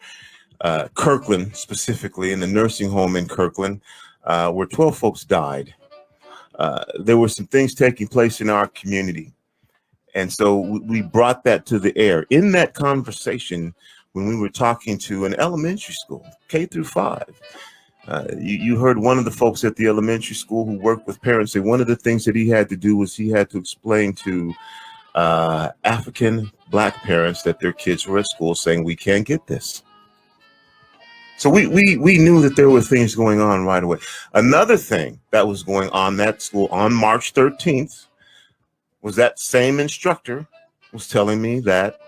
Kirkland specifically, in the nursing home in Kirkland, where 12 folks died, there were some things taking place in our community. And so we brought that to the air. In that conversation, when we were talking to an elementary school, K through 5, You heard one of the folks at the elementary school who worked with parents say one of the things that he had to do was he had to explain to African Black parents that their kids were at school saying, we can't get this. So we knew that there were things going on right away. Another thing that was going on that school on March 13th was that same instructor was telling me that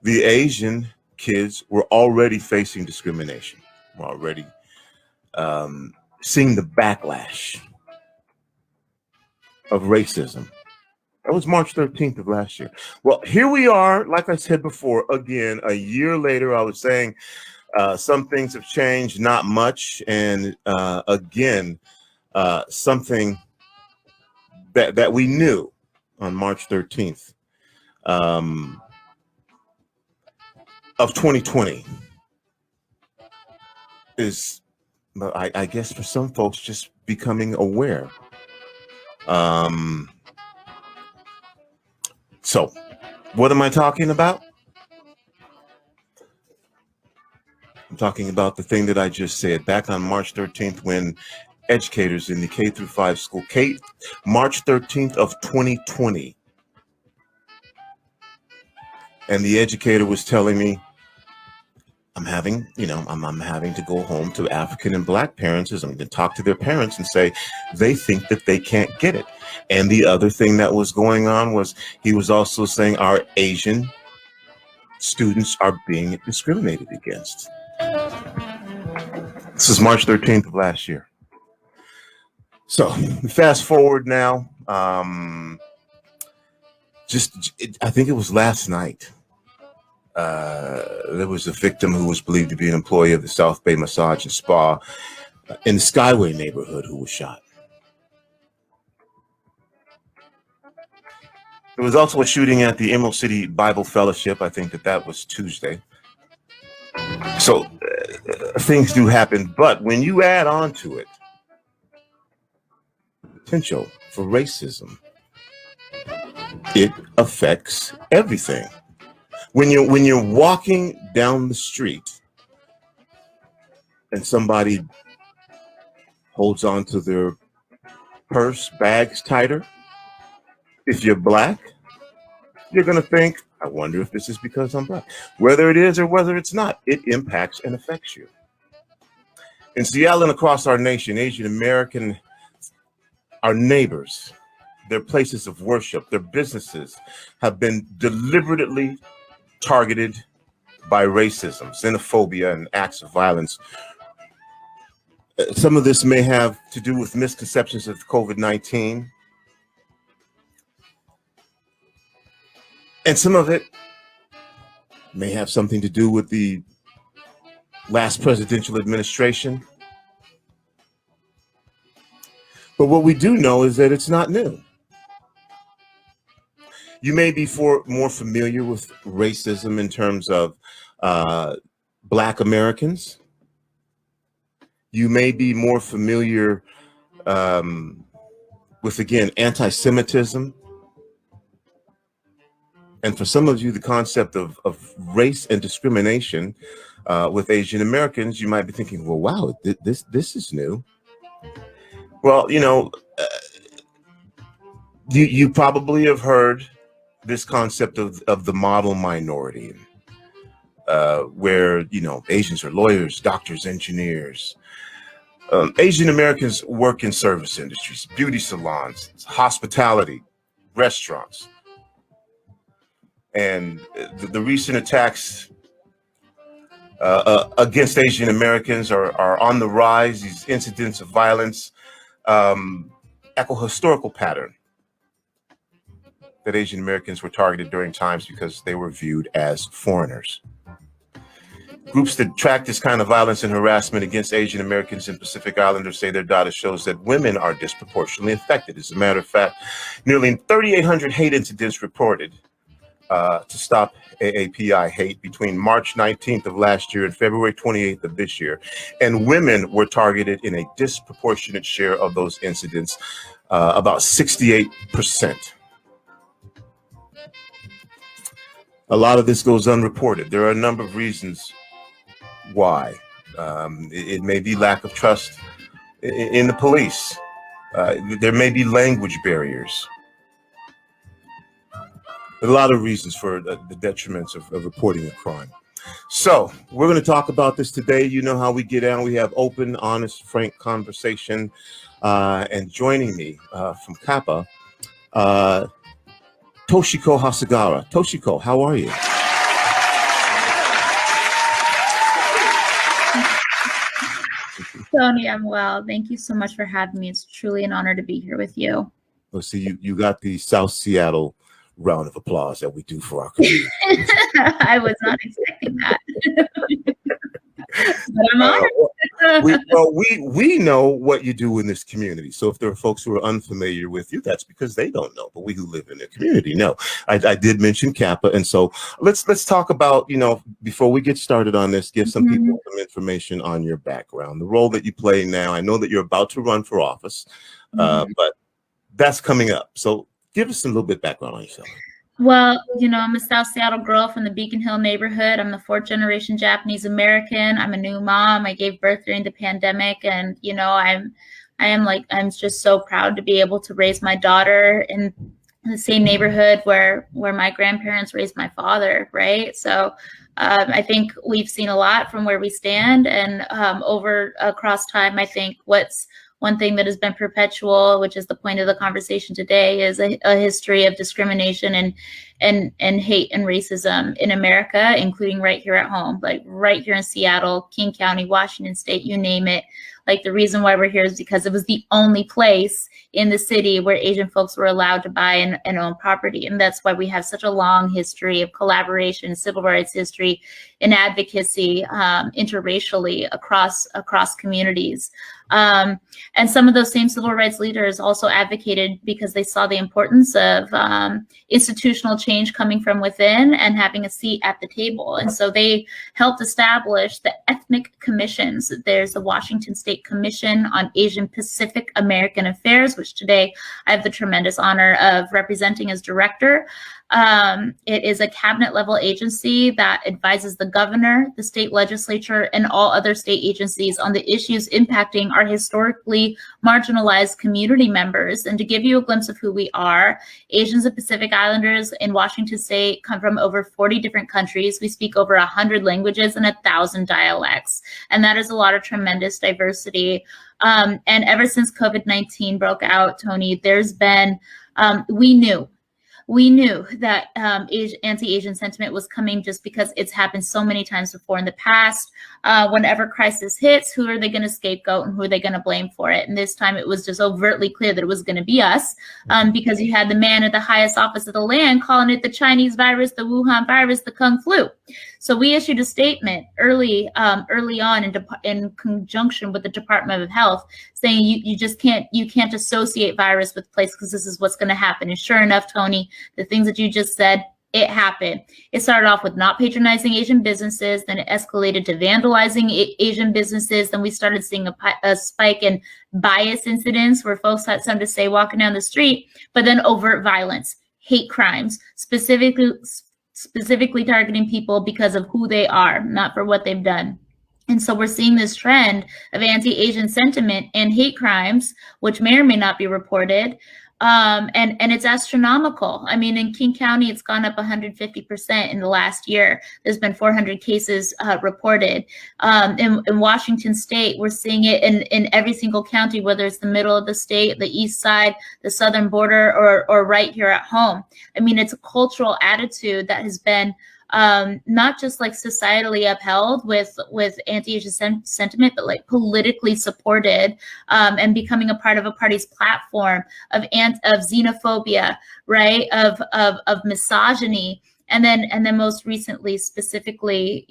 the Asian kids were already facing discrimination, were already seeing the backlash of racism. That was March 13th of last year. Well, here we are, like I said before, again, a year later. I was saying some things have changed, not much. And again, something that we knew on March 13th of 2020 is, I guess for some folks, just becoming aware. So what am I talking about? I'm talking about the thing that I just said back on March 13th when educators in the K through 5 school, March 13th of 2020. And the educator was telling me, I'm having to go home to African and Black parents. I'm going to talk to their parents and say they think that they can't get it. And the other thing that was going on was he was also saying our Asian students are being discriminated against. This is March 13th of last year. So fast forward now, I think it was last night. There was a victim who was believed to be an employee of the South Bay Massage and Spa in the Skyway neighborhood who was shot. There was also a shooting at the Emerald City Bible Fellowship. I think that was Tuesday. So things do happen, but when you add on to it potential for racism, it affects everything. When you're walking down the street and somebody holds on to their purse, bags tighter, if you're Black, you're going to think, I wonder if this is because I'm Black. Whether it is or whether it's not, it impacts and affects you. In Seattle and across our nation, Asian American, our neighbors, their places of worship, their businesses have been deliberately targeted by racism, xenophobia, and acts of violence. Some of this may have to do with misconceptions of COVID-19. And some of it may have something to do with the last presidential administration. But what we do know is that it's not new. You may be more familiar with racism in terms of Black Americans. You may be more familiar with, again, anti-Semitism. And for some of you, the concept of race and discrimination with Asian Americans, you might be thinking, well, wow, this is new. Well, you probably have heard this concept of the model minority, where, Asians are lawyers, doctors, engineers. Asian Americans work in service industries, beauty salons, hospitality, restaurants. And the recent attacks against Asian Americans are on the rise. These incidents of violence echo historical pattern that Asian Americans were targeted during times because they were viewed as foreigners. Groups that track this kind of violence and harassment against Asian Americans and Pacific Islanders say their data shows that women are disproportionately affected. As a matter of fact, nearly 3,800 hate incidents reported to stop AAPI hate between March 19th of last year and February 28th of this year. And women were targeted in a disproportionate share of those incidents, about 68%. A lot of this goes unreported. There are a number of reasons why It may be lack of trust in the police. There may be language barriers. A lot of reasons for the detriments of reporting a crime. So we're going to talk about this today. You know how we get down. We have open, honest, frank conversation. And joining me from Kappa, Toshiko Hasagara. Toshiko, how are you? Tony, I'm well. Thank you so much for having me. It's truly an honor to be here with you. Well, see, you got the South Seattle round of applause that we do for our community. I was not expecting that. But I'm honored. We know what you do in this community. So if there are folks who are unfamiliar with you, that's because they don't know. But we who live in the community know. I did mention Kappa, and so let's talk about, before we get started on this, give some people some information on your background, the role that you play now. I know that you're about to run for office, but that's coming up. So give us a little bit background on yourself. Well, I'm a South Seattle girl from the Beacon Hill neighborhood. I'm the 4th generation Japanese American. I'm a new mom. I gave birth during the pandemic, and I'm just so proud to be able to raise my daughter in the same neighborhood where my grandparents raised my father, right? So I think we've seen a lot from where we stand, and across time, I think what's one thing that has been perpetual, which is the point of the conversation today, is a history of discrimination and hate and racism in America, including right here at home, like right here in Seattle, King County, Washington State, you name it. Like, the reason why we're here is because it was the only place in the city where Asian folks were allowed to buy and own property. And that's why we have such a long history of collaboration, civil rights history, and advocacy interracially across communities. And some of those same civil rights leaders also advocated because they saw the importance of institutional change coming from within and having a seat at the table. And so they helped establish the ethnic commissions. There's the Washington State Commission on Asian Pacific American Affairs, which today I have the tremendous honor of representing as director. It is a cabinet level agency that advises the governor, the state legislature, and all other state agencies on the issues impacting our historically marginalized community members. And to give you a glimpse of who we are, Asians and Pacific Islanders in Washington State come from over 40 different countries. We speak over 100 languages and 1,000 dialects. And that is a lot of tremendous diversity. And ever since COVID-19 broke out, Tony, there's been, we knew that anti-Asian sentiment was coming just because it's happened so many times before in the past. Whenever crisis hits, who are they going to scapegoat and who are they going to blame for it? And this time it was just overtly clear that it was going to be us, because you had the man at the highest office of the land calling it the Chinese virus, the Wuhan virus, the Kung flu. So we issued a statement early on in conjunction with the Department of Health, saying you just can't associate virus with place, because this is what's going to happen. And sure enough, Tony, the things that you just said, it happened. It started off with not patronizing Asian businesses, then it escalated to vandalizing Asian businesses. Then we started seeing a spike in bias incidents where folks had something to say walking down the street, but then overt violence, hate crimes, specifically targeting people because of who they are, not for what they've done. And so we're seeing this trend of anti-Asian sentiment and hate crimes, which may or may not be reported. And it's astronomical. I mean, in King County, it's gone up 150% in the last year. There's been 400 cases reported. In Washington State, we're seeing it in every single county, whether it's the middle of the state, the east side, the southern border, or right here at home. I mean, it's a cultural attitude that has been not just like societally upheld with anti-Asian sentiment, but like politically supported, and becoming a part of a party's platform of xenophobia, right? Of misogyny. And then most recently, specifically,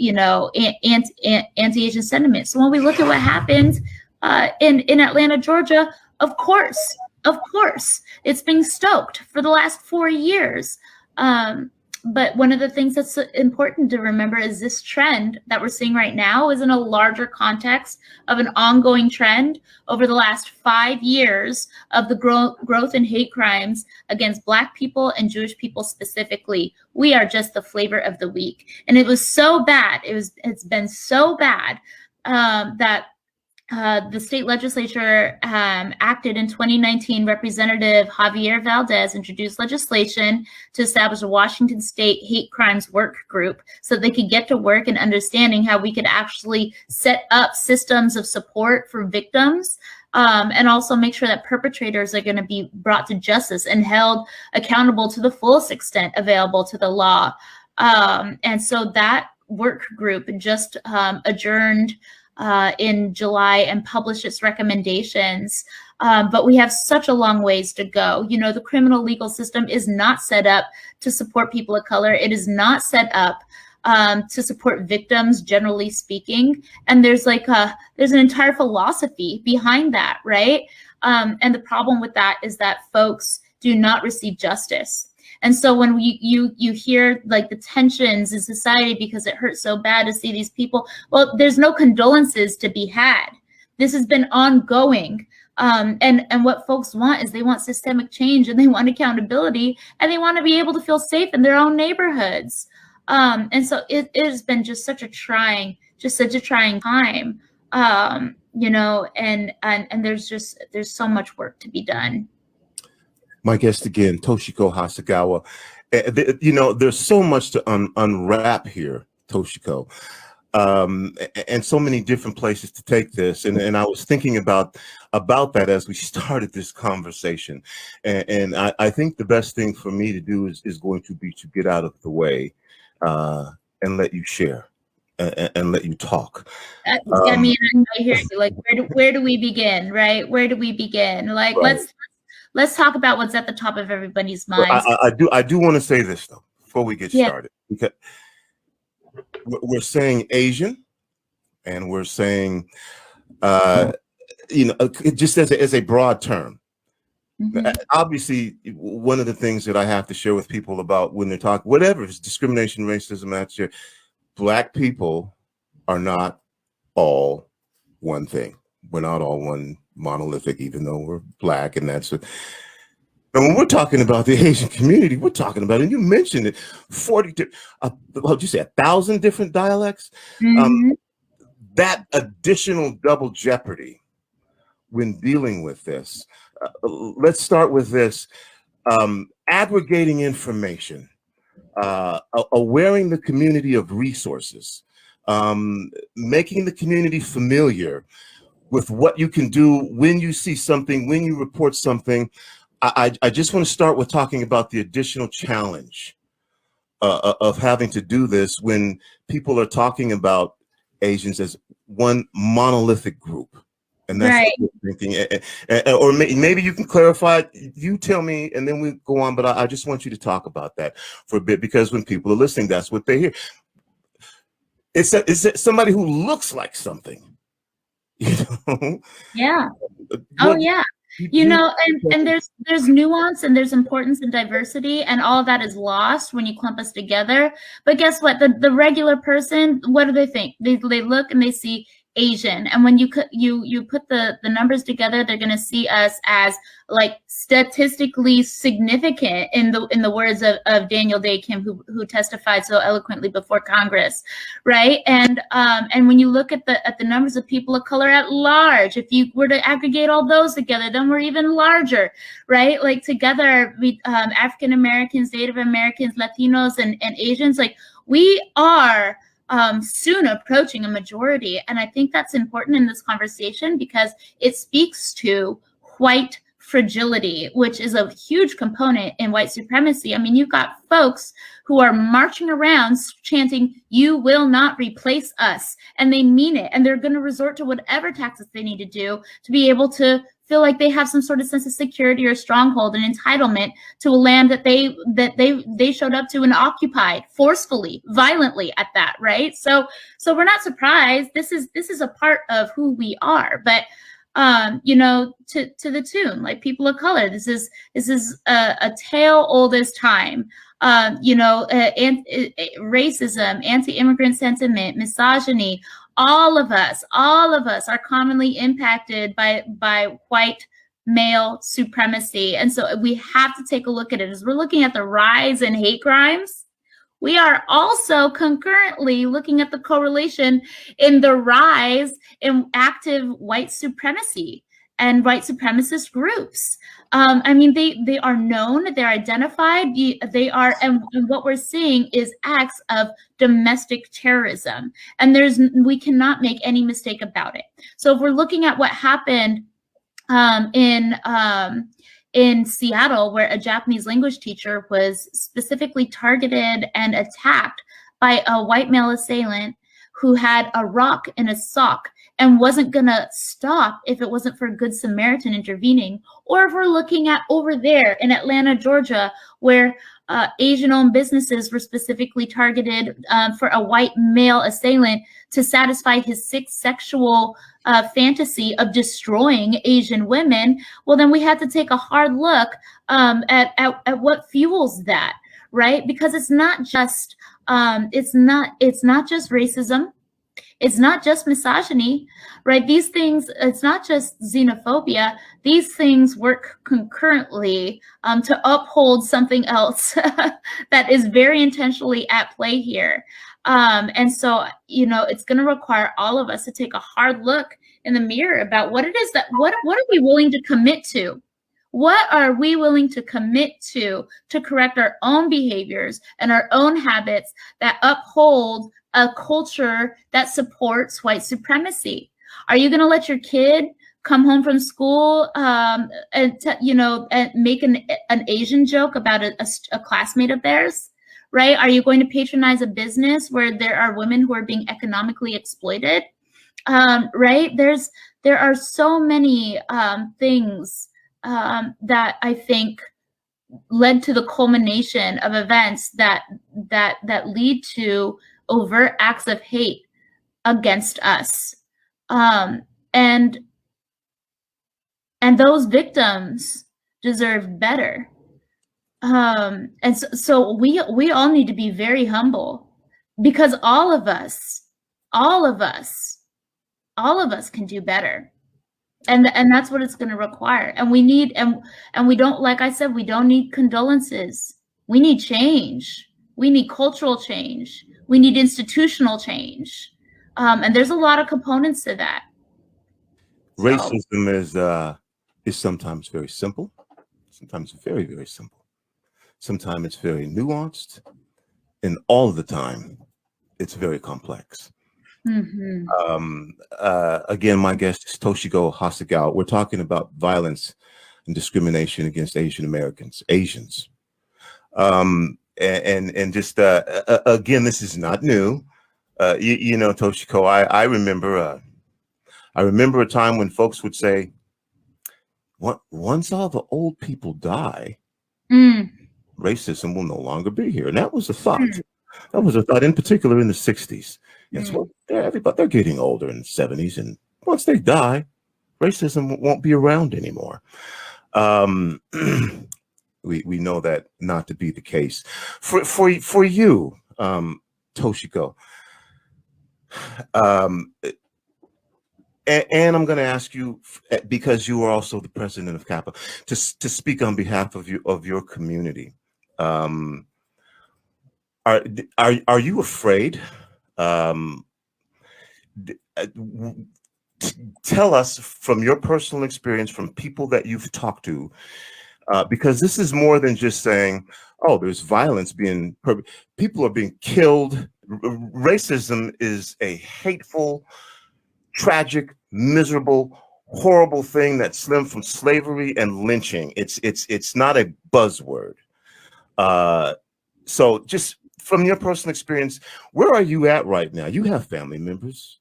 anti-Asian sentiment. So when we look at what happened in Atlanta, Georgia, of course, it's being stoked for the last 4 years. But one of the things that's important to remember is this trend that we're seeing right now is in a larger context of an ongoing trend over the last 5 years of the growth in hate crimes against Black people and Jewish people specifically. We are just the flavor of the week. And it was so bad. It's been so bad the state legislature acted in 2019. Representative Javier Valdez introduced legislation to establish a Washington State hate crimes work group so they could get to work and understanding how we could actually set up systems of support for victims, and also make sure that perpetrators are going to be brought to justice and held accountable to the fullest extent available to the law. And so that work group just adjourned in July and published its recommendations. But we have such a long ways to go. You know, the criminal legal system is not set up to support people of color. It is not set up to support victims, generally speaking. And there's an entire philosophy behind that, right? And the problem with that is that folks do not receive justice. And so when you hear like the tensions in society because it hurts so bad to see these people, well, there's no condolences to be had. This has been ongoing. And what folks want is they want systemic change, and they want accountability, and they want to be able to feel safe in their own neighborhoods. And so it has been just such a trying time, you know, and there's so much work to be done. My guest again, Toshiko Hasegawa. You know, there's so much to unwrap here, Toshiko, and so many different places to take this. And I was thinking about that as we started this conversation. And I think the best thing for me to do is going to be to get out of the way and let you share and let you talk. I mean, I hear you. Like, where do we begin, right? Where do we begin? Like, right. Let's talk about what's at the top of everybody's minds. I do want to say this though before we get started, because we're saying Asian, and we're saying, you know, just as a broad term. Mm-hmm. Obviously, one of the things that I have to share with people about when they're talking, whatever it's discrimination, racism, that's your Black people are not all one thing. We're not all one monolithic, even though we're Black, and that's it. And when we're talking about the Asian community, we're talking about, and you mentioned it, 1,000 different dialects. Mm-hmm. That additional double jeopardy when dealing with this. Let's start with this: aggregating information, awareing the community of resources, making the community familiar with what you can do when you see something, when you report something. I just want to start with talking about the additional challenge of having to do this when people are talking about Asians as one monolithic group. And that's right. What we're thinking. Or maybe you can clarify, you tell me, and then we go on. But I just want you to talk about that for a bit, because when people are listening, that's what they hear. It's somebody who looks like something. You know? Yeah. Oh, yeah. You know, and there's nuance, and there's importance and diversity, and all of that is lost when you clump us together. But guess what? The regular person, what do they think? They look and they see Asian, and when you put the numbers together, they're going to see us as like statistically significant, in the words of Daniel Day Kim, who testified so eloquently before Congress, right? And when you look at the numbers of people of color at large, if you were to aggregate all those together, then we're even larger, right? Like together, we African Americans, Native Americans, Latinos, and Asians, like we are soon approaching a majority. And I think that's important in this conversation because it speaks to white fragility, which is a huge component in white supremacy. I mean, you've got folks who are marching around chanting, "You will not replace us." And they mean it. And they're going to resort to whatever tactics they need to do to be able to feel like they have some sort of sense of security or stronghold and entitlement to a land that they showed up to and occupied forcefully, violently at that, right? So we're not surprised. This is a part of who we are. But you know, to the tune, like people of color, this is a tale old as time. You know, racism, anti-immigrant sentiment, misogyny. All of us are commonly impacted by white male supremacy. And so we have to take a look at it. As we're looking at the rise in hate crimes, we are also concurrently looking at the correlation in the rise in active white supremacy and white supremacist groups. I mean, they are known, they're identified, they are, and what we're seeing is acts of domestic terrorism. And we cannot make any mistake about it. So if we're looking at what happened in Seattle, where a Japanese language teacher was specifically targeted and attacked by a white male assailant who had a rock in a sock and wasn't gonna stop if it wasn't for a Good Samaritan intervening. Or if we're looking at over there in Atlanta, Georgia, where Asian-owned businesses were specifically targeted for a white male assailant to satisfy his sick sexual fantasy of destroying Asian women. Well, then we had to take a hard look at what fuels that, right? Because it's not just racism. It's not just misogyny, right? These things, it's not just xenophobia. These things work concurrently to uphold something else that is very intentionally at play here. And so, you know, it's going to require all of us to take a hard look in the mirror about what it is that, what are we willing to commit to? What are we willing to commit to correct our own behaviors and our own habits that uphold a culture that supports white supremacy? Are you going to let your kid come home from school and make an Asian joke about a classmate of theirs, right? Are you going to patronize a business where there are women who are being economically exploited, right? There are so many things that I think led to the culmination of events that lead to overt acts of hate against us, and those victims deserve better. And so we all need to be very humble, because all of us can do better. And that's what it's going to require. And we need, and we don't, like I said, we don't need condolences. We need change. We need cultural change. We need institutional change. And there's a lot of components to that. Racism is sometimes very simple, sometimes very, very simple. Sometimes it's very nuanced, and all of the time, it's very complex. Mm-hmm. Again, my guest is Toshiko Hasegawa. We're talking about violence and discrimination against Asian Americans, Asians. And just again, this is not new. You know, Toshiko, I remember a time when folks would say, once all the old people die, racism will no longer be here. And that was a thought. That was a thought, in particular in the 60s. Yes, well, they're getting older in the 70s, and once they die, racism won't be around anymore. We know that not to be the case. For you, Toshiko, and I'm going to ask you, because you are also the president of CAPA, to speak on behalf of your community. Are you afraid? Tell us from your personal experience, from people that you've talked to, because this is more than just saying, oh, there's violence being, people are being killed. Racism is a hateful, tragic, miserable, horrible thing that stemmed from slavery and lynching. It's not a buzzword. So just from your personal experience, where are you at right now? You have family members.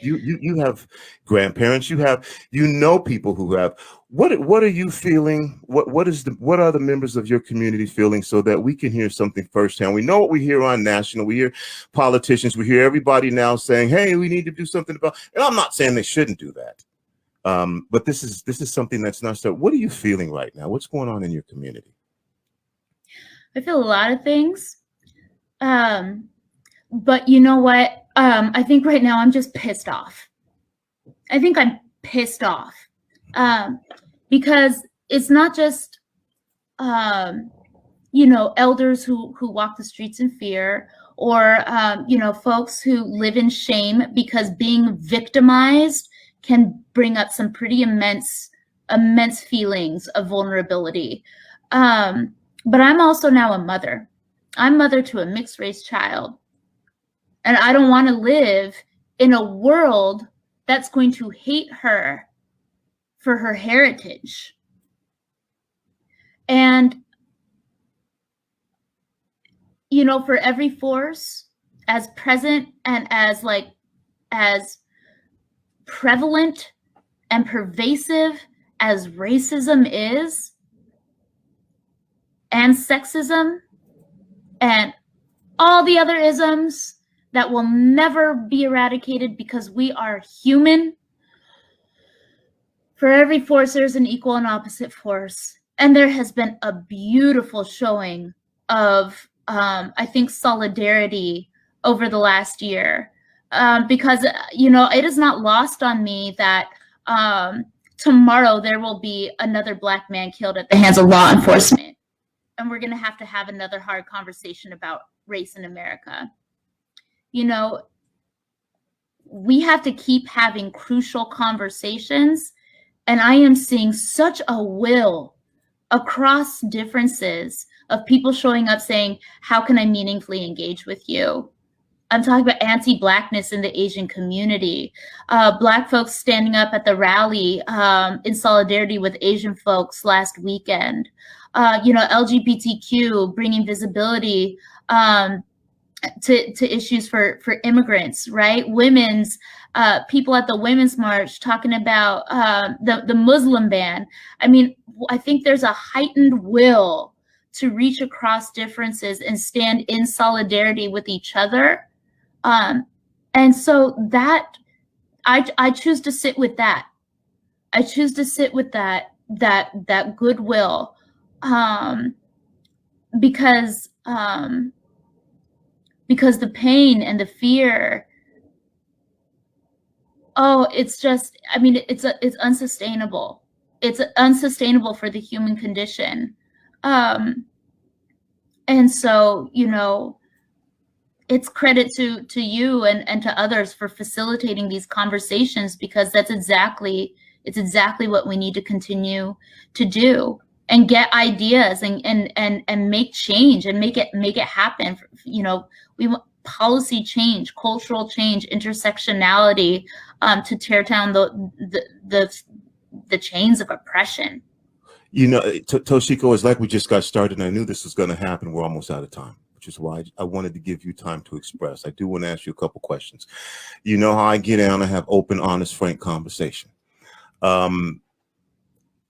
You have grandparents. You know people who have. What are you feeling? What are the members of your community feeling, so that we can hear something firsthand? We know what we hear on national. We hear politicians. We hear everybody now saying, "Hey, we need to do something about." And I'm not saying they shouldn't do that, but this is something that's not so. What are you feeling right now? What's going on in your community? I feel a lot of things, but you know what? I think right now I'm just pissed off. I think I'm pissed off because it's not just elders who walk the streets in fear, or folks who live in shame, because being victimized can bring up some pretty immense feelings of vulnerability. But I'm also now a mother. I'm mother to a mixed race child. And I don't want to live in a world that's going to hate her for her heritage. And, for every force as present and as prevalent and pervasive as racism is, and sexism, and all the other isms that will never be eradicated because we are human. For every force, there's an equal and opposite force. And there has been a beautiful showing of, I think, solidarity over the last year. Because, it is not lost on me that tomorrow there will be another Black man killed at the hands of law enforcement. And we're going to have another hard conversation about race in America. We have to keep having crucial conversations. And I am seeing such a will across differences of people showing up saying, how can I meaningfully engage with you? I'm talking about anti-Blackness in the Asian community, Black folks standing up at the rally in solidarity with Asian folks last weekend, LGBTQ bringing visibility to issues for immigrants, right? Women's people at the Women's March talking about the Muslim ban. I mean, I think there's a heightened will to reach across differences and stand in solidarity with each other. And so that I choose to sit with that. I choose to sit with that goodwill, because the pain and the fear, it's unsustainable. It's unsustainable for the human condition. And so, it's credit to you and to others for facilitating these conversations, because it's exactly what we need to continue to do, and get ideas and make change and make it happen. We want policy change, cultural change, intersectionality, to tear down the chains of oppression. Toshiko, it's like we just got started, and I knew this was going to happen. We're almost out of time, which is why I wanted to give you time to express. I do want to ask you a couple questions. You know how I get down and have open, honest, frank conversation.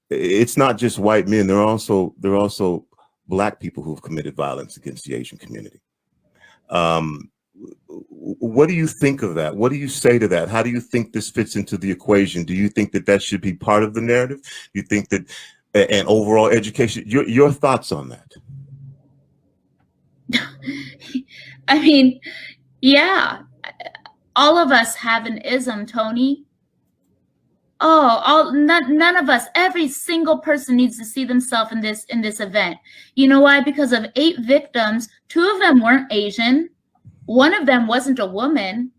It's not just white men. There are also Black people who have committed violence against the Asian community. What do you think of that? What do you say to that? How do you think this fits into the equation? Do you think that should be part of the narrative? Do you think that, and overall education, your thoughts on that? I mean, yeah, all of us have an ism, Tony. None of us, every single person needs to see themselves in this event. You know why? Because of 8 victims, 2 of them weren't Asian. 1 of them wasn't a woman.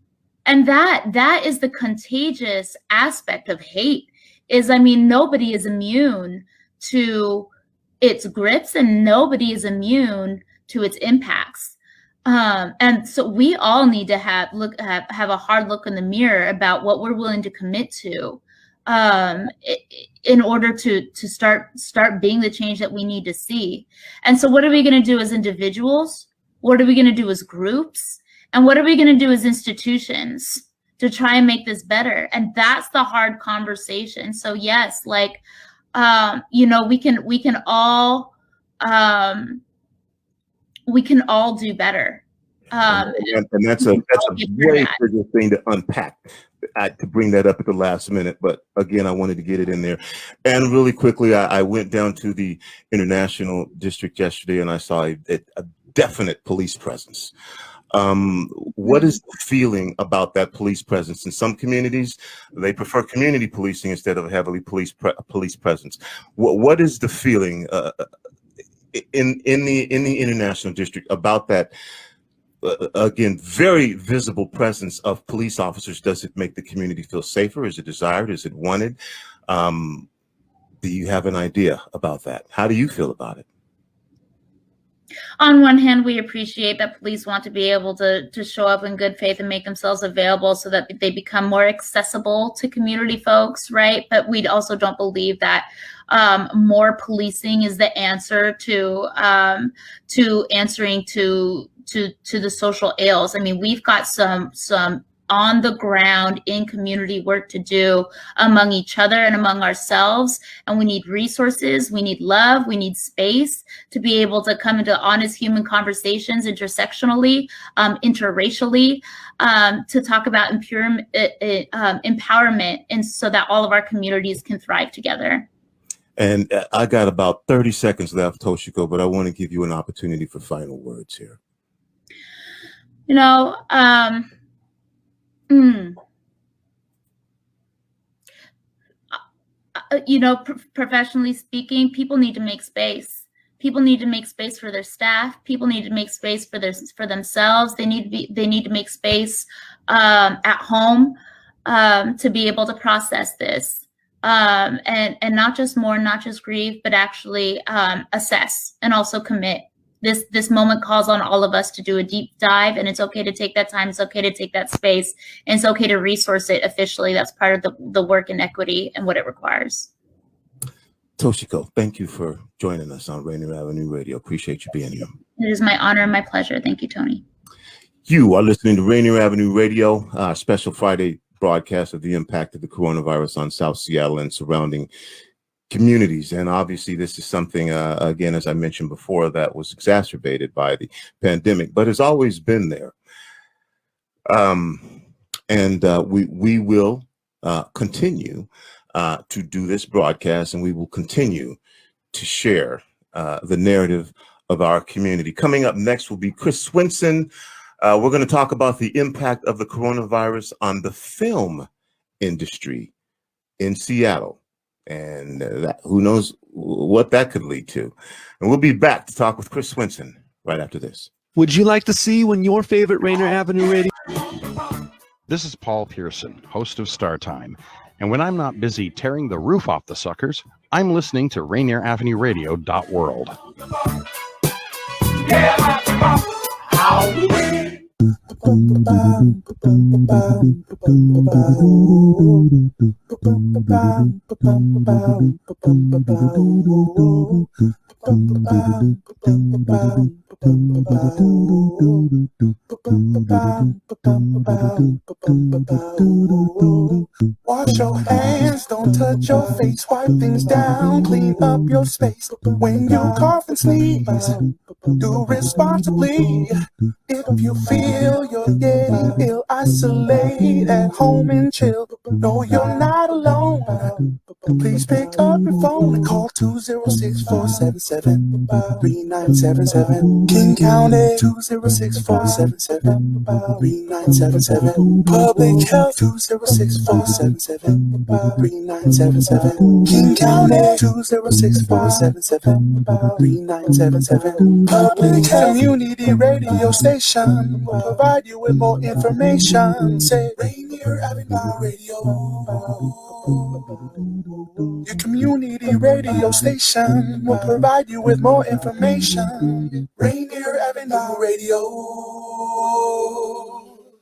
And that is the contagious aspect of hate, is, nobody is immune to its grips, and nobody is immune to its impacts. And so we all need to have a hard look in the mirror about what we're willing to commit to, in order to start being the change that we need to see. And so what are we going to do as individuals? What are we going to do as groups? And what are we going to do as institutions to try and make this better? And that's the hard conversation. So yes, we can all do better. And that's a very critical thing to unpack. To bring that up at the last minute, but again, I wanted to get it in there. And really quickly, I went down to the International District yesterday, and I saw a definite police presence. What is the feeling about that police presence? In some communities, they prefer community policing instead of heavily police presence. What is the feeling in the international district about that, again, very visible presence of police officers? Does it make the community feel safer? Is it desired? Is it wanted? Do you have an idea about that? How do you feel about it? On one hand, we appreciate that police want to be able to show up in good faith and make themselves available so that they become more accessible to community folks, right? But we also don't believe that more policing is the answer to answering to the social ills. I mean, we've got some on the ground in community work to do among each other and among ourselves. And we need resources, we need love, we need space to be able to come into honest human conversations intersectionally, interracially, to talk about empowerment, and so that all of our communities can thrive together. And I got about 30 seconds left, Toshiko, but I want to give you an opportunity for final words here. You know, professionally speaking, people need to make space. People need to make space for their staff. People need to make space for themselves. They need to make space at home to be able to process this, and not just mourn, not just grieve, but actually assess and also commit. This moment calls on all of us to do a deep dive, and it's okay to take that time. It's okay to take that space, and it's okay to resource it officially. That's part of the work in equity and what it requires. Toshiko, thank you for joining us on Rainier Avenue Radio. Appreciate you being here. It is my honor and my pleasure. Thank you, Tony. You are listening to Rainier Avenue Radio, our special Friday broadcast of the impact of the coronavirus on South Seattle and surrounding communities. And obviously this is something, again, as I mentioned before, that was exacerbated by the pandemic, but has always been there. We will continue to do this broadcast, and we will continue to share the narrative of our community. Coming up next will be Chris Swinson. We're going to talk about the impact of the coronavirus on the film industry in Seattle. And who knows what that could lead to. And we'll be back to talk with Chris Swinson right after this. Would you like to see when your favorite Rainier Avenue Radio? This is Paul Pearson, host of Star Time. And when I'm not busy tearing the roof off the suckers, I'm listening to RainierAvenueRadio.world. Wash your hands, don't touch your face, wipe things down, clean up your space. When you cough and sneeze, do responsibly. If you feel you're getting ill, isolate at home and chill. No, you're not alone. Please pick up your phone and call 206-477-3977. King County 206-477-3977. Public Health 206-477-3977. King County 206-477-3977. Public Health Community Radio Station will provide you with more information. Say Rainier Avenue Radio. Your community radio station will provide you with more information. Rainier Avenue Radio.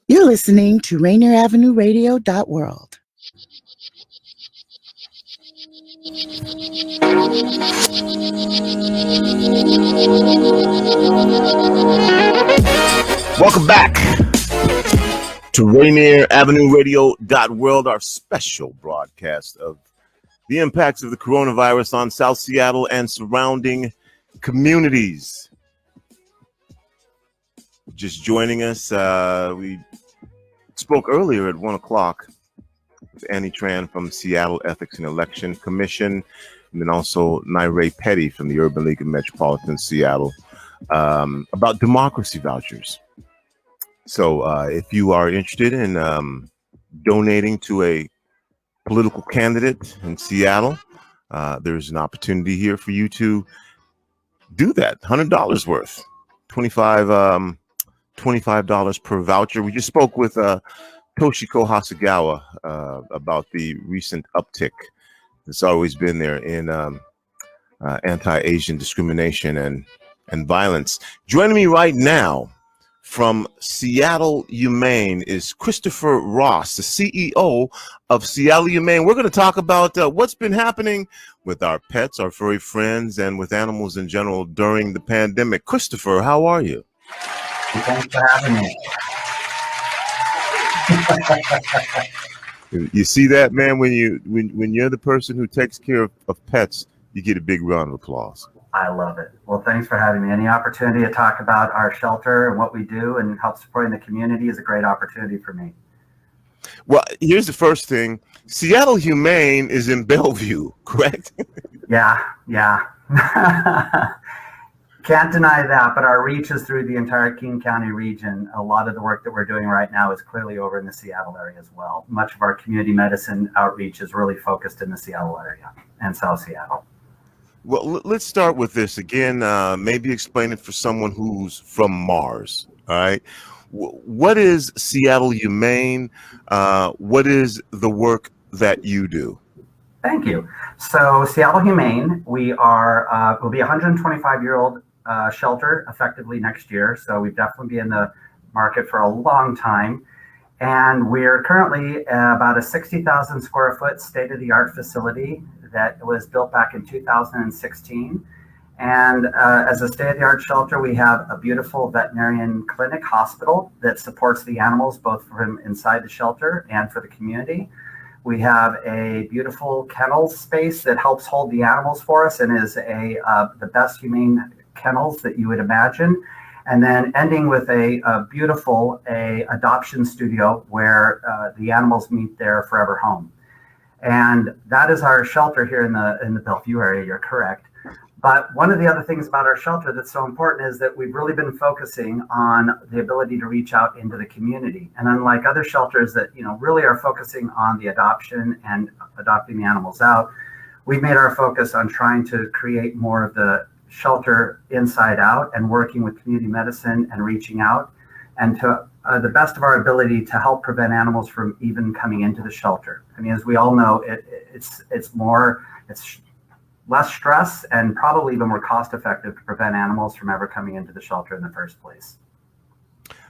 You're listening to RainierAvenueRadio.world. Welcome back to Rainier Avenue Radio.world, our special broadcast of the impacts of the coronavirus on South Seattle and surrounding communities. Just joining us, we spoke earlier at 1 o'clock with Annie Tran from Seattle Ethics and Election Commission, and then also Nirae Petty from the Urban League of Metropolitan Seattle about democracy vouchers. So if you are interested in donating to a political candidate in Seattle, there's an opportunity here for you to do that. $100 worth, $25 per voucher. We just spoke with Toshiko Hasagawa about the recent uptick that's always been there in anti-Asian discrimination and violence. Joining me right now from Seattle Humane is Christopher Ross, the CEO of Seattle Humane. We're going to talk about what's been happening with our pets, our furry friends, and with animals in general during the pandemic. Christopher, how are you? Thanks for having me. You see that, man? When you're the person who takes care of pets, you get a big round of applause. I love it. Well, thanks for having me. Any opportunity to talk about our shelter and what we do and help supporting the community is a great opportunity for me. Well, here's the first thing. Seattle Humane is in Bellevue, correct? Yeah. Can't deny that, but our reach is through the entire King County region. A lot of the work that we're doing right now is clearly over in the Seattle area as well. Much of our community medicine outreach is really focused in the Seattle area and South Seattle. Well, let's start with this again. Maybe explain it for someone who's from Mars. All right. What is Seattle Humane? What is the work that you do? Thank you. So Seattle Humane, we are will be a 125-year-old shelter effectively next year. So we've definitely been in the market for a long time. And we're currently about a 60,000 square foot state-of-the-art facility that was built back in 2016. And as a state-of-the-art shelter, we have a beautiful veterinarian clinic hospital that supports the animals both from inside the shelter and for the community. We have a beautiful kennel space that helps hold the animals for us and is the best humane kennels that you would imagine. And then ending with a beautiful adoption studio where the animals meet their forever home. And that is our shelter here in the Bellevue area, you're correct. But one of the other things about our shelter that's so important is that we've really been focusing on the ability to reach out into the community. And unlike other shelters that really are focusing on the adoption and adopting the animals out, we've made our focus on trying to create more of the shelter inside out and working with community medicine and reaching out and to the best of our ability to help prevent animals from even coming into the shelter. I mean, as we all know, it's less stress and probably even more cost effective to prevent animals from ever coming into the shelter in the first place.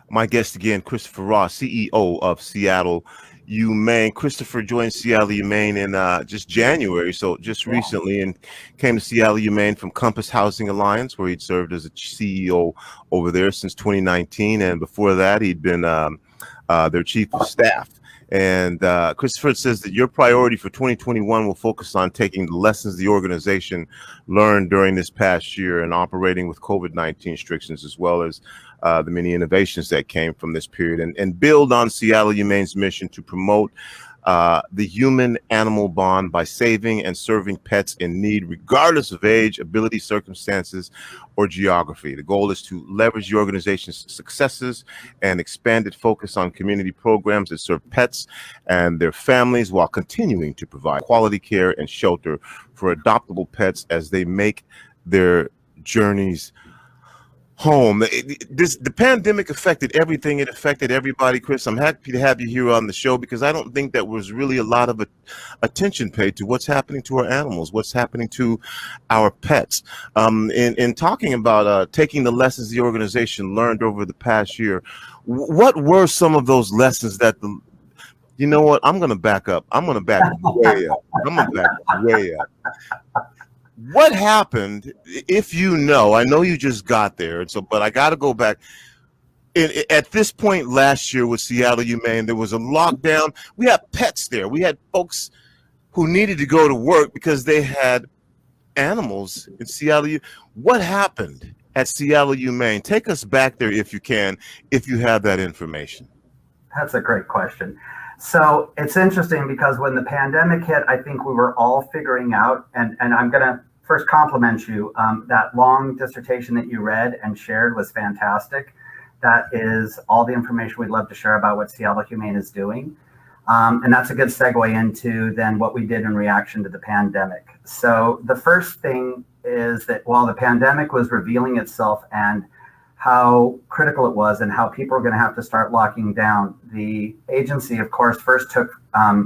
My guest again, Christopher Ross, CEO of Seattle Humane. Christopher joined Seattle Humane in just January, so just recently, and came to Seattle Humane from Compass Housing Alliance, where he'd served as a CEO over there since 2019, and before that, he'd been their chief of staff. And Christopher says that your priority for 2021 will focus on taking the lessons the organization learned during this past year and operating with COVID-19 restrictions, as well as the many innovations that came from this period, and build on Seattle Humane's mission to promote the human-animal bond by saving and serving pets in need, regardless of age, ability, circumstances, or geography. The goal is to leverage the organization's successes and expanded focus on community programs that serve pets and their families while continuing to provide quality care and shelter for adoptable pets as they make their journeys home. The pandemic affected everything. It affected everybody, Chris. I'm happy to have you here on the show because I don't think that was really a lot of attention paid to what's happening to our animals, what's happening to our pets. In talking about taking the lessons the organization learned over the past year, what were some of those lessons that you know what? I'm going to back up. I'm going to back way up. I'm going to back way up. What happened, if you know, I know you just got there, and so, but I got to go back. At this point last year with Seattle Humane, there was a lockdown. We had pets there. We had folks who needed to go to work because they had animals in Seattle. What happened at Seattle Humane? Take us back there if you can, if you have that information. That's a great question. So it's interesting because when the pandemic hit, I think we were all figuring out, and I'm going to first compliment you. That long dissertation that you read and shared was fantastic. That is all the information we'd love to share about what Seattle Humane is doing. And that's a good segue into then what we did in reaction to the pandemic. So the first thing is that while the pandemic was revealing itself and how critical it was and how people are going to have to start locking down, the agency, of course, first took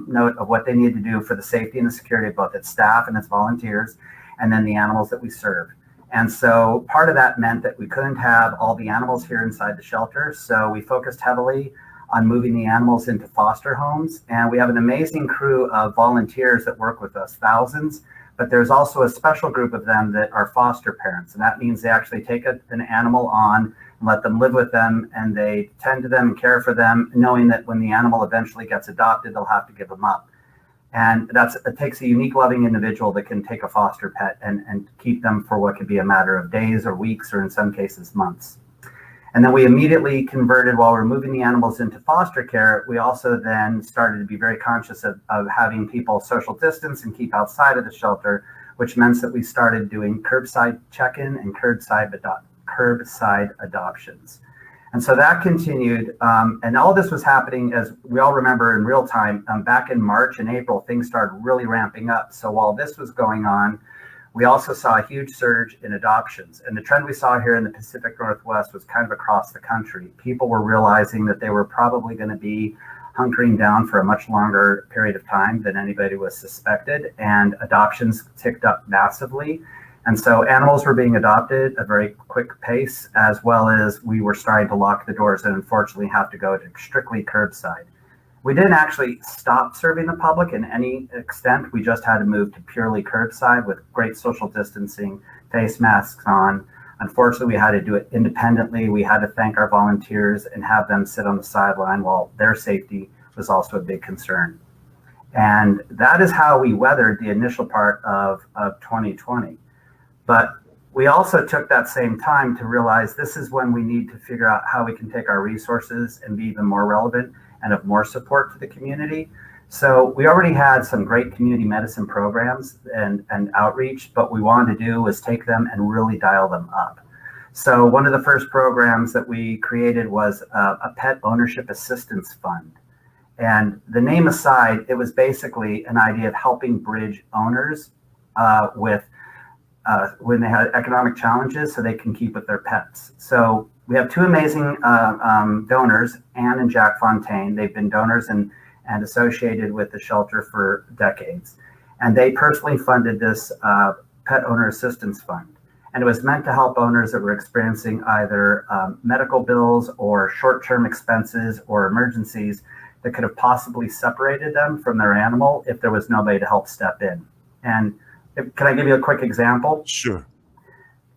note of what they needed to do for the safety and the security of both its staff and its volunteers, and then the animals that we serve. And so part of that meant that we couldn't have all the animals here inside the shelter. So we focused heavily on moving the animals into foster homes. And we have an amazing crew of volunteers that work with us, thousands, but there's also a special group of them that are foster parents. And that means they actually take an animal on and let them live with them, and they tend to them and care for them, knowing that when the animal eventually gets adopted, they'll have to give them up. And it takes a unique, loving individual that can take a foster pet and keep them for what could be a matter of days or weeks, or in some cases, months. And then we immediately converted, while we're moving the animals into foster care, we also then started to be very conscious of having people social distance and keep outside of the shelter, which meant that we started doing curbside check-in and curbside adoptions. And so that continued, and all this was happening, as we all remember, in real time. Back in March and April, things started really ramping up. So while this was going on, we also saw a huge surge in adoptions. And the trend we saw here in the Pacific Northwest was kind of across the country. People were realizing that they were probably going to be hunkering down for a much longer period of time than anybody was suspected, and adoptions ticked up massively. And so animals were being adopted at a very quick pace, as well as we were starting to lock the doors and unfortunately have to go to strictly curbside. We didn't actually stop serving the public in any extent. We just had to move to purely curbside with great social distancing, face masks on. Unfortunately, we had to do it independently. We had to thank our volunteers and have them sit on the sideline while their safety was also a big concern. And that is how we weathered the initial part of 2020. But we also took that same time to realize this is when we need to figure out how we can take our resources and be even more relevant and of more support to the community. So we already had some great community medicine programs and outreach, but what we wanted to do was take them and really dial them up. So one of the first programs that we created was a pet ownership assistance fund. And the name aside, it was basically an idea of helping bridge owners with when they had economic challenges so they can keep with their pets. So we have two amazing donors, Anne and Jack Fontaine. They've been donors and associated with the shelter for decades. And they personally funded this Pet Owner Assistance Fund. And it was meant to help owners that were experiencing either medical bills or short-term expenses or emergencies that could have possibly separated them from their animal if there was nobody to help step in. And can I give you a quick example? Sure.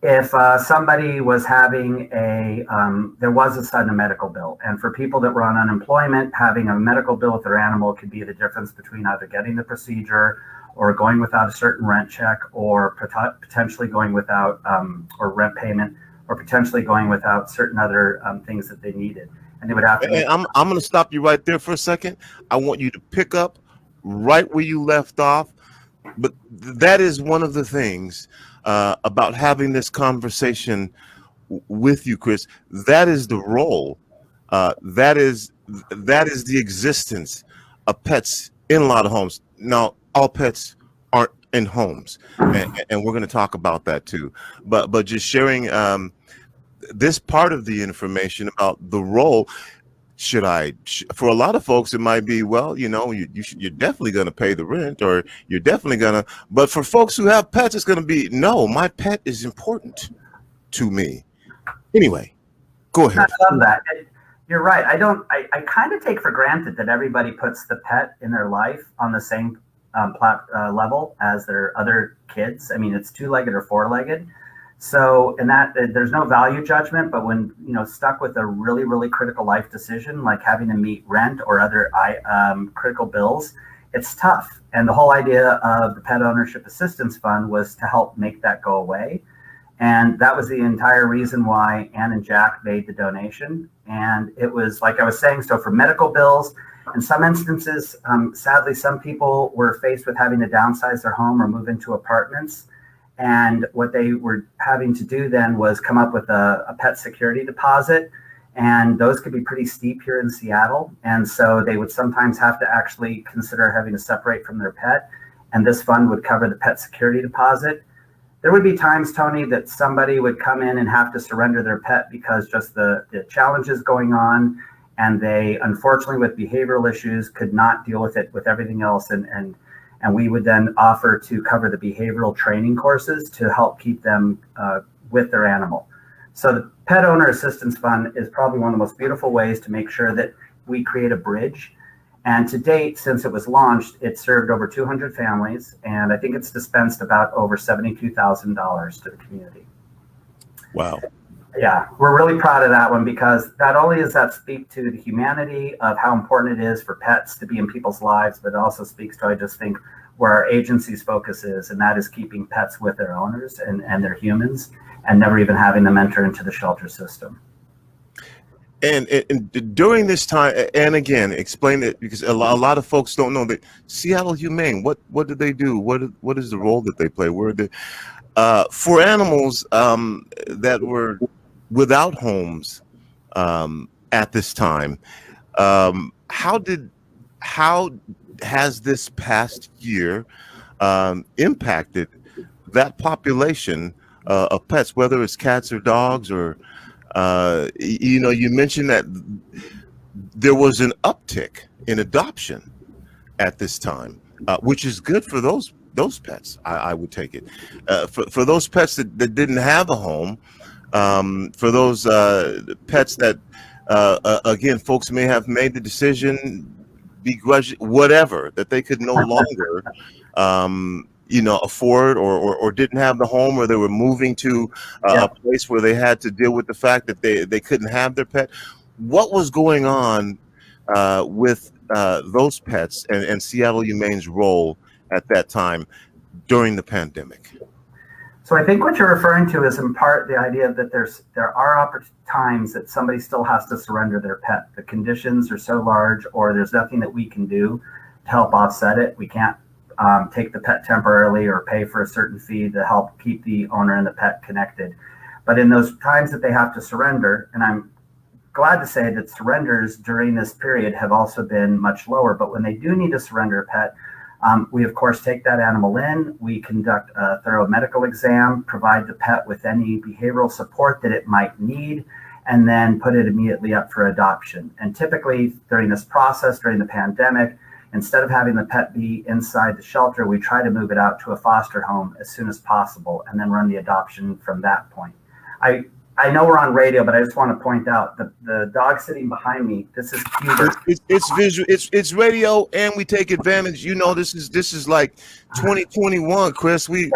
If somebody was having there was a sudden medical bill, and for people that were on unemployment, having a medical bill with their animal could be the difference between either getting the procedure or going without a certain rent check, or potentially going without or rent payment, or potentially going without certain other things that they needed. And they would have to. And I'm going to stop you right there for a second. I want you to pick up right where you left off. But that is one of the things about having this conversation with you, Chris. That is the role. That is the existence of pets in a lot of homes. Now, all pets aren't in homes, and we're going to talk about that too. But just sharing this part of the information about the role. For a lot of folks, it might be, well, you're definitely going to pay the rent, or you're definitely going to, but for folks who have pets, it's going to be, no, my pet is important to me. Anyway, go ahead. I love that. You're right. I kind of take for granted that everybody puts the pet in their life on the same level as their other kids. I mean, it's two-legged or four-legged. So in that, there's no value judgment, but when stuck with a really, really critical life decision, like having to meet rent or other critical bills, it's tough. And the whole idea of the Pet Ownership Assistance Fund was to help make that go away. And that was the entire reason why Anne and Jack made the donation. And it was, like I was saying, so for medical bills, in some instances, sadly, some people were faced with having to downsize their home or move into apartments. And what they were having to do then was come up with a pet security deposit. And those could be pretty steep here in Seattle. And so they would sometimes have to actually consider having to separate from their pet. And this fund would cover the pet security deposit. There would be times, Tony, that somebody would come in and have to surrender their pet because just the challenges going on, and they, unfortunately, with behavioral issues, could not deal with it with everything else. And we would then offer to cover the behavioral training courses to help keep them with their animal. So the Pet Owner Assistance Fund is probably one of the most beautiful ways to make sure that we create a bridge. And to date, since it was launched, it served over 200 families, and I think it's dispensed about over $72,000 to the community. Wow. Yeah, we're really proud of that one because not only does that speak to the humanity of how important it is for pets to be in people's lives, but it also speaks to, I just think, where our agency's focus is, and that is keeping pets with their owners and their humans, and never even having them enter into the shelter system. And during this time, and again, explain it, because a lot of folks don't know that Seattle Humane, what do they do? What is the role that they play? Where the for animals that were without homes at this time, how has this past year impacted that population of pets, whether it's cats or dogs, or you mentioned that there was an uptick in adoption at this time, which is good for those pets. I would take it for those pets that didn't have a home, for those pets that again, folks may have made the decision, begrudge, whatever, that they could no longer afford or didn't have the home, or they were moving to a place where they had to deal with the fact that they couldn't have their pet. What was going on with those pets and Seattle Humane's role at that time during the pandemic? So I think what you're referring to is in part the idea that there are times that somebody still has to surrender their pet. The conditions are so large, or there's nothing that we can do to help offset it. We can't take the pet temporarily or pay for a certain fee to help keep the owner and the pet connected. But in those times that they have to surrender, and I'm glad to say that surrenders during this period have also been much lower, but when they do need to surrender a pet, we of course take that animal in, we conduct a thorough medical exam, provide the pet with any behavioral support that it might need, and then put it immediately up for adoption. And typically during this process, during the pandemic, instead of having the pet be inside the shelter, we try to move it out to a foster home as soon as possible and then run the adoption from that point. I know we're on radio, but I just want to point out the dog sitting behind me. This is Hubert. It's visual. It's radio, and we take advantage. This is like 2021, Chris. We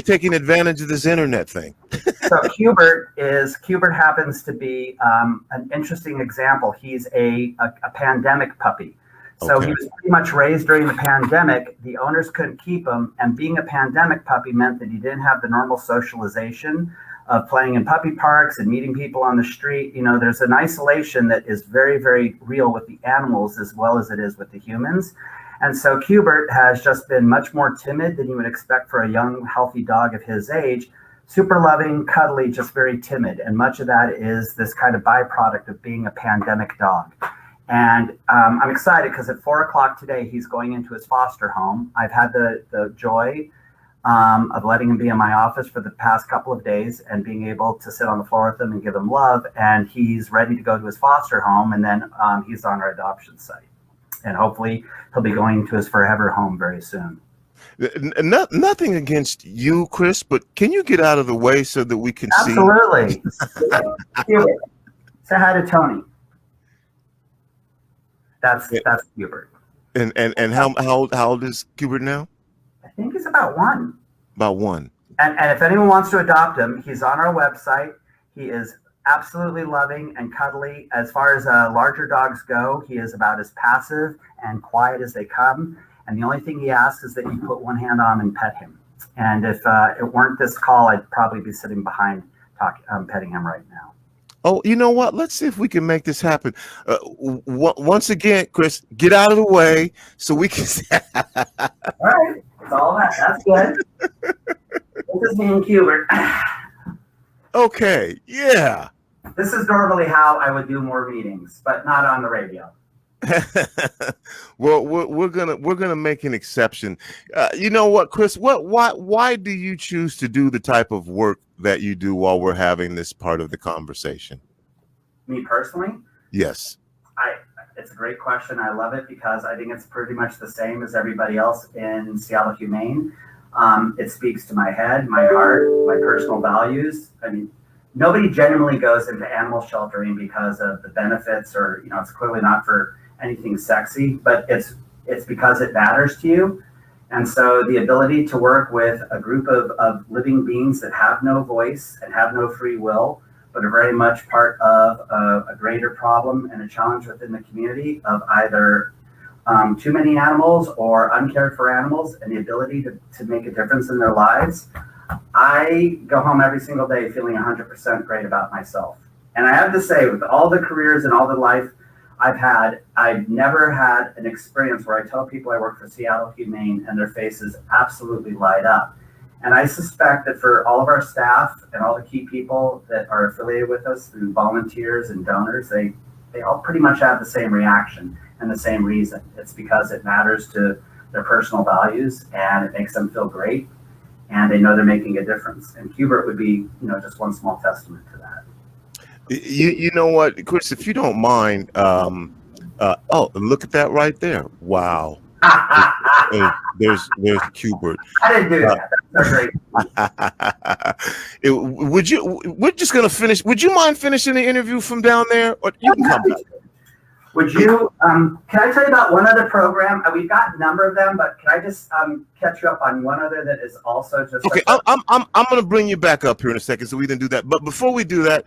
taking advantage of this internet thing. So Hubert happens to be an interesting example. He's a pandemic puppy. So Okay. he was pretty much raised during the pandemic. The owners couldn't keep him, and being a pandemic puppy meant that he didn't have the normal socialization of playing in puppy parks and meeting people on the street. There's an isolation that is very, very real with the animals as well as it is with the humans. And so Hubert has just been much more timid than you would expect for a young, healthy dog of his age. Super loving, cuddly, just very timid. And much of that is this kind of byproduct of being a pandemic dog. And I'm excited because at 4 o'clock today, he's going into his foster home. I've had the joy of letting him be in my office for the past couple of days and being able to sit on the floor with him and give him love. And he's ready to go to his foster home. And then he's on our adoption site. And hopefully he'll be going to his forever home very soon. Nothing against you, Chris, but can you get out of the way so that we can see? Absolutely. Say hi to Tony. That's Hubert. And how old is Hubert now? I think he's about 1. About 1. And if anyone wants to adopt him, he's on our website. He is absolutely loving and cuddly. As far as larger dogs go, he is about as passive and quiet as they come. And the only thing he asks is that you put one hand on him and pet him. And if it weren't this call, I'd probably be sitting behind petting him right now. Oh, you know what? Let's see if we can make this happen. Once again, Chris, get out of the way so we can. All right. That's all that. That's good. This is me and Hubert. Okay. Yeah. This is normally how I would do more meetings, but not on the radio. Well, we're gonna make an exception. You know what, Chris? Why do you choose to do the type of work that you do while we're having this part of the conversation? Me personally? Yes. It's a great question. I love it because I think it's pretty much the same as everybody else in Seattle Humane. It speaks to my head, my heart, my personal values. I mean, nobody genuinely goes into animal sheltering because of the benefits, or it's clearly not for anything sexy, but it's because it matters to you. And so the ability to work with a group of living beings that have no voice and have no free will, but are very much part of a greater problem and a challenge within the community of either too many animals or uncared for animals, and the ability to make a difference in their lives. I go home every single day feeling 100% great about myself. And I have to say, with all the careers and all the life I've had, I've never had an experience where I tell people I work for Seattle Humane and their faces absolutely light up. And I suspect that for all of our staff and all the key people that are affiliated with us through volunteers and donors, they all pretty much have the same reaction and the same reason. It's because it matters to their personal values and it makes them feel great, and they know they're making a difference. And Hubert would be, just one small testament to that. You know what, Chris, if you don't mind, look at that right there. Wow. There's Hubert. I didn't do that. That's great. We're just gonna finish. Would you mind finishing the interview from down there, or you can come back? Would you? Can I tell you about one other program? We've got a number of them, but can I just catch you up on one other that is also just okay? I'm gonna bring you back up here in a second, so we can do that. But before we do that,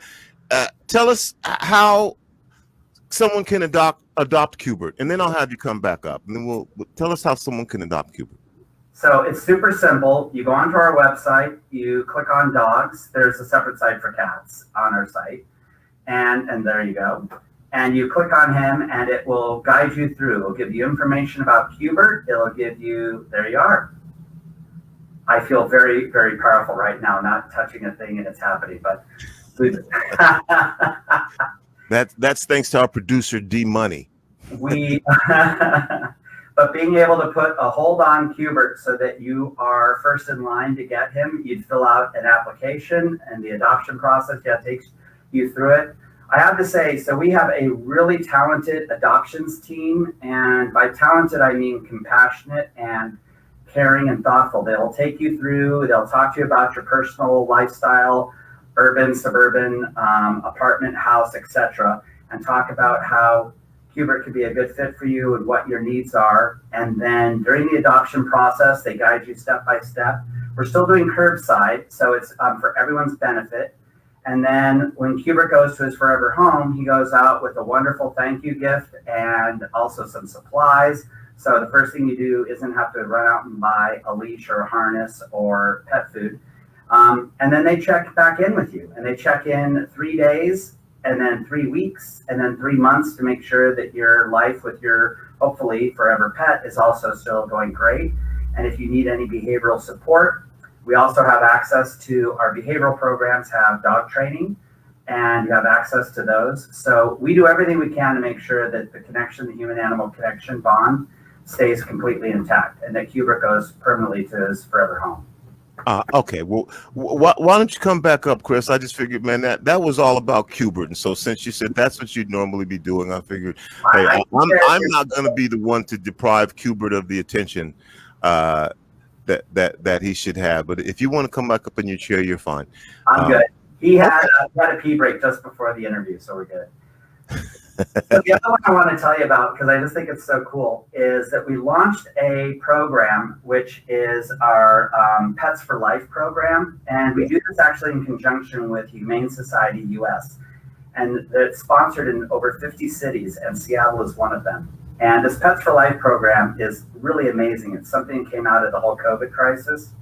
tell us how someone can adopt Hubert, and then I'll have you come back up, and then we'll tell us how someone can adopt Hubert. So it's super simple. You go onto our website, you click on dogs. There's a separate site for cats on our site, and there you go. And you click on him, and it will guide you through. It'll give you information about Hubert. It'll give you, there you are. I feel very, very powerful right now, not touching a thing and it's happening, but. That's thanks to our producer D Money. But being able to put a hold on Hubert so that you are first in line to get him, you'd fill out an application, and the adoption process takes you through it. I have to say, so we have a really talented adoptions team, and by talented I mean compassionate and caring and thoughtful. They'll take you through, they'll talk to you about your personal lifestyle, urban, suburban, apartment, house, etc., and talk about how Hubert could be a good fit for you and what your needs are. And then during the adoption process, they guide you step by step. We're still doing curbside, so it's for everyone's benefit. And then when Hubert goes to his forever home, he goes out with a wonderful thank you gift and also some supplies. So the first thing you do isn't have to run out and buy a leash or a harness or pet food. And then they check back in with you, and they check in 3 days, and then 3 weeks, and then 3 months to make sure that your life with your hopefully forever pet is also still going great. And if you need any behavioral support, we also have access to our behavioral programs, have dog training, and you have access to those. So we do everything we can to make sure that the connection, the human-animal connection bond, stays completely intact, and that Hubert goes permanently to his forever home. Okay, well, why don't you come back up, Chris? I just figured, man, that was all about Hubert, and so since you said that's what you'd normally be doing, I figured, hey, I'm not going to be the one to deprive Hubert of the attention that he should have. But if you want to come back up in your chair, you're fine. I'm good. He had a pee break just before the interview, so we're good. So the other one I want to tell you about, because I just think it's so cool, is that we launched a program which is our Pets for Life program, and we do this actually in conjunction with Humane Society US, and it's sponsored in over 50 cities, and Seattle is one of them. And this Pets for Life program is really amazing. It's something that came out of the whole COVID crisis.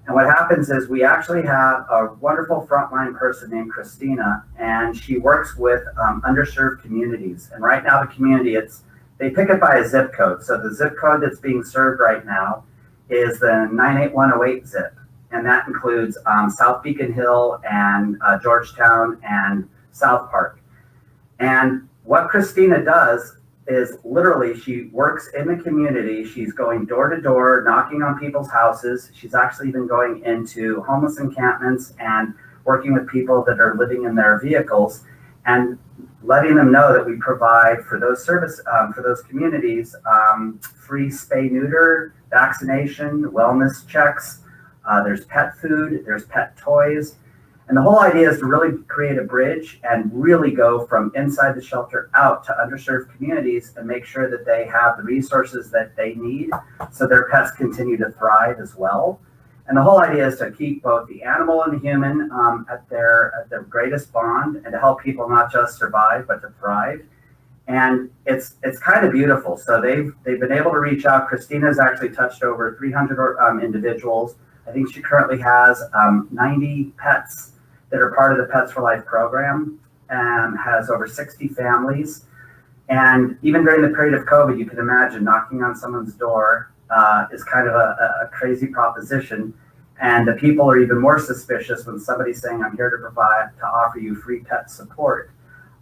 And what happens is we actually have a wonderful frontline person named Christina, and she works with underserved communities. And right now the community, they pick it by a zip code. So the zip code that's being served right now is the 98108 zip. And that includes South Beacon Hill and Georgetown and South Park. And what Christina does is literally she works in the community. She's going door to door, knocking on people's houses. She's actually even going into homeless encampments and working with people that are living in their vehicles and letting them know that we provide for those for those communities, free spay neuter, vaccination, wellness checks. There's pet food, there's pet toys. And the whole idea is to really create a bridge and really go from inside the shelter out to underserved communities and make sure that they have the resources that they need so their pets continue to thrive as well. And the whole idea is to keep both the animal and the human at their greatest bond and to help people not just survive, but to thrive. And it's kind of beautiful. So they've been able to reach out. Christina's actually touched over 300 individuals. I think she currently has 90 pets that are part of the Pets for Life program and has over 60 families. And even during the period of COVID, you can imagine knocking on someone's door is kind of a crazy proposition. And the people are even more suspicious when somebody's saying, I'm here to offer you free pet support.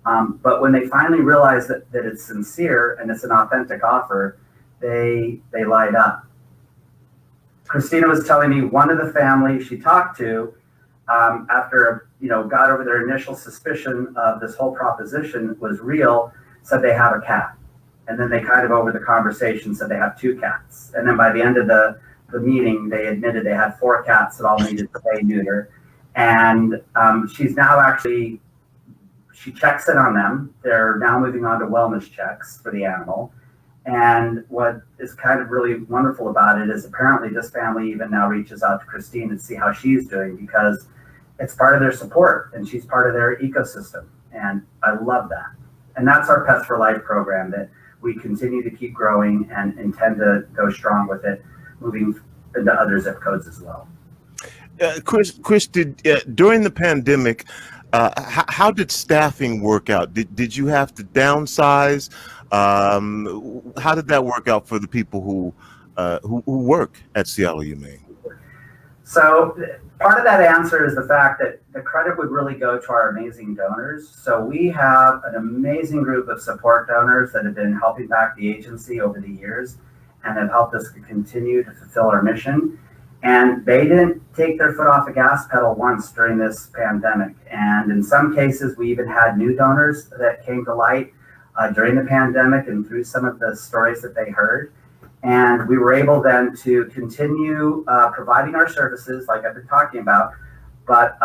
But when they finally realize that it's sincere and it's an authentic offer, they light up. Christina was telling me one of the families she talked to after, got over their initial suspicion of this whole proposition was real, said they have a cat. And then they kind of over the conversation said they have 2 cats. And then by the end of the meeting, they admitted they had 4 cats that all needed spay neuter. And she's now actually, she checks in on them. They're now moving on to wellness checks for the animal. And what is kind of really wonderful about it is apparently this family even now reaches out to Christine to see how she's doing because it's part of their support and she's part of their ecosystem. And I love that. And that's our Pets for Life program that we continue to keep growing and intend to go strong with it, moving into other zip codes as well. Chris, during the pandemic, how did staffing work out? Did you have to downsize? How did that work out for the people who work at Seattle Humane? So part of that answer is the fact that the credit would really go to our amazing donors. So we have an amazing group of support donors that have been helping back the agency over the years and have helped us to continue to fulfill our mission. And they didn't take their foot off the gas pedal once during this pandemic. And in some cases, we even had new donors that came to light during the pandemic and through some of the stories that they heard. And we were able then to continue providing our services like I've been talking about. But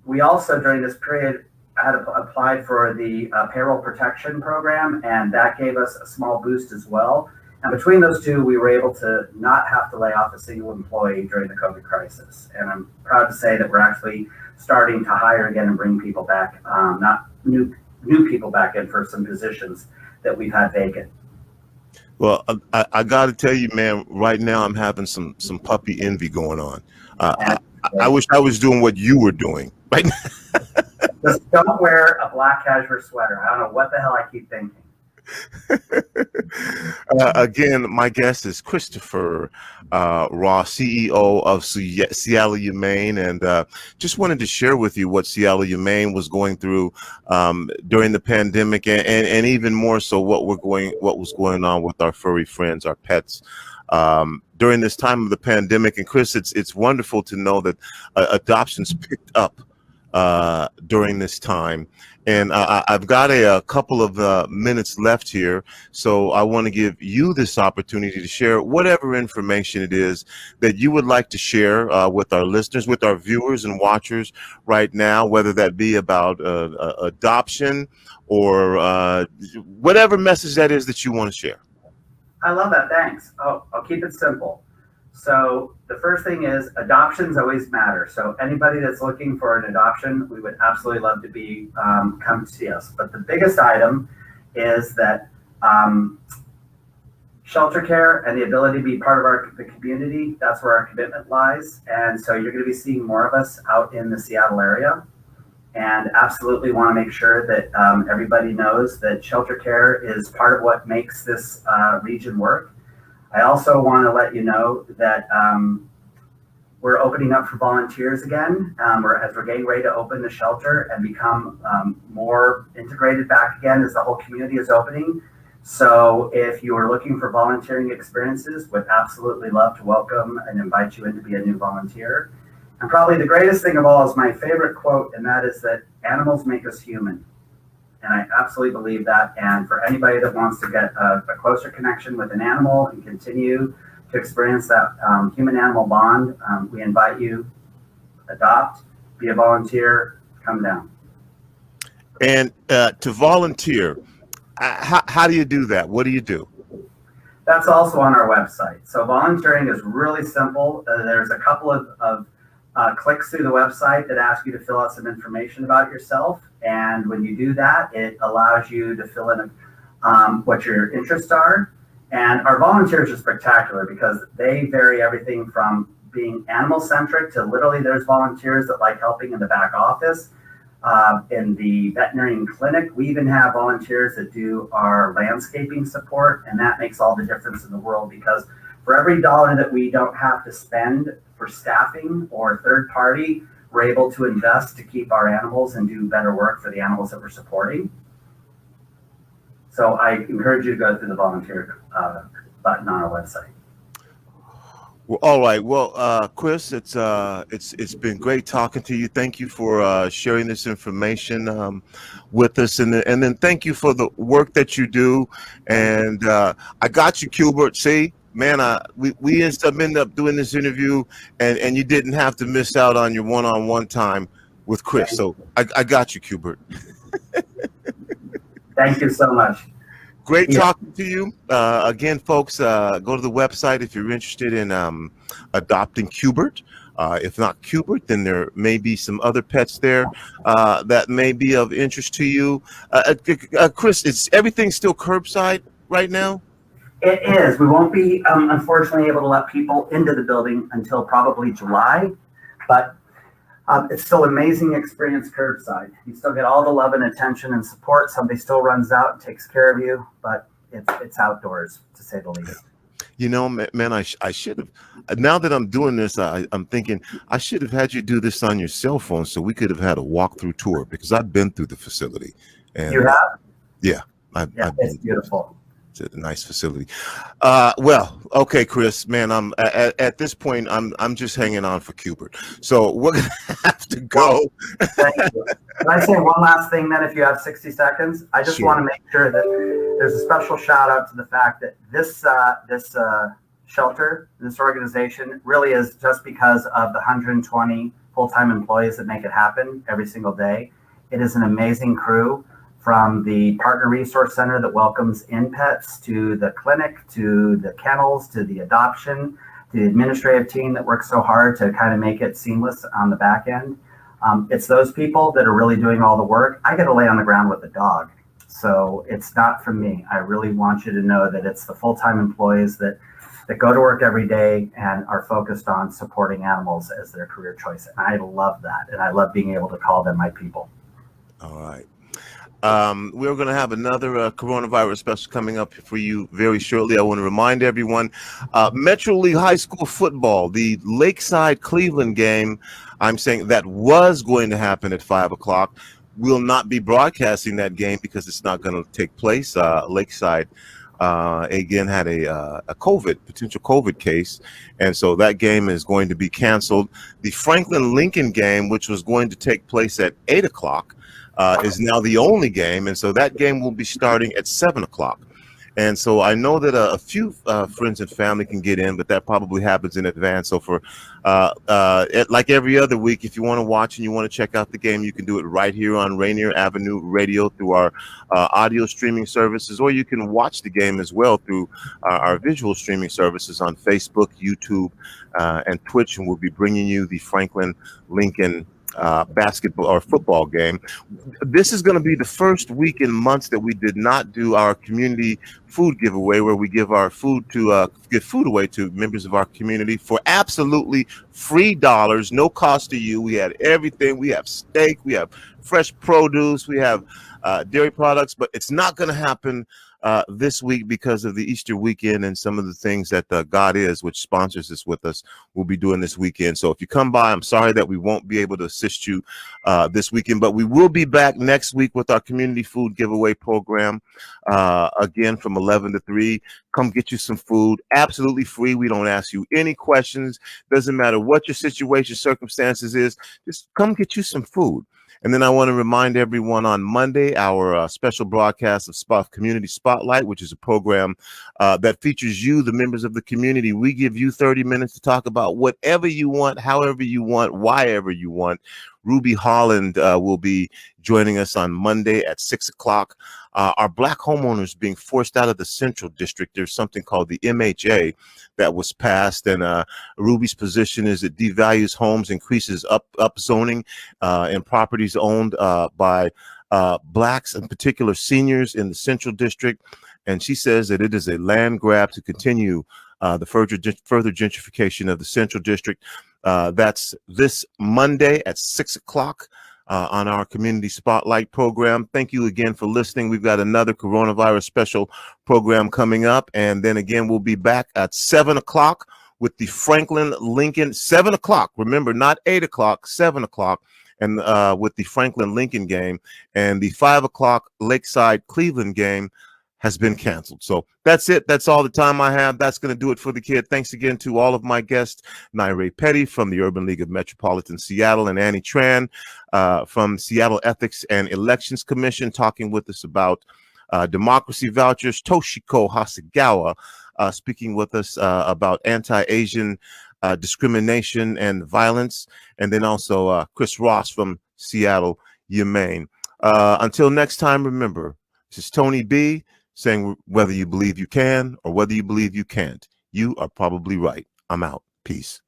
we also during this period had applied for the payroll protection program, and that gave us a small boost as well. And between those two, we were able to not have to lay off a single employee during the COVID crisis. And I'm proud to say that we're actually starting to hire again and bring people back, not new people back in for some positions that we've had vacant. Well, I got to tell you, man, right now I'm having some puppy envy going on. I wish I was doing what you were doing right now. Just don't wear a black cashmere sweater. I don't know what the hell I keep thinking. Again, my guest is Christopher Ross, CEO of Seattle Humane, and just wanted to share with you what Seattle Humane was going through during the pandemic, and even more so what was going on with our furry friends, our pets, during this time of the pandemic. And Chris, it's wonderful to know that adoptions picked up during this time. And I've got a couple of minutes left here, so I want to give you this opportunity to share whatever information it is that you would like to share with our listeners, with our viewers and watchers right now, whether that be about adoption or whatever message that is that you want to share. I love that. Thanks. I'll keep it simple. So the first thing is adoptions always matter. So anybody that's looking for an adoption, we would absolutely love to be come to see us. But the biggest item is that shelter care and the ability to be part of the community, that's where our commitment lies. And so you're going to be seeing more of us out in the Seattle area. And absolutely want to make sure that everybody knows that shelter care is part of what makes this region work. I also want to let you know that We're opening up for volunteers again as we're getting ready to open the shelter and become more integrated back again as the whole community is opening. So if you are looking for volunteering experiences, would absolutely love to welcome and invite you in to be a new volunteer. And probably the greatest thing of all is my favorite quote, and that is that animals make us human. And I absolutely believe that. And for anybody that wants to get a closer connection with an animal and continue to experience that human-animal bond, we invite you, adopt, be a volunteer, come down. And to volunteer, how do you do that? What do you do? That's also on our website. So volunteering is really simple. There's a couple of clicks through the website that ask you to fill out some information about yourself. And when you do that, it allows you to fill in what your interests are. And our volunteers are spectacular because they vary everything from being animal-centric to literally there's volunteers that like helping in the back office. In the veterinarian clinic, we even have volunteers that do our landscaping support, and that makes all the difference in the world because for every dollar that we don't have to spend for staffing or third party, we're able to invest to keep our animals and do better work for the animals that we're supporting. So I encourage you to go through the volunteer button on our website. Well, all right. Well, Chris, it's been great talking to you. Thank you for sharing this information with us, and then thank you for the work that you do. And I got you, Kubert. See, man, we end up doing this interview, and you didn't have to miss out on your one-on-one time with Chris. So I got you, Kubert. Thank you so much. Great talking to you. Again, folks, go to the website if you're interested in adopting Kubert. If not Kubert, then there may be some other pets there that may be of interest to you. Chris, is everything still curbside right now? It is. We won't be, unfortunately, able to let people into the building until probably July, but it's still an amazing experience curbside. You still get all the love and attention and support. Somebody still runs out and takes care of you, but it's outdoors, to say the least. You know, man, I should have. Now that I'm doing this, I'm thinking I should have had you do this on your cell phone so we could have had a walkthrough tour because I've been through the facility. And, you have? Yeah. It's beautiful. It's a nice facility. Well, okay, Chris, man, I'm at this point, I'm just hanging on for Kubert. So we're gonna have to go. Thank you. Can I say one last thing then, if you have 60 seconds? I just want to make sure that there's a special shout out to the fact that this shelter, this organization really is just because of the 120 full-time employees that make it happen every single day. It is an amazing crew. From the partner resource center that welcomes in pets to the clinic, to the kennels, to the adoption, to the administrative team that works so hard to kind of make it seamless on the back end. It's those people that are really doing all the work. I get to lay on the ground with a dog. So it's not from me. I really want you to know that it's the full-time employees that go to work every day and are focused on supporting animals as their career choice. And I love that. And I love being able to call them my people. All right. We're going to have another coronavirus special coming up for you very shortly. I want to remind everyone, Metro League High School football, the Lakeside Cleveland game, I'm saying that was going to happen at 5 o'clock. We'll not be broadcasting that game because it's not going to take place. Lakeside, again, had a potential COVID case. And so that game is going to be canceled. The Franklin Lincoln game, which was going to take place at 8 o'clock, is now the only game, and so that game will be starting at 7 o'clock. And so I know that a few friends and family can get in, but that probably happens in advance. So for like every other week, if you want to watch and you want to check out the game, you can do it right here on Rainier Avenue Radio through our audio streaming services, or you can watch the game as well through our visual streaming services on Facebook, YouTube, and Twitch, and we'll be bringing you the Franklin Lincoln basketball or football game. This is going to be the first week in months that we did not do our community food giveaway, where we give our food to give food away to members of our community for absolutely free dollars, no cost to you. We had everything. We have steak, we have fresh produce, we have dairy products, but it's not going to happen this week because of the Easter weekend and some of the things that God Is, which sponsors this with us, will be doing this weekend. So if you come by, I'm sorry that we won't be able to assist you this weekend, but we will be back next week with our community food giveaway program again from 11 to 3. Come get you some food, absolutely free. We don't ask you any questions. Doesn't matter what your situation, circumstances is. Just come get you some food. And then I want to remind everyone on Monday, our special broadcast of Community Spotlight, which is a program that features you, the members of the community. We give you 30 minutes to talk about whatever you want, however you want, whyever you want. Ruby Holland will be joining us on Monday at 6 o'clock. Our Black homeowners being forced out of the Central District. There's something called the MHA that was passed, and Ruby's position is it devalues homes, increases up zoning and properties owned by Blacks, in particular seniors in the Central District. And she says that it is a land grab to continue the further gentrification of the Central District. That's this Monday at 6 o'clock on our Community Spotlight program. Thank you again for listening. We've got another coronavirus special program coming up. And then again, we'll be back at 7 o'clock with the Franklin Lincoln, 7 o'clock. Remember, not 8 o'clock, 7 o'clock. And with the Franklin Lincoln game, and the 5 o'clock Lakeside Cleveland game has been canceled. So that's it. That's all the time I have. That's going to do it for the kid. Thanks again to all of my guests, Nirae Petty from the Urban League of Metropolitan Seattle, and Annie Tran from Seattle Ethics and Elections Commission, talking with us about democracy vouchers. Toshiko Hasegawa speaking with us about anti-Asian discrimination and violence. And then also Chris Ross from Seattle Humane. Until next time, remember, this is Tony B saying whether you believe you can or whether you believe you can't, you are probably right. I'm out. Peace.